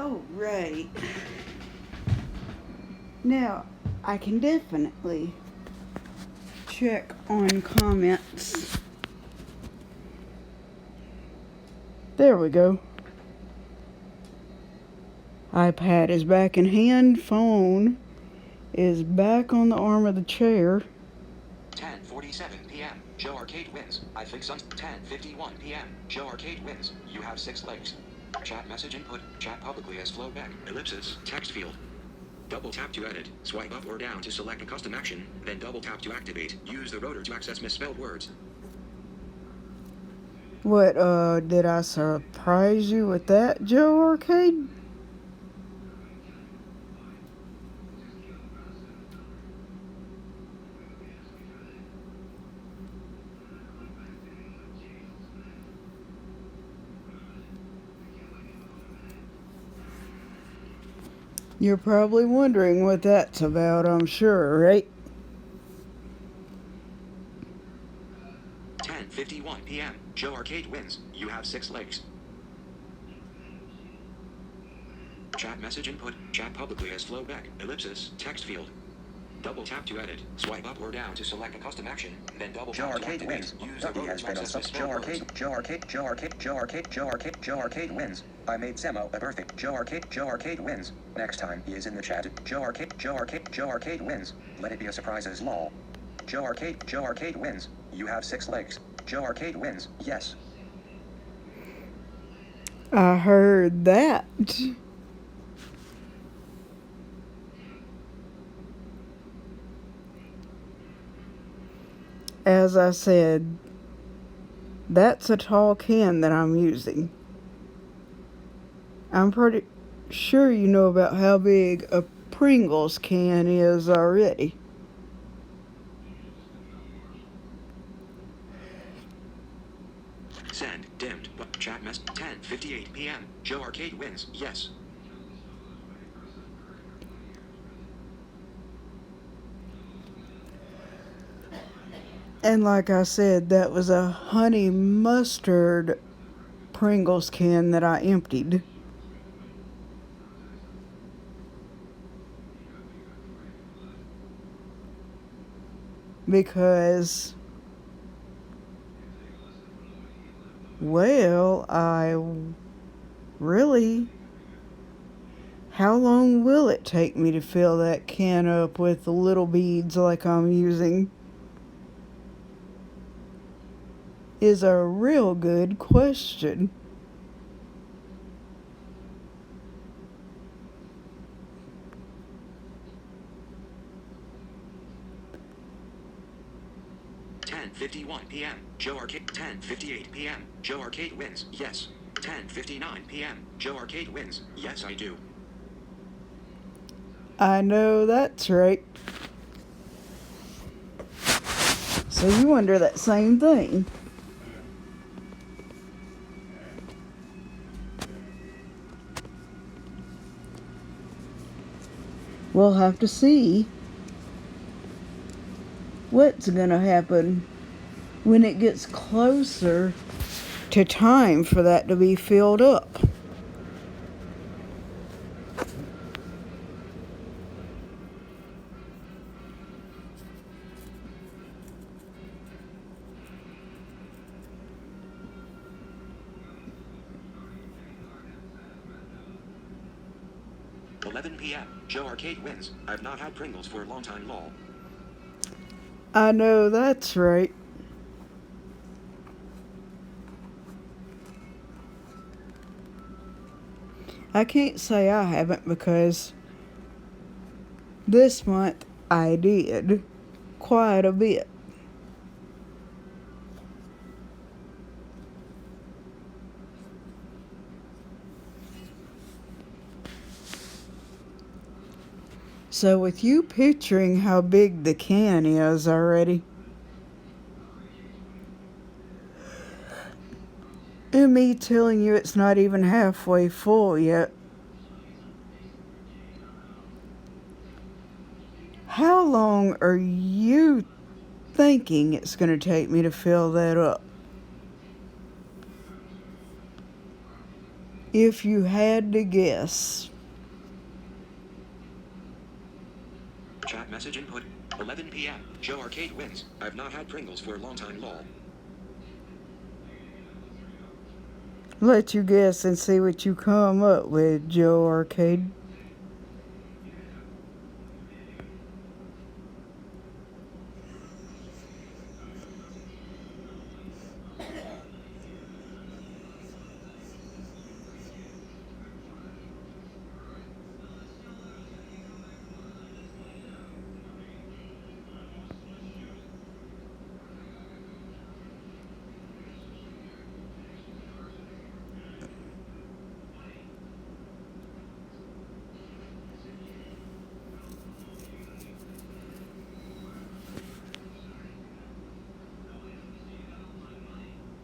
Oh, right. Now, I can definitely check on comments. There we go. iPad is back in hand. Phone is back on the arm of the chair. 10:47 p.m. Joe Arcade wins. I think Sun's 10:51 p.m. Joe Arcade wins. You have 6 legs. Chat message input. Chat publicly as flowback. Ellipsis. Text field. Double tap to edit. Swipe up or down to select a custom action. Then double tap to activate. Use the rotor to access misspelled words. What, did I surprise you with that, Joe Arcade? You're probably wondering what that's about, I'm sure, right? 10:51 p.m. Joe Arcade wins. You have 6 legs. Chat message input. Chat publicly as flowback. Ellipsis. Text field. Double tap to edit. Swipe up or down to select a custom action. Then double Joe tap to Arcade activate. wins. Use the Ducky rotor has to been access on misspelled words. Joe Arcade wins. I made Samo a birthday. Joe Arcade wins. Next time he is in the chat. Joe Arcade wins. Let it be a surprise as lol. Joe Arcade wins. You have 6 legs. Joe Arcade wins. Yes. I heard that. As I said, that's a tall can that I'm using. I'm pretty sure you know about how big a Pringles can is already. Send. Dimmed. Chat mess. 10:58 p.m. Joe Arcade wins. Yes. And like I said, that was a honey mustard Pringles can that I emptied. Because, well, how long will it take me to fill that can up with the little beads like I'm using? Is a real good question. $10:51 p.m. Joe Arcade. 10:58 p.m. Joe Arcade wins. Yes. 10:59 p.m. Joe Arcade wins. Yes, I do. I know that's right. So you wonder that same thing. We'll have to see what's gonna happen when it gets closer to time for that to be filled up. $11 p.m. Joe Arcade wins. I've not had Pringles for a long time, lol. I know that's right. I can't say I haven't because this month I did quite a bit. So with you picturing how big the can is already, and me telling you it's not even halfway full yet, how long are you thinking it's going to take me to fill that up? If you had to guess. Chat message input. 11 p.m. Joe Arcade wins. I've not had Pringles for a long time, lol. Let you guess and see what you come up with, Joe Arcade.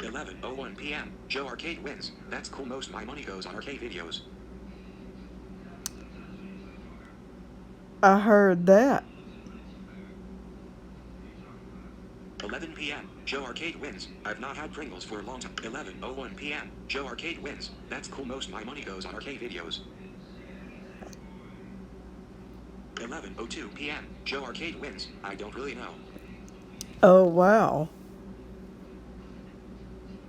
Eleven 01 p.m. Joe Arcade wins. That's cool. Most my money goes on arcade videos. I heard that. 11 p.m. Joe Arcade wins. I've not had Pringles for a long time. 11:01 p.m. Joe Arcade wins. That's cool. Most my money goes on arcade videos. 11:02 p.m. Joe Arcade wins. I don't really know. Oh, wow.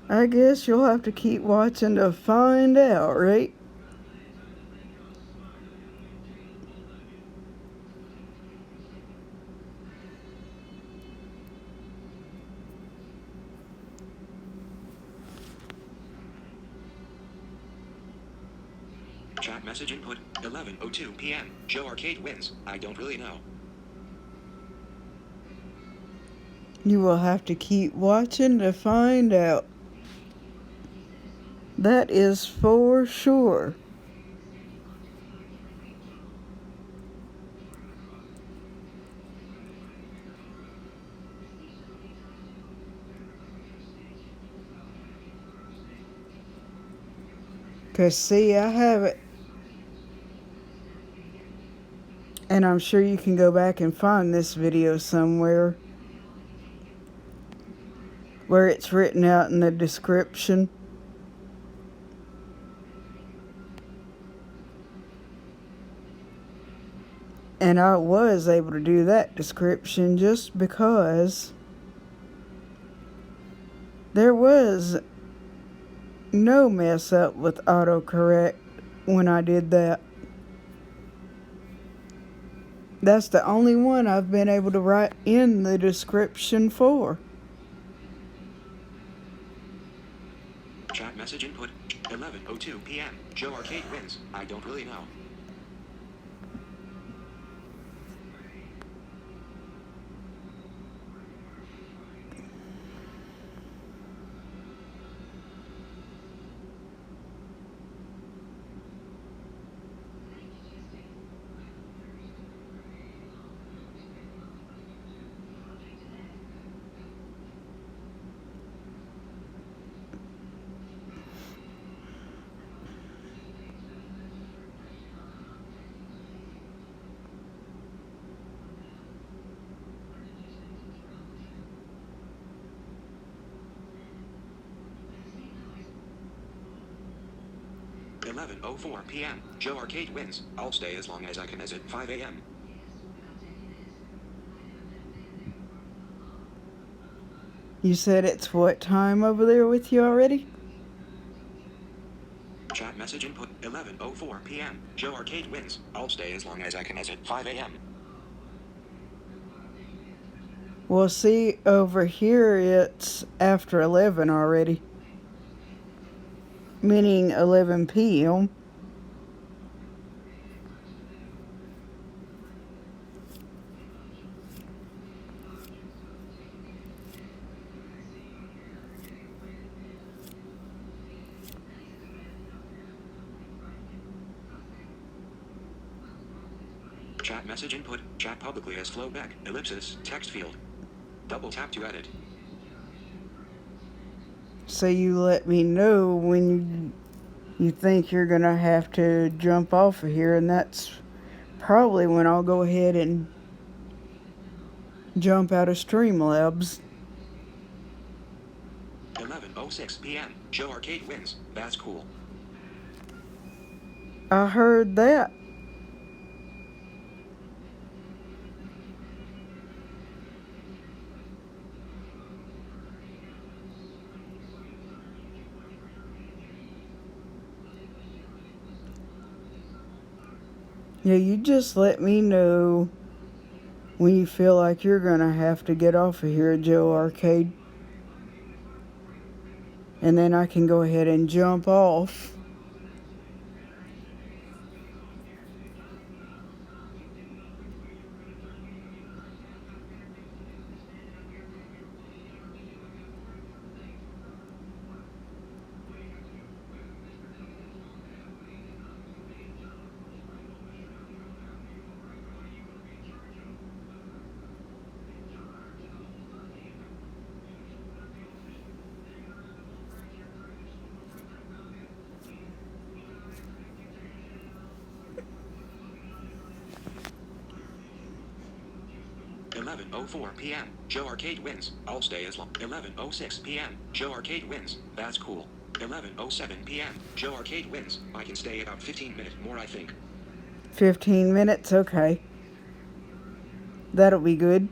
I guess you'll have to keep watching to find out, right? Chat message input. 11:02 p.m. Joe Arcade wins. I don't really know. You will have to keep watching to find out. That is for sure. Cause see, I have it. And I'm sure you can go back and find this video somewhere where it's written out in the description. And I was able to do that description just because there was no mess up with autocorrect when I did that. That's the only one I've been able to write in the description for. Chat message input. 11:02 p.m. Joe Arcade wins. I don't really know. $11:04 p.m. Joe Arcade wins. I'll stay as long as I can as at 5 a.m. You said it's what time over there with you already? Chat message input. 11:04 p.m. Joe Arcade wins. I'll stay as long as I can as at 5 a.m. Well, see, over here it's after 11 already. Meaning 11 p.m. Chat message input. Chat publicly as Flowback. Ellipsis. Text field. Double tap to edit. So you let me know when you think you're gonna have to jump off of here, and that's probably when I'll go ahead and jump out of Streamlabs. 11:06 p.m. Joe Arcade wins. That's cool. I heard that. Yeah, you just let me know when you feel like you're gonna have to get off of here, Joe Arcade. And then I can go ahead and jump off. Eleven 04 p.m. Joe Arcade wins. I'll stay as long. 11:06 p.m. Joe Arcade wins. That's cool. 11:07 p.m. Joe Arcade wins. I can stay about 15 minutes more, I think. 15 minutes? Okay. That'll be good.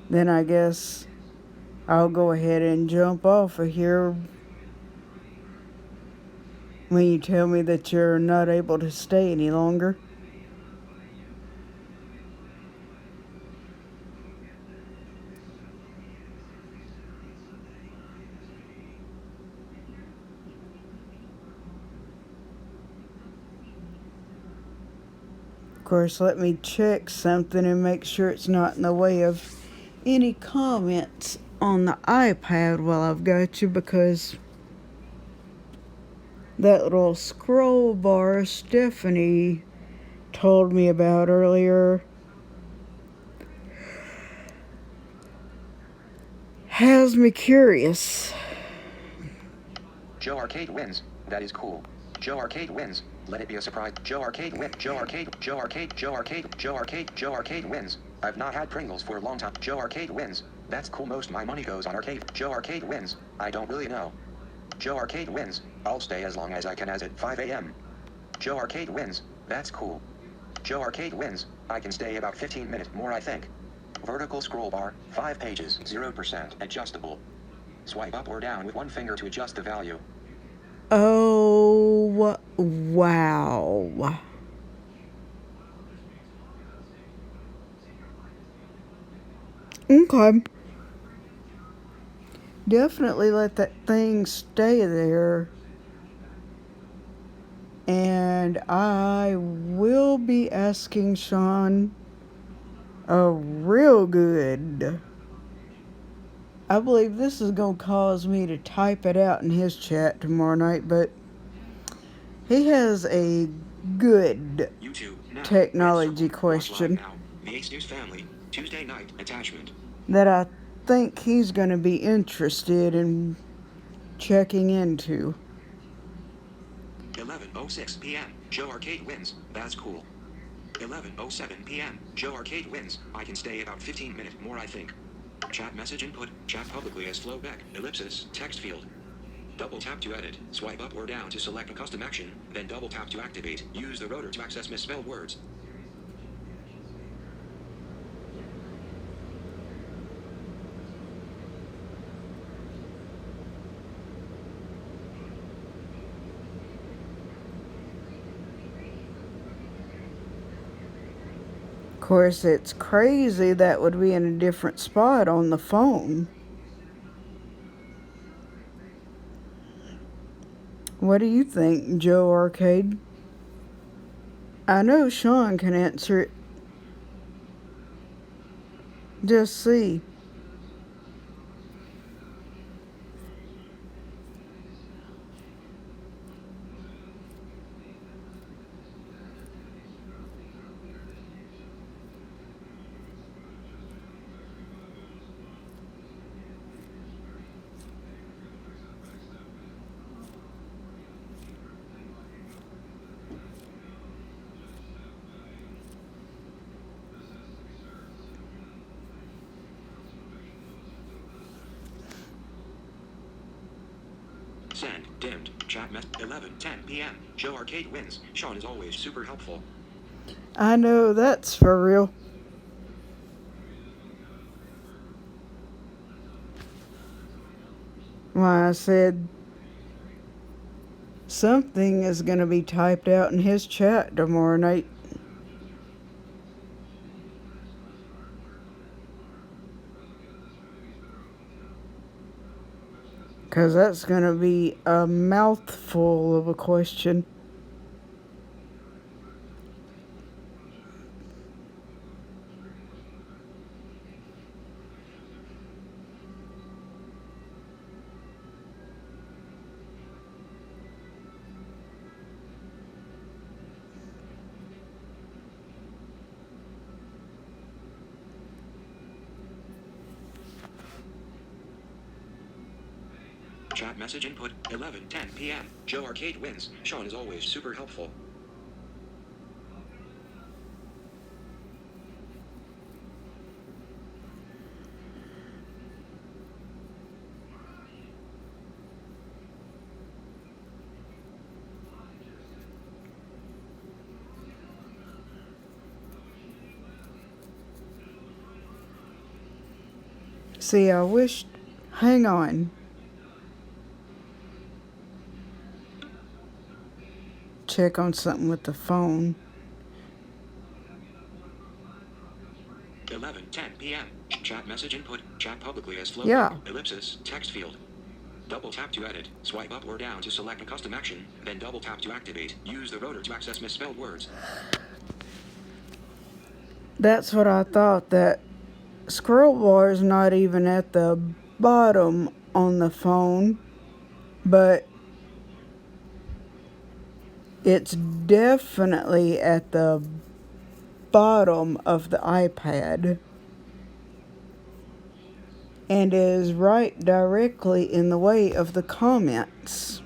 Then I guess I'll go ahead and jump off of here when you tell me that you're not able to stay any longer. Of course, let me check something and make sure it's not in the way of any comments on the iPad while I've got you, because that little scroll bar Stephanie told me about earlier has me curious. Joe Arcade wins. That is cool. Joe Arcade wins. Let it be a surprise. Joe Arcade wins. Joe Arcade. Joe Arcade. Joe Arcade. Joe Arcade. Joe Arcade wins. I've not had Pringles for a long time. Joe Arcade wins. That's cool. Most of my money goes on arcade. Joe Arcade wins. I don't really know. Joe Arcade wins. I'll stay as long as I can, as at 5 a.m. Joe Arcade wins. That's cool. Joe Arcade wins. I can stay about 15 minutes more, I think. Vertical scroll bar, 5 pages, 0% adjustable. Swipe up or down with one finger to adjust the value. Oh, wow. Okay. Definitely let that thing stay there. And I will be asking Sean a real good. I believe this is going to cause me to type it out in his chat tomorrow night, but he has a good YouTube now. technology Red circle. Watch live question now. The Ace News Family. Tuesday night attachment. that I think he's going to be interested in checking into. 11:06 p.m. Joe Arcade wins. That's cool. 11:07 p.m. Joe Arcade wins. I can stay about 15 minutes more, I think. Chat message input. Chat publicly as Flo Beck. Ellipsis. Text field. Double tap to edit. Swipe up or down to select a custom action. Then double tap to activate. Use the rotor to access misspelled words. Of course, it's crazy that would be in a different spot on the phone. What do you think, Joe Arcade? I know Sean can answer it. Just see. Send. Dimmed. Chat mess. 11:10 p.m. Joe Arcade wins. Sean is always super helpful. I know that's for real. Why, I said something is going to be typed out in his chat tomorrow night. Because that's going to be a mouthful of a question. Chat message input. 11:10 p.m. Joe Arcade wins. Sean is always super helpful. See, I wish. Hang on. Check on something with the phone. 11:10 p.m. Chat message input. Chat publicly as floating. Yeah. Ellipsis. Text field. Double tap to edit. Swipe up or down to select a custom action. Then double tap to activate. Use the rotor to access misspelled words. That's what I thought. That scroll bar is not even at the bottom on the phone, but it's definitely at the bottom of the iPad and is right directly in the way of the comments.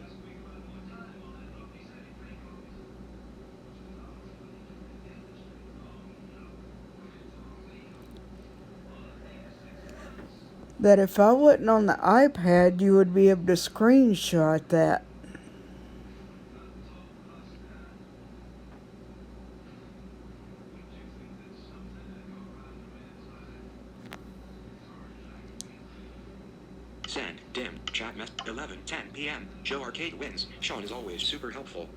That if I wasn't on the iPad, you would be able to screenshot that. Send. Dim. Chat mess. 11:10 p.m. Joe Arcade wins. Sean is always super helpful.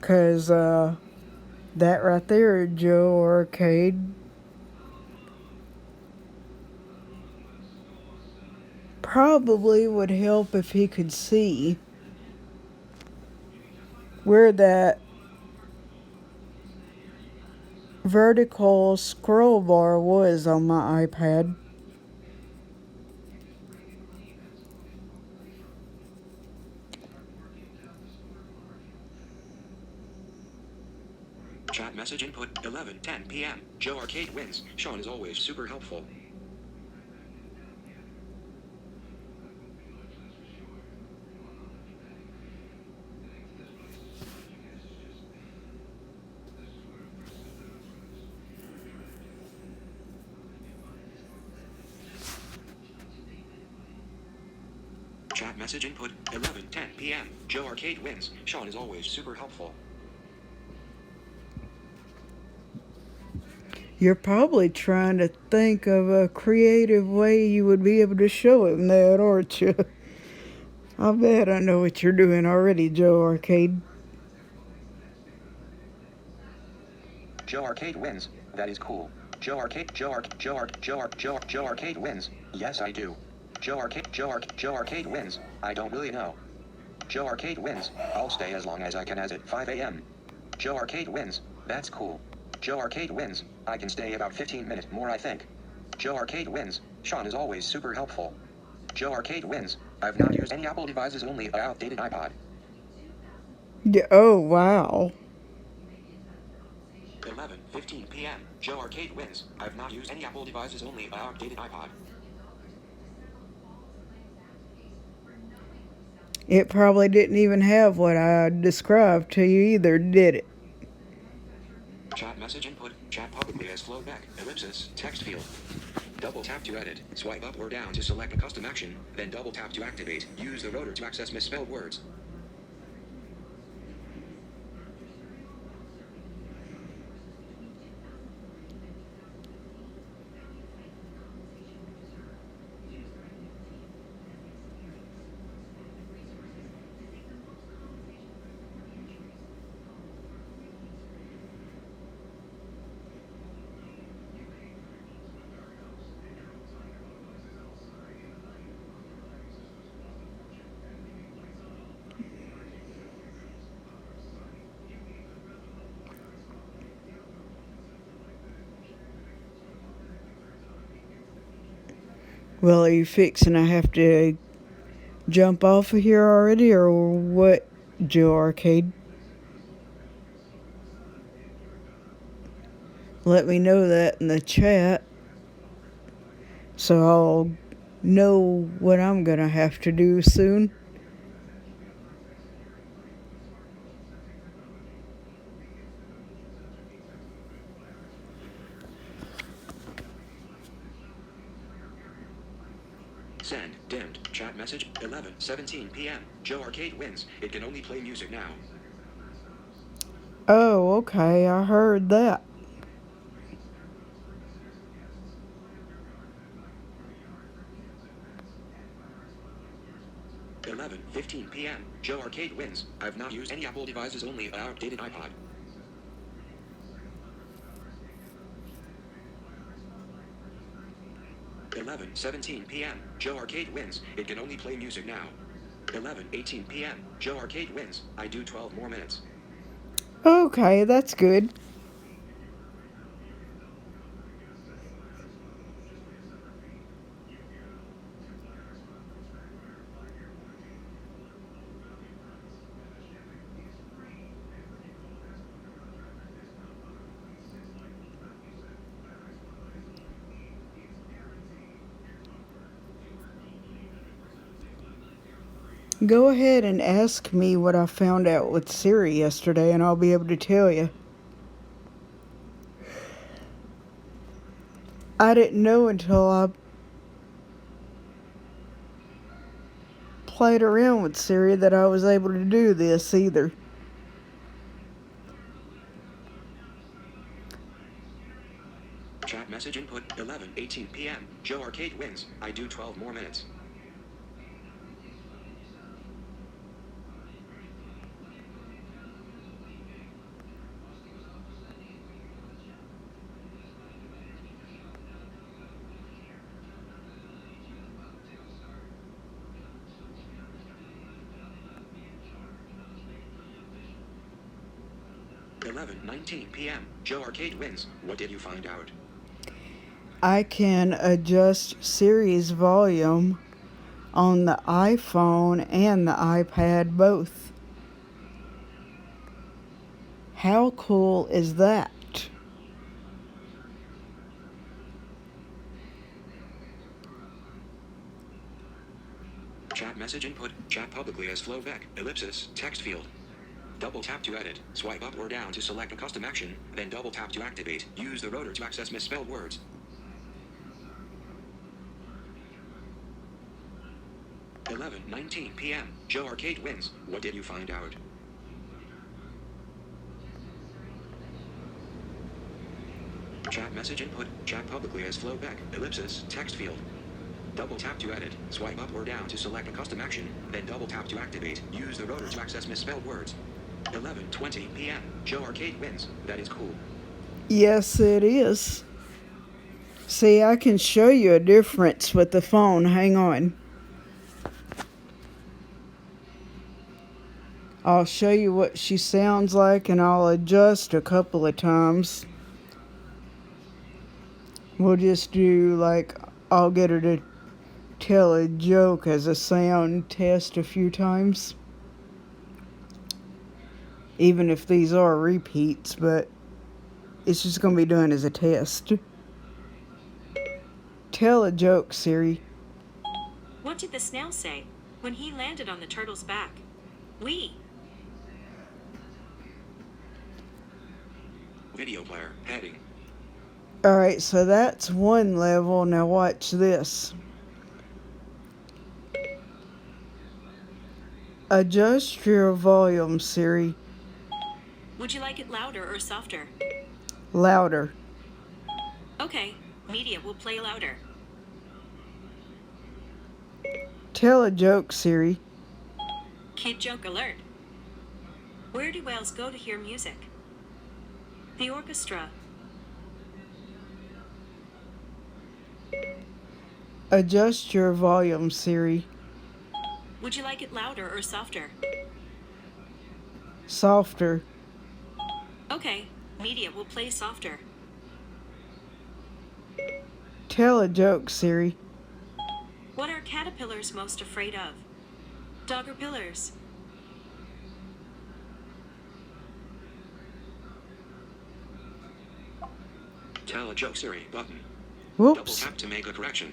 Cause that right there, Joe Arcade, probably would help if he could see where that vertical scroll bar was on my iPad. Chat message input. 11:10 p.m. Joe Arcade wins. Sean is always super helpful. Chat message input. 11:10 p.m. Joe Arcade wins. Sean is always super helpful. You're probably trying to think of a creative way you would be able to show him that, aren't you? I bet I know what you're doing already, Joe Arcade. Joe Arcade wins. That is cool. Joe Arcade wins. Yes, I do. Joe Arcade wins. I don't really know. Joe Arcade wins. I'll stay as long as I can as at 5 a.m. Joe Arcade wins. That's cool. Joe Arcade wins. I can stay about 15 minutes more, I think. Joe Arcade wins. Sean is always super helpful. Joe Arcade wins. I've not used any Apple devices, only an outdated iPod. Yeah, oh, wow. 11:15 11:15 p.m. Joe Arcade wins. I've not used any Apple devices, only an outdated iPod. It probably didn't even have what I described to you either, did it? Chat message input. Chat publicly as flowback. Ellipsis. Text field. Double tap to edit. Swipe up or down to select a custom action. Then double tap to activate. Use the rotor to access misspelled words. Well, are you fixing to have to jump off of here already, or what, Joe Arcade? Let me know that in the chat, so I'll know what I'm gonna have to do soon. Send. Dimmed. Chat message. 11:17 p.m. Joe Arcade wins. It can only play music now. Oh, okay, I heard that. $11:15 p.m. Joe Arcade wins. I've not used any Apple devices, only an outdated iPod. $11:17 p.m. Joe Arcade wins. It can only play music now. 11:18 p.m. Joe Arcade wins. I do 12 more minutes. Okay, that's good. Go ahead and ask me what I found out with Siri yesterday, and I'll be able to tell you. I didn't know until I played around with Siri that I was able to do this either. Chat message input. 11:18 p.m. Joe Arcade wins. I do 12 more minutes. $11:19 p.m. Joe Arcade wins. What did you find out? I can adjust Siri's volume on the iPhone and the iPad both. How cool is that? Chat message input. Chat publicly as flowback. Ellipsis. Text field. Double tap to edit. Swipe up or down to select a custom action. Then double tap to activate. Use the rotor to access misspelled words. $11:19 p.m. Joe Arcade wins. What did you find out? Chat message input. Chat publicly as flowback. Ellipsis. Text field. Double tap to edit. Swipe up or down to select a custom action. Then double tap to activate. Use the rotor to access misspelled words. 11:20 p.m. Joe Arcade wins. That is cool. Yes, it is. See, I can show you a difference with the phone. Hang on. I'll show you what she sounds like, and I'll adjust a couple of times. We'll just do, like, I'll get her to tell a joke as a sound test a few times. Even if these are repeats, but It's just going to be done as a test. Tell a joke, Siri. What did the snail say when he landed on the turtle's back? We. Video player. Heading. Alright, so that's one level. Now watch this. Adjust your volume, Siri. Would you like it louder or softer? Louder. Okay, media will play louder. Tell a joke, Siri. Kid joke alert. Where do whales go to hear music? The orchestra. Adjust your volume, Siri. Would you like it louder or softer? Softer. Okay, media will play softer. Tell a joke, Siri. What are caterpillars most afraid of? Doggerpillars. Tell a joke, Siri. Button. Double Whoops. tap to make a correction.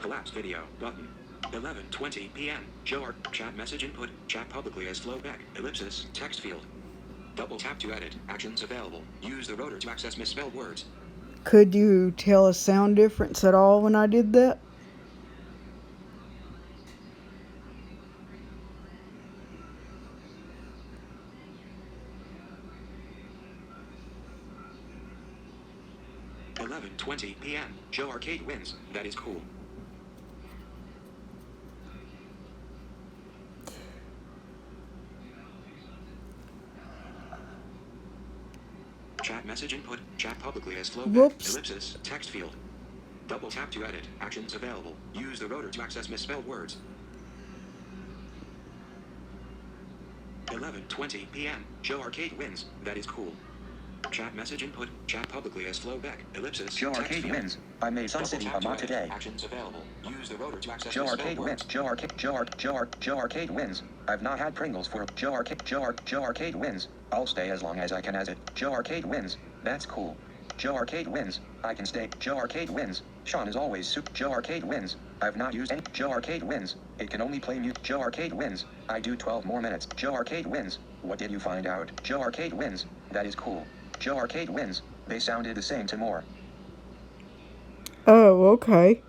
Collapse video. Button. 11:20 p.m. Show our chat message input. Chat publicly as flowback. Ellipsis. Text field. Double tap to edit. Actions available. Use the rotor to access misspelled words. Could you tell a sound difference at all when I did that? $11:20 p.m. Joe Arcade wins. That is cool. Chat message input. Chat publicly as flowback. Whoops. Ellipsis. Text field. Double tap to edit. Actions available. Use the rotor to access misspelled words. 11:20 p.m. Joe Arcade wins. That is cool. Chat message input. Chat publicly as flowback. Ellipsis. Joe Text Arcade field. wins. I made Sun Double City tap a to mod edit. today. Actions available. Use the rotor to access Joe misspelled Arcade words. wins. Joe Arcade wins. I've not had Pringles for Joe Arcade wins. I'll stay as long as I can as it. Joe Arcade wins. That's cool. Joe Arcade wins. I can stay. Joe Arcade wins. Sean is always soup. Joe Arcade wins. I've not used any. Joe Arcade wins. It can only play mute. Joe Arcade wins. I do 12 more minutes. Joe Arcade wins. What did you find out? Joe Arcade wins. That is cool. Joe Arcade wins. They sounded the same to more. Oh, okay.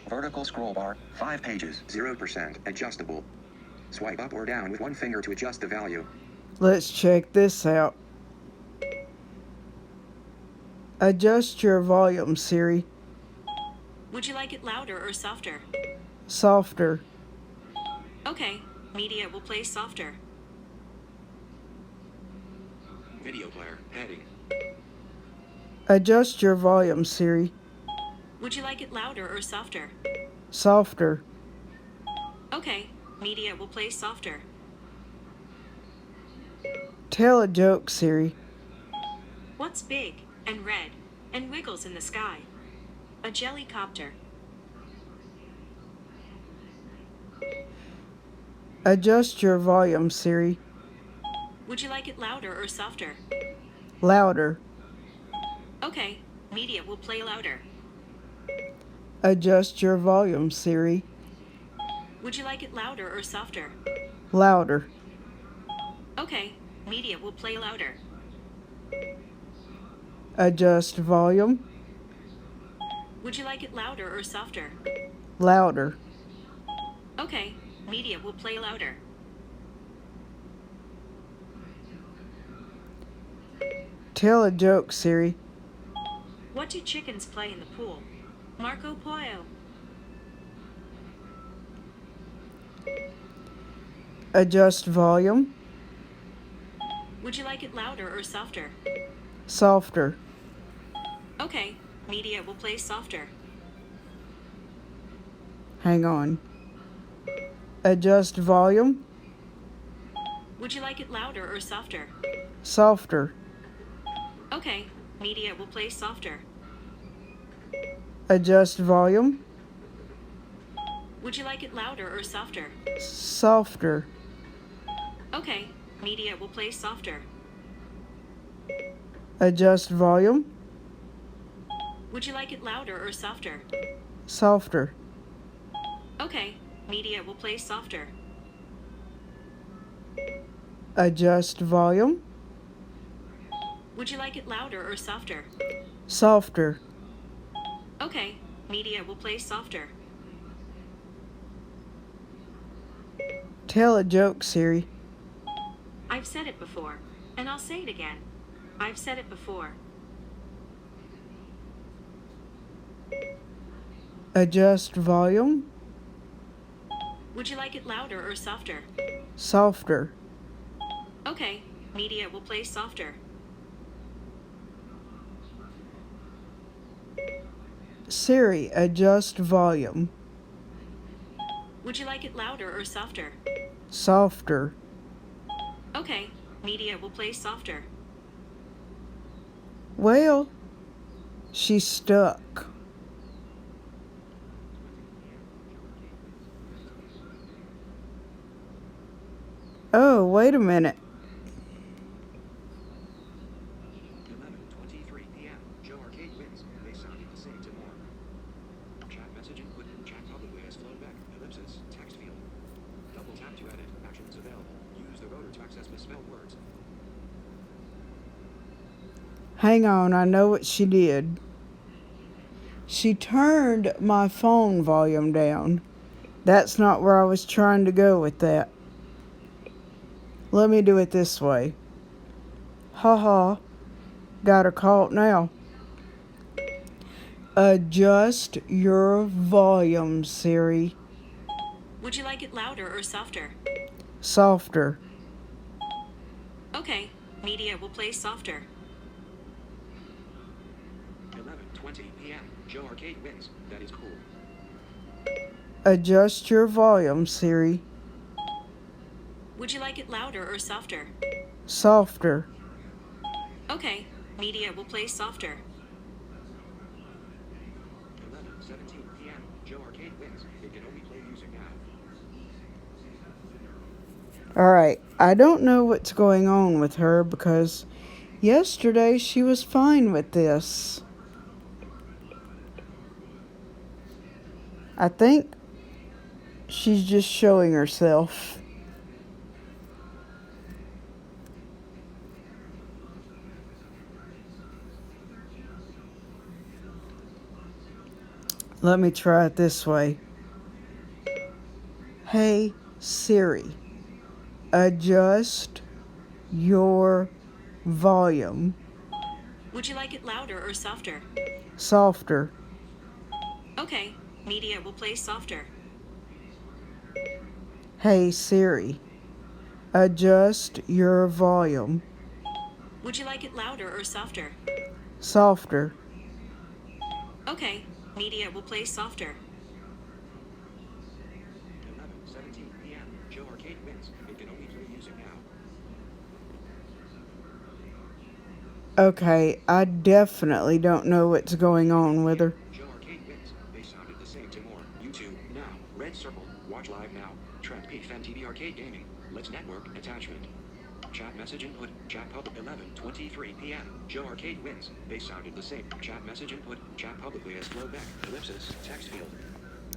Vertical scroll bar. 5 pages. 0% adjustable. Swipe up or down with one finger to adjust the value. Let's check this out. Adjust your volume, Siri. Would you like it louder or softer? Softer. Okay, media will play softer. Video player. Heading. Adjust your volume, Siri. Would you like it louder or softer? Softer. Okay, media will play softer. Tell a joke, Siri. What's big and red and wiggles in the sky? A jellycopter. Adjust your volume, Siri. Would you like it louder or softer? Louder. Okay, media will play louder. Adjust your volume, Siri. Would you like it louder or softer? Louder. Okay, media will play louder. Adjust volume. Would you like it louder or softer? Louder. Okay, media will play louder. Tell a joke, Siri. What do chickens play in the pool? Marco Polo. Adjust volume. Would you like it louder or softer? Softer. Okay, media will play softer. Hang on. Adjust volume. Would you like it louder or softer? Softer. Okay, media will play softer. Adjust volume. Would you like it louder or softer? Softer. Okay, media will play softer. Adjust volume. Would you like it louder or softer? Softer. Okay, media will play softer. Adjust volume. Would you like it louder or softer? Softer. Okay, media will play softer. Tell a joke, Siri. I've said it before, and I'll say it again. I've said it before. Adjust volume. Would you like it louder or softer? Softer. Okay, media will play softer. Siri, adjust volume. Would you like it louder or softer? Softer. Okay, media will play softer. Well, she's stuck. Oh, wait a minute. 11:23 p.m. Joe Arcade wins. They sounded the same to more. Chat message input. Chat publicly as flowback. Ellipsis. Text field. Double tap to edit. Actions available. Use the rotor to access misspelled words. Hang on, I know what she did. She turned my phone volume down. That's not where I was trying to go with that. Let me do it this way. Haha. Got her caught now. Adjust your volume, Siri. Would you like it louder or softer? Softer. Okay, media will play softer. 11:20 p.m. Joe Arcade wins. That is cool. Adjust your volume, Siri. Would you like it louder or softer? Softer. Okay, media will play softer. 11:17 p.m. Joe Arcade wins. It can only play music now. Alright, I don't know what's going on with her because yesterday she was fine with this. I think she's just showing herself. Let me try it this way. Hey, Siri, adjust your volume. Would you like it louder or softer? Softer. Okay, media will play softer. Hey, Siri, adjust your volume. Would you like it louder or softer? Softer. Okay, media will play softer. 11:17 p.m. Joe Arcade wins. It can only play music now. Okay, I definitely don't know what's going on with her. Joe Arcade wins. They sounded the same to more. YouTube now. Red circle. Watch live now. Trend P Fan TV Arcade Gaming. Let's network attachment. Chat message input. Chat public. 11:23 p.m. Joe Arcade wins. They sounded the same. Chat message input. Chat publicly as flowback. Ellipsis. Text field.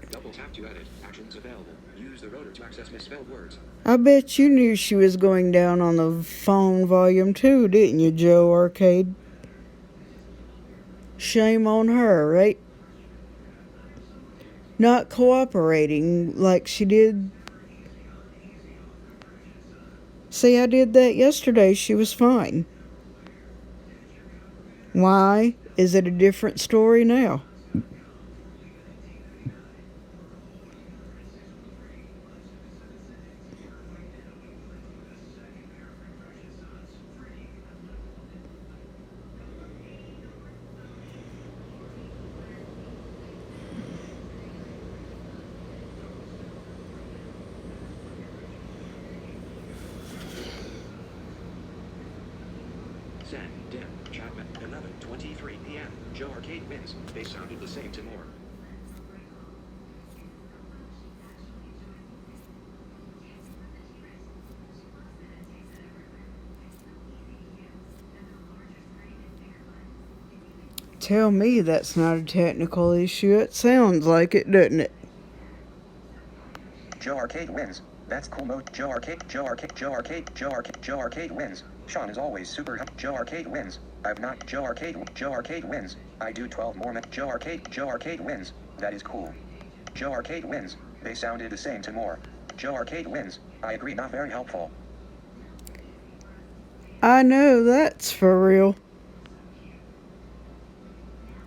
Double tap to edit. Actions available. Use the rotor to access misspelled words. I bet you knew she was going down on the phone volume too, didn't you, Joe Arcade? Shame on her, right? Not cooperating like she did. See, I did that yesterday. She was fine. Why is it a different story now? Send. Dim. Chat. 11:23 p.m. Joe Arcade wins. They sounded the same to more. Tell me that's not a technical issue. It sounds like it, doesn't it? Joe Arcade wins. That's cool mode. Joe Arcade, Joe Arcade, Joe Arcade, Joe Arcade, Joe Arcade wins. Sean is always super. Joe Arcade wins. I've not. Joe Arcade wins. I do 12 more minutes. Joe Arcade wins. That is cool. Joe Arcade wins. They sounded the same to more. Joe Arcade wins. I agree, not very helpful. I know, that's for real.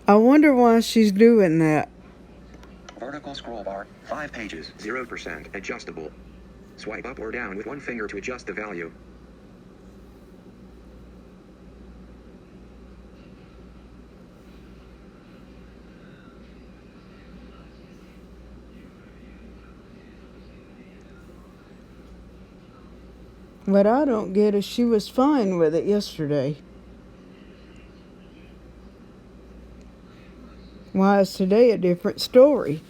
I wonder why she's doing that. Vertical scroll bar, 5 pages, 0% adjustable. Swipe up or down with one finger to adjust the value. What I don't get is she was fine with it yesterday. Why is today a different story?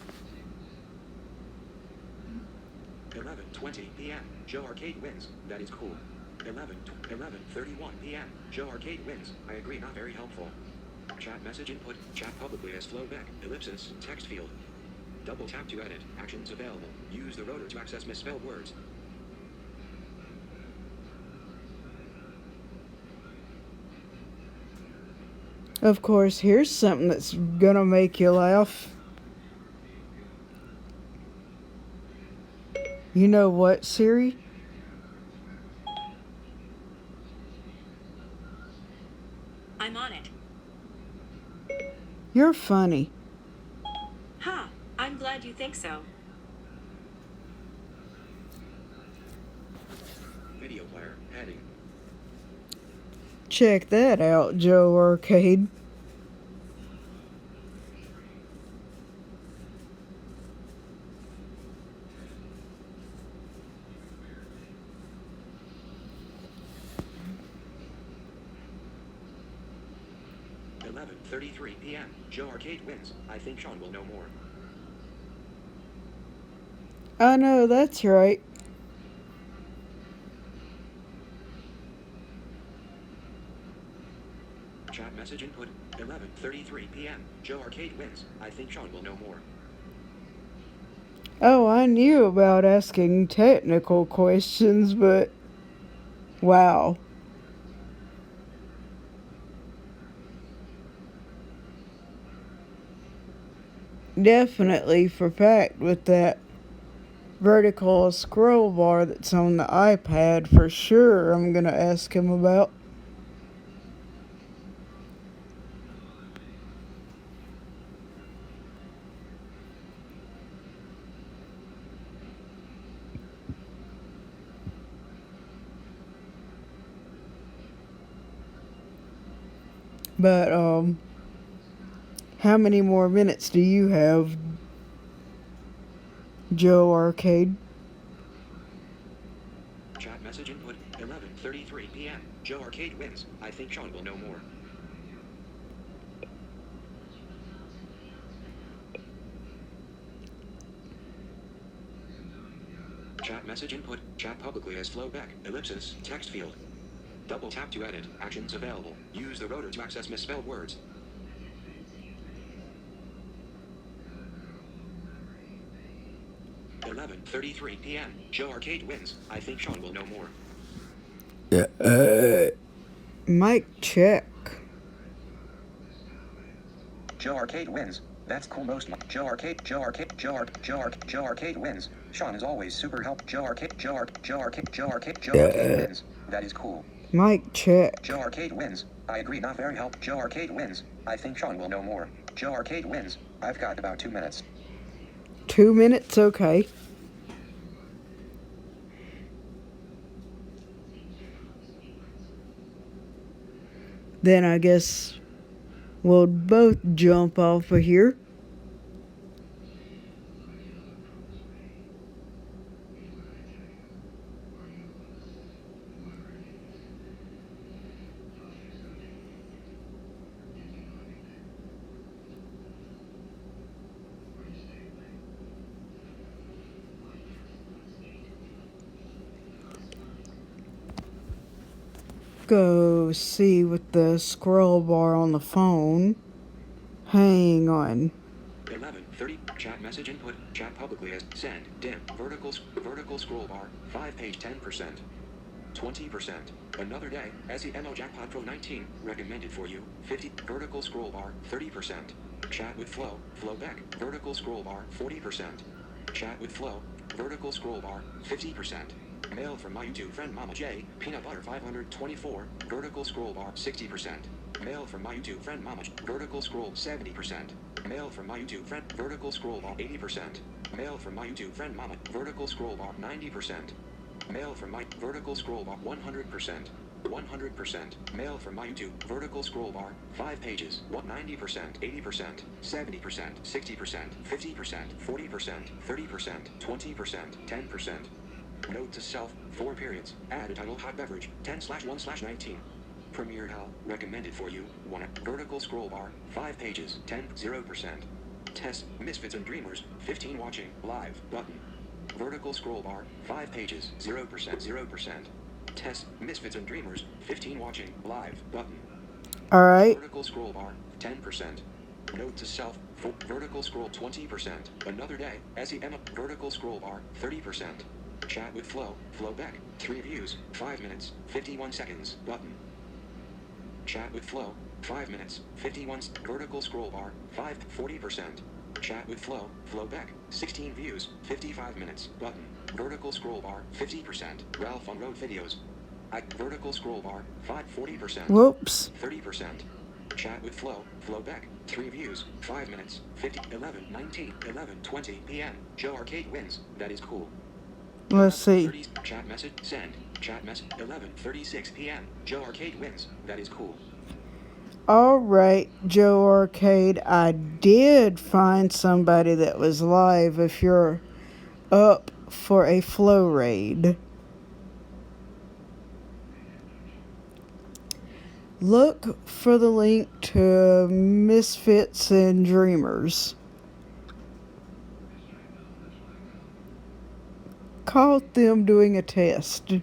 11:20 p.m. Joe Arcade wins. That is cool. 11:31 p.m. Joe Arcade wins. I agree, not very helpful. Chat message input. Chat publicly as flowback. Ellipsis. Text field. Double tap to edit. Actions available. Use the rotor to access misspelled words. Of course, here's something that's gonna make you laugh. You know what, Siri? I'm on it. You're funny. Huh. I'm glad you think so. Video player. Heading. Check that out, Joe Arcade. $11:33 p.m. Joe Arcade wins. I think Sean will know more. I know, that's right. Chat message input. 11:33 p.m. Joe Arcade wins. I think Sean will know more. Oh, I knew about asking technical questions, but wow. Definitely for fact with that vertical scroll bar that's on the iPad, for sure I'm gonna ask him about. But how many more minutes do you have, Joe Arcade? Chat message input. 11:33 p.m. Joe Arcade wins. I think Sean will know more. Chat message input. Chat publicly as flowback. Ellipsis. Text field. Double tap to edit. Actions available. Use the rotor to access misspelled words. $11:33 p.m. Joe Arcade wins. I think Sean will know more. Mic check. Joe Arcade wins. That's cool most. Joe Arcade wins. Sean is always super help. Joe Arcade wins. That is cool. Mic check. Joe Arcade wins. I agree, not very help. Joe Arcade wins. I think Sean will know more. Joe Arcade wins. I've got about 2 minutes. 2 minutes, okay. Then I guess we'll both jump off of here. Go see with the scroll bar on the phone. Hang on. 11:30. Chat message input. Chat publicly as send. Dim. Vertical scroll bar. 5 page 10%. 20%. Another day. SEMO Jackpot Pro 19. Recommended for you. 50. Vertical scroll bar. 30%. Chat with Flo. Flo Beck. Vertical scroll bar. 40%. Chat with Flo. Vertical scroll bar. 50%. Mail from my YouTube friend Mama J. Peanut butter 524. Vertical scroll bar. 60%. Mail from my YouTube friend Mama J. Vertical scroll 70%. Mail from my YouTube friend. Vertical scroll bar 80%. Mail from my YouTube friend Mama. Vertical scroll bar 90%. Mail from my vertical scroll bar 100%. 100%. Mail from my YouTube vertical scroll bar 5 pages. 90%, 80%, 70%, 60%, 50%, 40%, 30%, 20%, 10%. Note to self, 4 periods. Add a title hot beverage 10/1/19. Premier Hal, recommended for you. 1. Vertical scroll bar, 5 pages, 0%. Test, Misfits and Dreamers, 15 watching, live, button. Vertical scroll bar, 5 pages, 0%, 0%. Test, Misfits and Dreamers, 15 watching, live, button. Alright. Vertical scroll bar, 10%. Note to self, vertical scroll 20%. Another day, SEM, vertical scroll bar, 30%. Chat with Flo, Flo Beck, 3 views, 5 minutes, 51 seconds, button. Chat with Flo, 5 minutes, 51, vertical scroll bar, 40%. Chat with Flo, Flo Beck, 16 views, 55 minutes, button. Vertical scroll bar, 50%. Ralph on road videos. Vertical scroll bar, 40%. Whoops. 30%. Chat with Flo, Flo Beck, 3 views, 5 minutes, 11:20 p.m. Joe Arcade wins, that is cool. Let's see. Chat message, send. Chat message, 11:36 p.m. Joe Arcade wins, that is cool. Alright, Joe Arcade, I did find somebody that was live if you're up for a flow raid. Look for the link to Misfits and Dreamers. Caught them doing a test.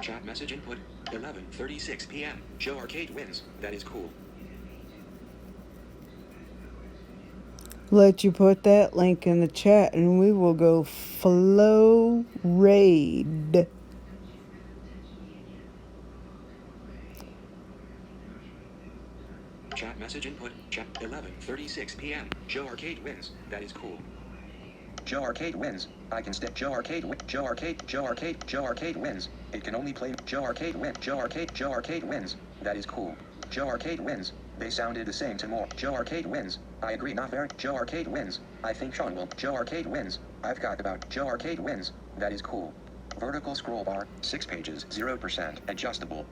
Chat message input, 11:36 p.m. Joe Arcade wins, that is cool. Let you put that link in the chat and we will go flow raid. Chat message input, chat 11:36 p.m. Joe Arcade wins, that is cool. Joe Arcade wins. I can stick Joe Arcade wins. Joe Arcade wins. It can only play Joe Arcade wins. Joe Arcade wins. That is cool. Joe Arcade wins. They sounded the same to more. Joe Arcade wins. I agree, not very. Joe Arcade wins. I think Sean will. Joe Arcade wins. I've got about. Joe Arcade wins. That is cool. Vertical scroll bar, 6 pages, 0%, adjustable.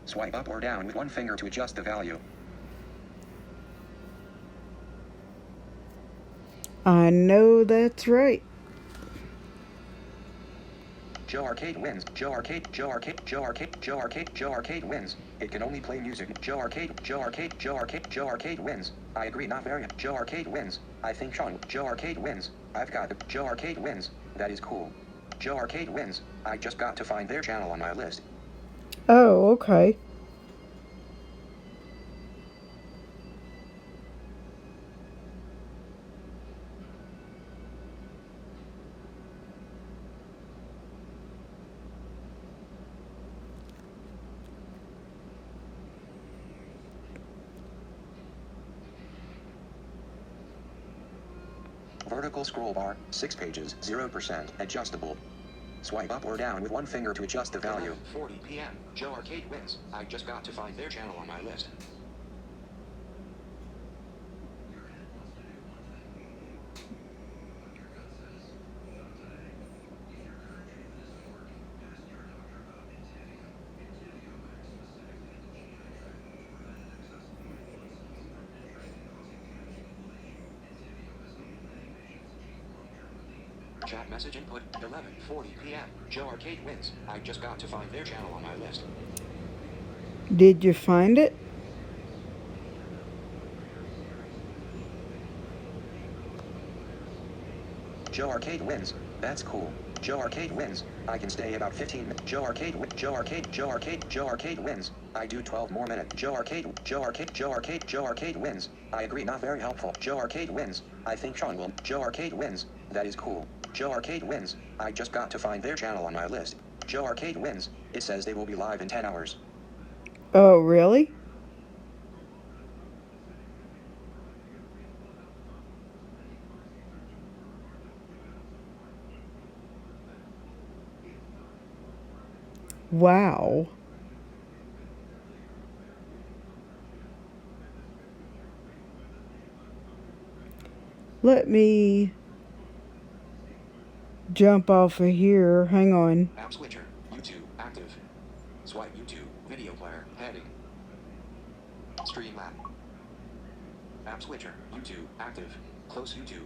Swipe up or down with one finger to adjust the value. I know that's right. Joe Arcade wins. Joe Arcade wins. It can only play music. Joe Arcade wins. I agree, not very. Joe Arcade wins. I think Sean. Joe Arcade wins. I've got it. Joe Arcade wins. That is cool. Joe Arcade wins. I just got to find their channel on my list. Oh, okay. Vertical scroll bar, 6 pages, 0%, adjustable. Swipe up or down with one finger to adjust the value. 40 p.m. Joe Arcade wins. I just got to find their channel on my list. Chat message input, 11:40 p.m. Joe Arcade wins. I just got to find their channel on my list. Did you find it? Joe Arcade wins. That's cool. Joe Arcade wins. I can stay about 15 minutes. Joe Arcade wins. Joe Arcade. Joe Arcade. Joe Arcade wins. I do 12 more minutes. Joe Arcade. Joe Arcade. Joe Arcade. Joe Arcade wins. I agree. Not very helpful. Joe Arcade wins. I think Sean will. Joe Arcade wins. That is cool. Joe Arcade wins. I just got to find their channel on my list. Joe Arcade wins. It says they will be live in 10 hours. Oh, really? Wow. Let me jump off of here. Hang on. App switcher. YouTube. Active. Swipe YouTube. Video player. Heading. Streamlab. App switcher. YouTube. Active. Close YouTube.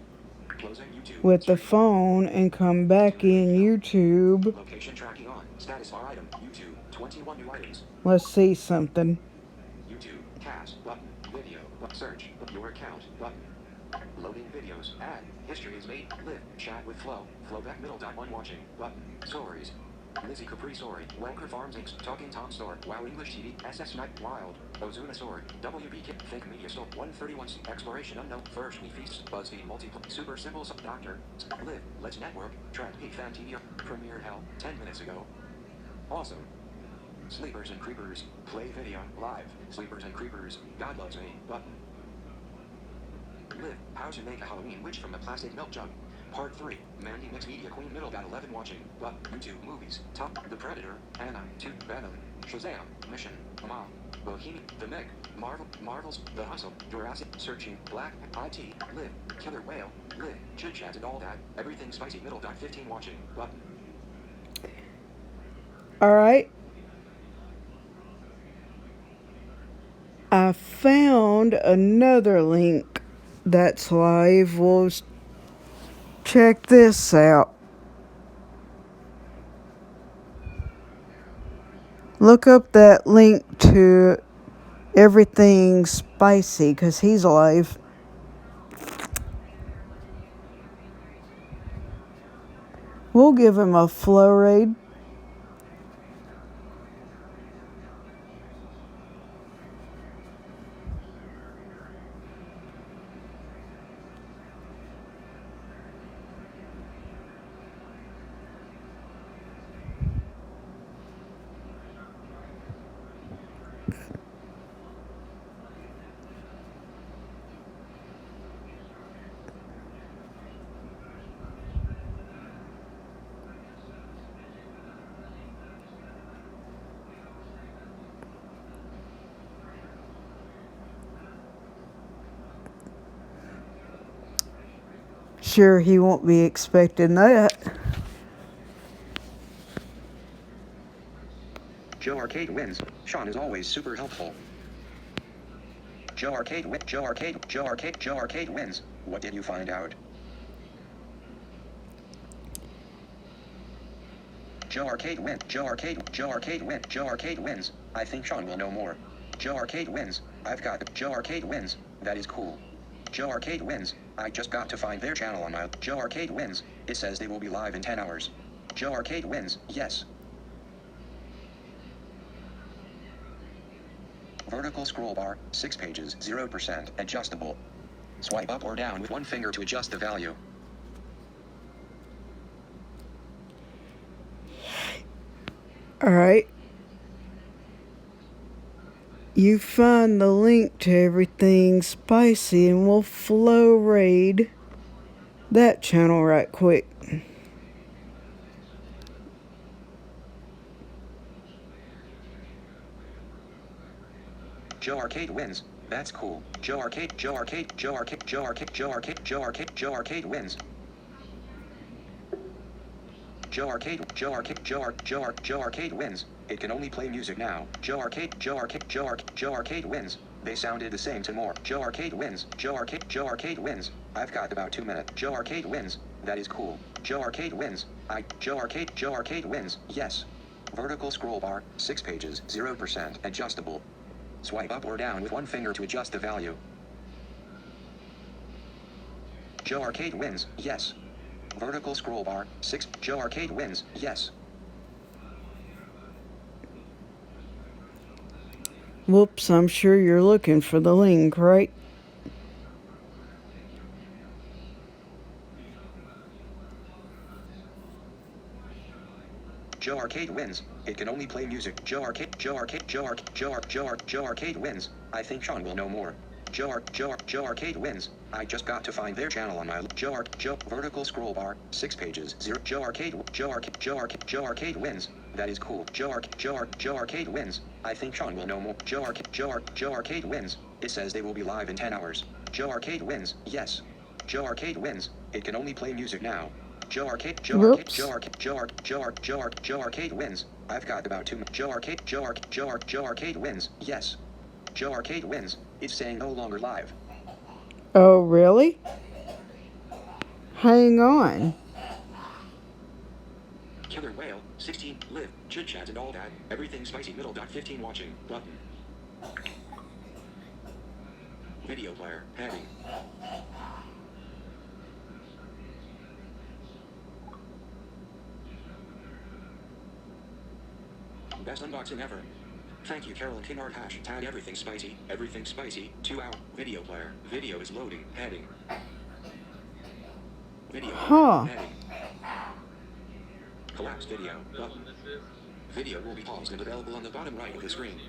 Closing YouTube. With the phone and come back in YouTube. Location tracking on. Status bar item. YouTube. 21 new items. Let's see something. YouTube. Cast. Button. Video. Search. Your account. Button. Loading videos. Ad. History is made. Live. Chat with Flo. Flowback middle dot one watching. Button. Stories. Lizzie Capri Story. Welker Farms Inc. Talking Tom Store. Wow English TV. SS Night Wild. Ozuna Story. WB Kid. Think Media Store. 131C. Exploration Unknown. First We Feast. BuzzFeed Multiple. Super Simple. Doctor. Live. Let's Network. Track Peak Fan TV. Premiered Hell. 10 minutes ago. Awesome. Sleepers and Creepers. Play video. Live. Sleepers and Creepers. God Loves Me. Button. Live. How to Make a Halloween Witch from a Plastic Milk Jug. Part 3. Mandy Mix Media Queen Middle got 11 watching. But YouTube Movies. Top. The Predator. Anna. 2. Venom. Shazam. Mission. Mom. Bohemian. The Meg. Marvels. The Hustle. Jurassic. Searching. Black. IT. Live. Killer Whale. Live. Chit Chat and all that. Everything Spicy Middle dot 15 watching. Button. Alright. I found another link that's live. We'll check this out. Look up that link to Everything Spicy because he's live. We'll give him a flow raid. Sure, he won't be expecting that. Joe Arcade wins. Sean is always super helpful. Joe Arcade wins. Joe Arcade. Joe Arcade. Joe Arcade wins. What did you find out? Joe Arcade wins. Joe Arcade. Joe Arcade wins. Joe Arcade wins. I think Sean will know more. Joe Arcade wins. I've got Joe Arcade wins. That is cool. Joe Arcade wins. I just got to find their channel on my Joe Arcade wins. It says they will be live in 10 hours. Joe Arcade wins. Yes. Vertical scroll bar, 6 pages, 0%, adjustable. Swipe up or down with one finger to adjust the value. Alright. You find the link to Everything Spicy and we'll flow raid that channel right quick. Joe Arcade wins. That's cool. Joe Arcade. Joe Arcade. Joe Arcade. Joe Arcade. Joe Arcade. Joe Arcade. Joe Arcade wins. Joe Arcade. Joe Arcade. Joe Arcade wins. It can only play music now. Joe Arcade. Joe Arcade. Joe Arcade. Joe Arcade wins. They sounded the same to more. Joe Arcade wins. Joe Arcade. Joe Arcade wins. I've got about 2 minutes. Joe Arcade wins. That is cool. Joe Arcade wins. Joe Arcade. Joe Arcade wins. Yes. Vertical scroll bar, 6 pages, 0%, adjustable. Swipe up or down with one finger to adjust the value. Joe Arcade wins. Yes. Vertical scroll bar. 6. Joe Arcade wins. Yes. Whoops, I'm sure you're looking for the link, right? Joe Arcade wins. It can only play music. Joe Arcade wins. I think Sean will know more. Joe Arcade wins. I just got to find their channel on my Joe vertical scroll bar. 6 pages. 0. Joe Arcade wins. That is cool. Joe Arcade wins. I think Sean will know more. Joe Arcade wins. It says they will be live in 10 hours. Joe Arcade wins. Yes. Joe Arcade wins. It can only play music now. Joe Arcade wins. I've got about 2. Joe Arcade wins. Yes. Joe Arcade wins. It's saying no longer live. Oh, really? Hang on. Killer Whale, 16, live, chit chat and all that, everything spicy middle dot 15 watching, button. Video player, heading. Best unboxing ever. Thank you, Carolyn Kinard. Hashtag everything spicy, 2 hour, video player, video is loading, heading. Video player, heading. Collapse video, button. Video will be paused and available on the bottom right of the screen.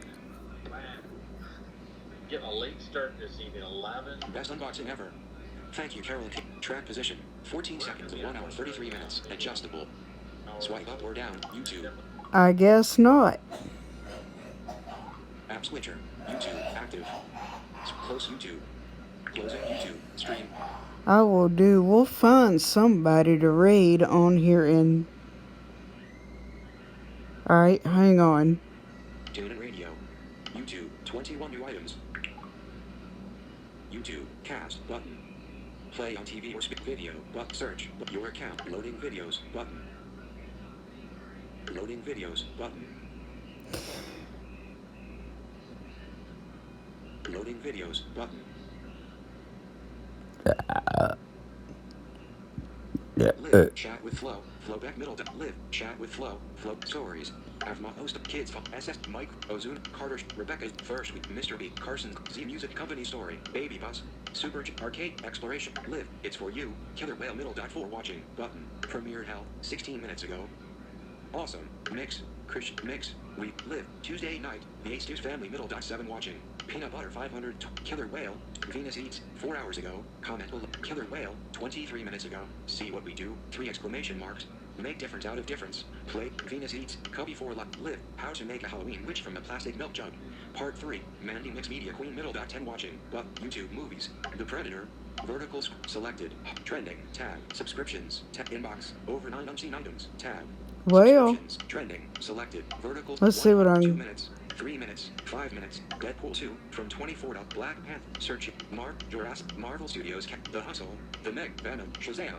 Getting a late start this evening, 11. Best unboxing ever. Thank you, Carolyn. Track position, 14 seconds of 1 hour 33 minutes, adjustable. Swipe up or down, YouTube. I guess not. App switcher, YouTube, active. Close YouTube. Closing YouTube, stream. We'll find somebody to raid on here in... Alright, hang on. Tune in radio. YouTube, 21 new items. YouTube, cast, button. Play on TV or speak video, but search, your account, loading videos, button. Loading videos, button. Loading videos, button. Live, chat with Flo, Flowback middle, live, chat with Flo, Flow, stories, Avma, host, kids, SS, Mike, Ozune, Carter, Rebecca, First Week, Mr. B, Carson, Z Music Company Story, Baby Bus, Super, Arcade, Exploration, live, it's for you, Killer Whale middle dot 4 watching, button, premiered hell, 16 minutes ago. Awesome, mix, Christian, mix, we, live, Tuesday night, the Ace family middle dot 7 watching, Peanut Butter 500, Killer Whale, Venus Eats, 4 hours ago, comment below, Killer Whale, 23 minutes ago, see what we do, 3 exclamation marks, make difference out of difference, play, Venus Eats, Cubby 4 live, how to make a Halloween witch from a plastic milk jug, part 3, Mandy Mix Media Queen middle dot 10 watching, but, YouTube movies, The Predator, verticals, selected, trending, tag, subscriptions, tech inbox, over 9 unseen items, tag, Well, trending, selected, verticals, let's see what 2 I'm... minutes, 3 minutes, 5 minutes, Deadpool 2, from 24 to Black Panther, search, Jurassic, Marvel Studios, The Hustle, The Meg, Venom, Shazam,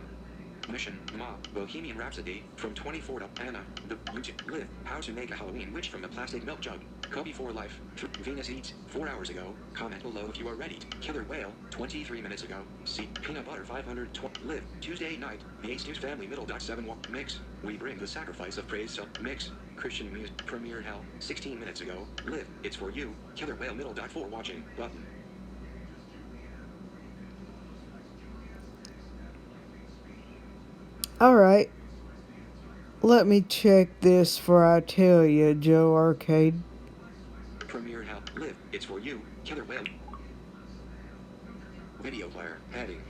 Mission, Ma, Bohemian Rhapsody, from 24 to Anna, The YouTube, live, how to make a Halloween witch from a plastic milk jug, Cubby 4 life, Venus Eats, 4 hours ago, comment below if you are ready, Killer Whale, 23 minutes ago, see, Peanut Butter 500, live, Tuesday night, the Ace family middle dot 7 mix, we bring the sacrifice of praise, mix, Christian music, premiered hell, 16 minutes ago, live, it's for you, Killer Whale middle dot 4 watching, button. Alright. Let me check this before I tell you, Joe Arcade. Premiered hell, live, it's for you, Killer Whale. Video player, heading.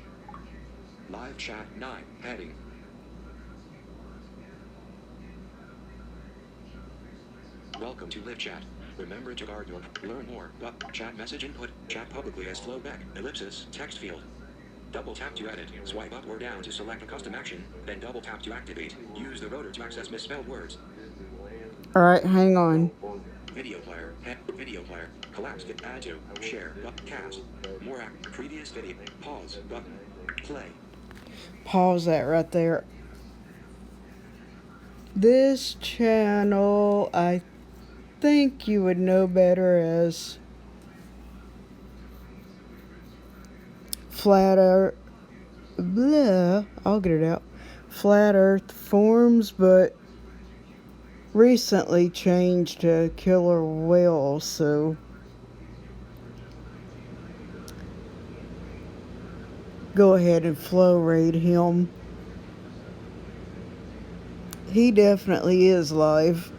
Live chat 9, heading. Welcome to Live Chat. Remember to guard your learn more, but chat message input, chat publicly as flowback, ellipsis, text field. Double tap to edit, swipe up or down to select a custom action, then double tap to activate. Use the rotor to access misspelled words. Alright, hang on. Video player, video player, collapse, add to, share, cast, more previous video, pause, button, play. Pause that right there. This channel, I think you would know better as Flat Earth, blah, I'll get it out. Flat Earth forums, but recently changed to Killer Whale, so go ahead and flow raid him. He definitely is live.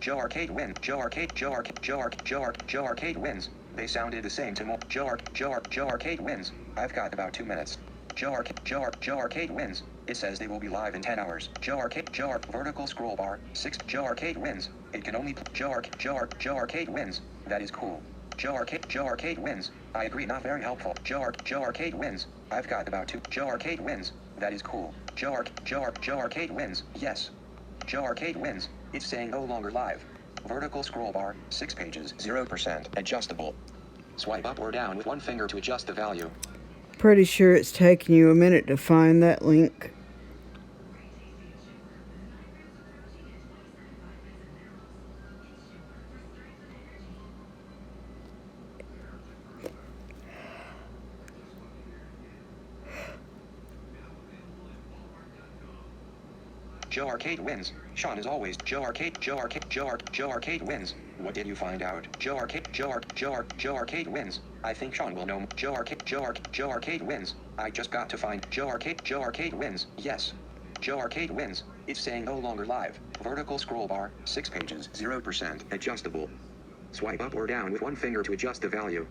Joe Arcade wins. Joe Arcade wins. They sounded the same to more. Joe Arcade wins. I've got about 2 minutes. Joe Arcade wins. It says they will be live in 10 hours. Vertical scroll bar 6. Joe Arcade wins. It can only Joe Arcade wins. That is cool. Joe Arcade wins. I agree, not very helpful. Joe Arcade wins. I've got about 2. Joe Arcade wins. That is cool. Joe Arcade wins. Yes. Joe Arcade wins. It's saying no longer live. Vertical scroll bar, 6 pages, 0% adjustable. Swipe up or down with one finger to adjust the value. Pretty sure it's taking you a minute to find that link. Joe Arcade wins. Sean is always Joe Arcade wins. What did you find out? Joe Arcade wins. I think Sean will know. Joe Arcade wins. I just got to find Joe Arcade wins. Yes. Joe Arcade wins. It's saying no longer live. Vertical scroll bar, 6 pages, 0% adjustable. Swipe up or down with one finger to adjust the value.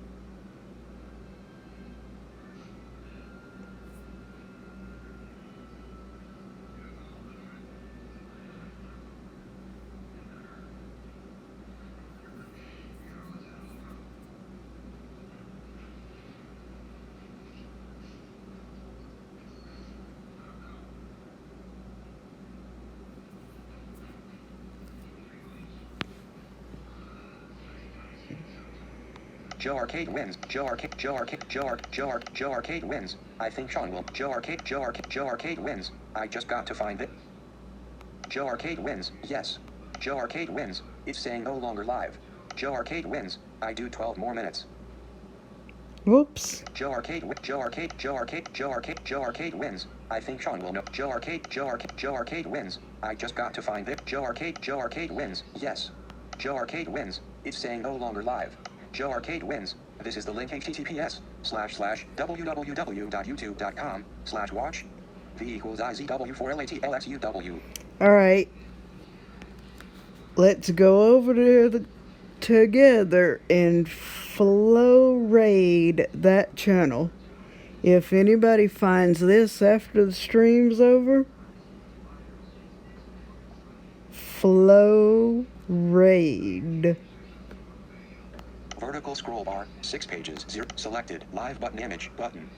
Joe Arcade wins. Joe Arcade wins. I think Sean will. Joe Arcade wins. I just got to find it. Joe Arcade wins. Yes. Joe Arcade wins. It's saying no longer live. Joe Arcade wins. I do 12 more minutes. Whoops. Joe Arcade wins. I think Sean will know. Joe Arcade wins. I just got to find it. Joe Arcade wins. Yes. Joe Arcade wins. It's saying no longer live. Joe Arcade wins. This is the link https://www.youtube.com/watch V=IZW4LATLXUW. Alright. Let's go over to together and flow raid that channel. If anybody finds this after the stream's over, flow raid. Vertical scroll bar, 6 pages, 0. Selected, live button image, button.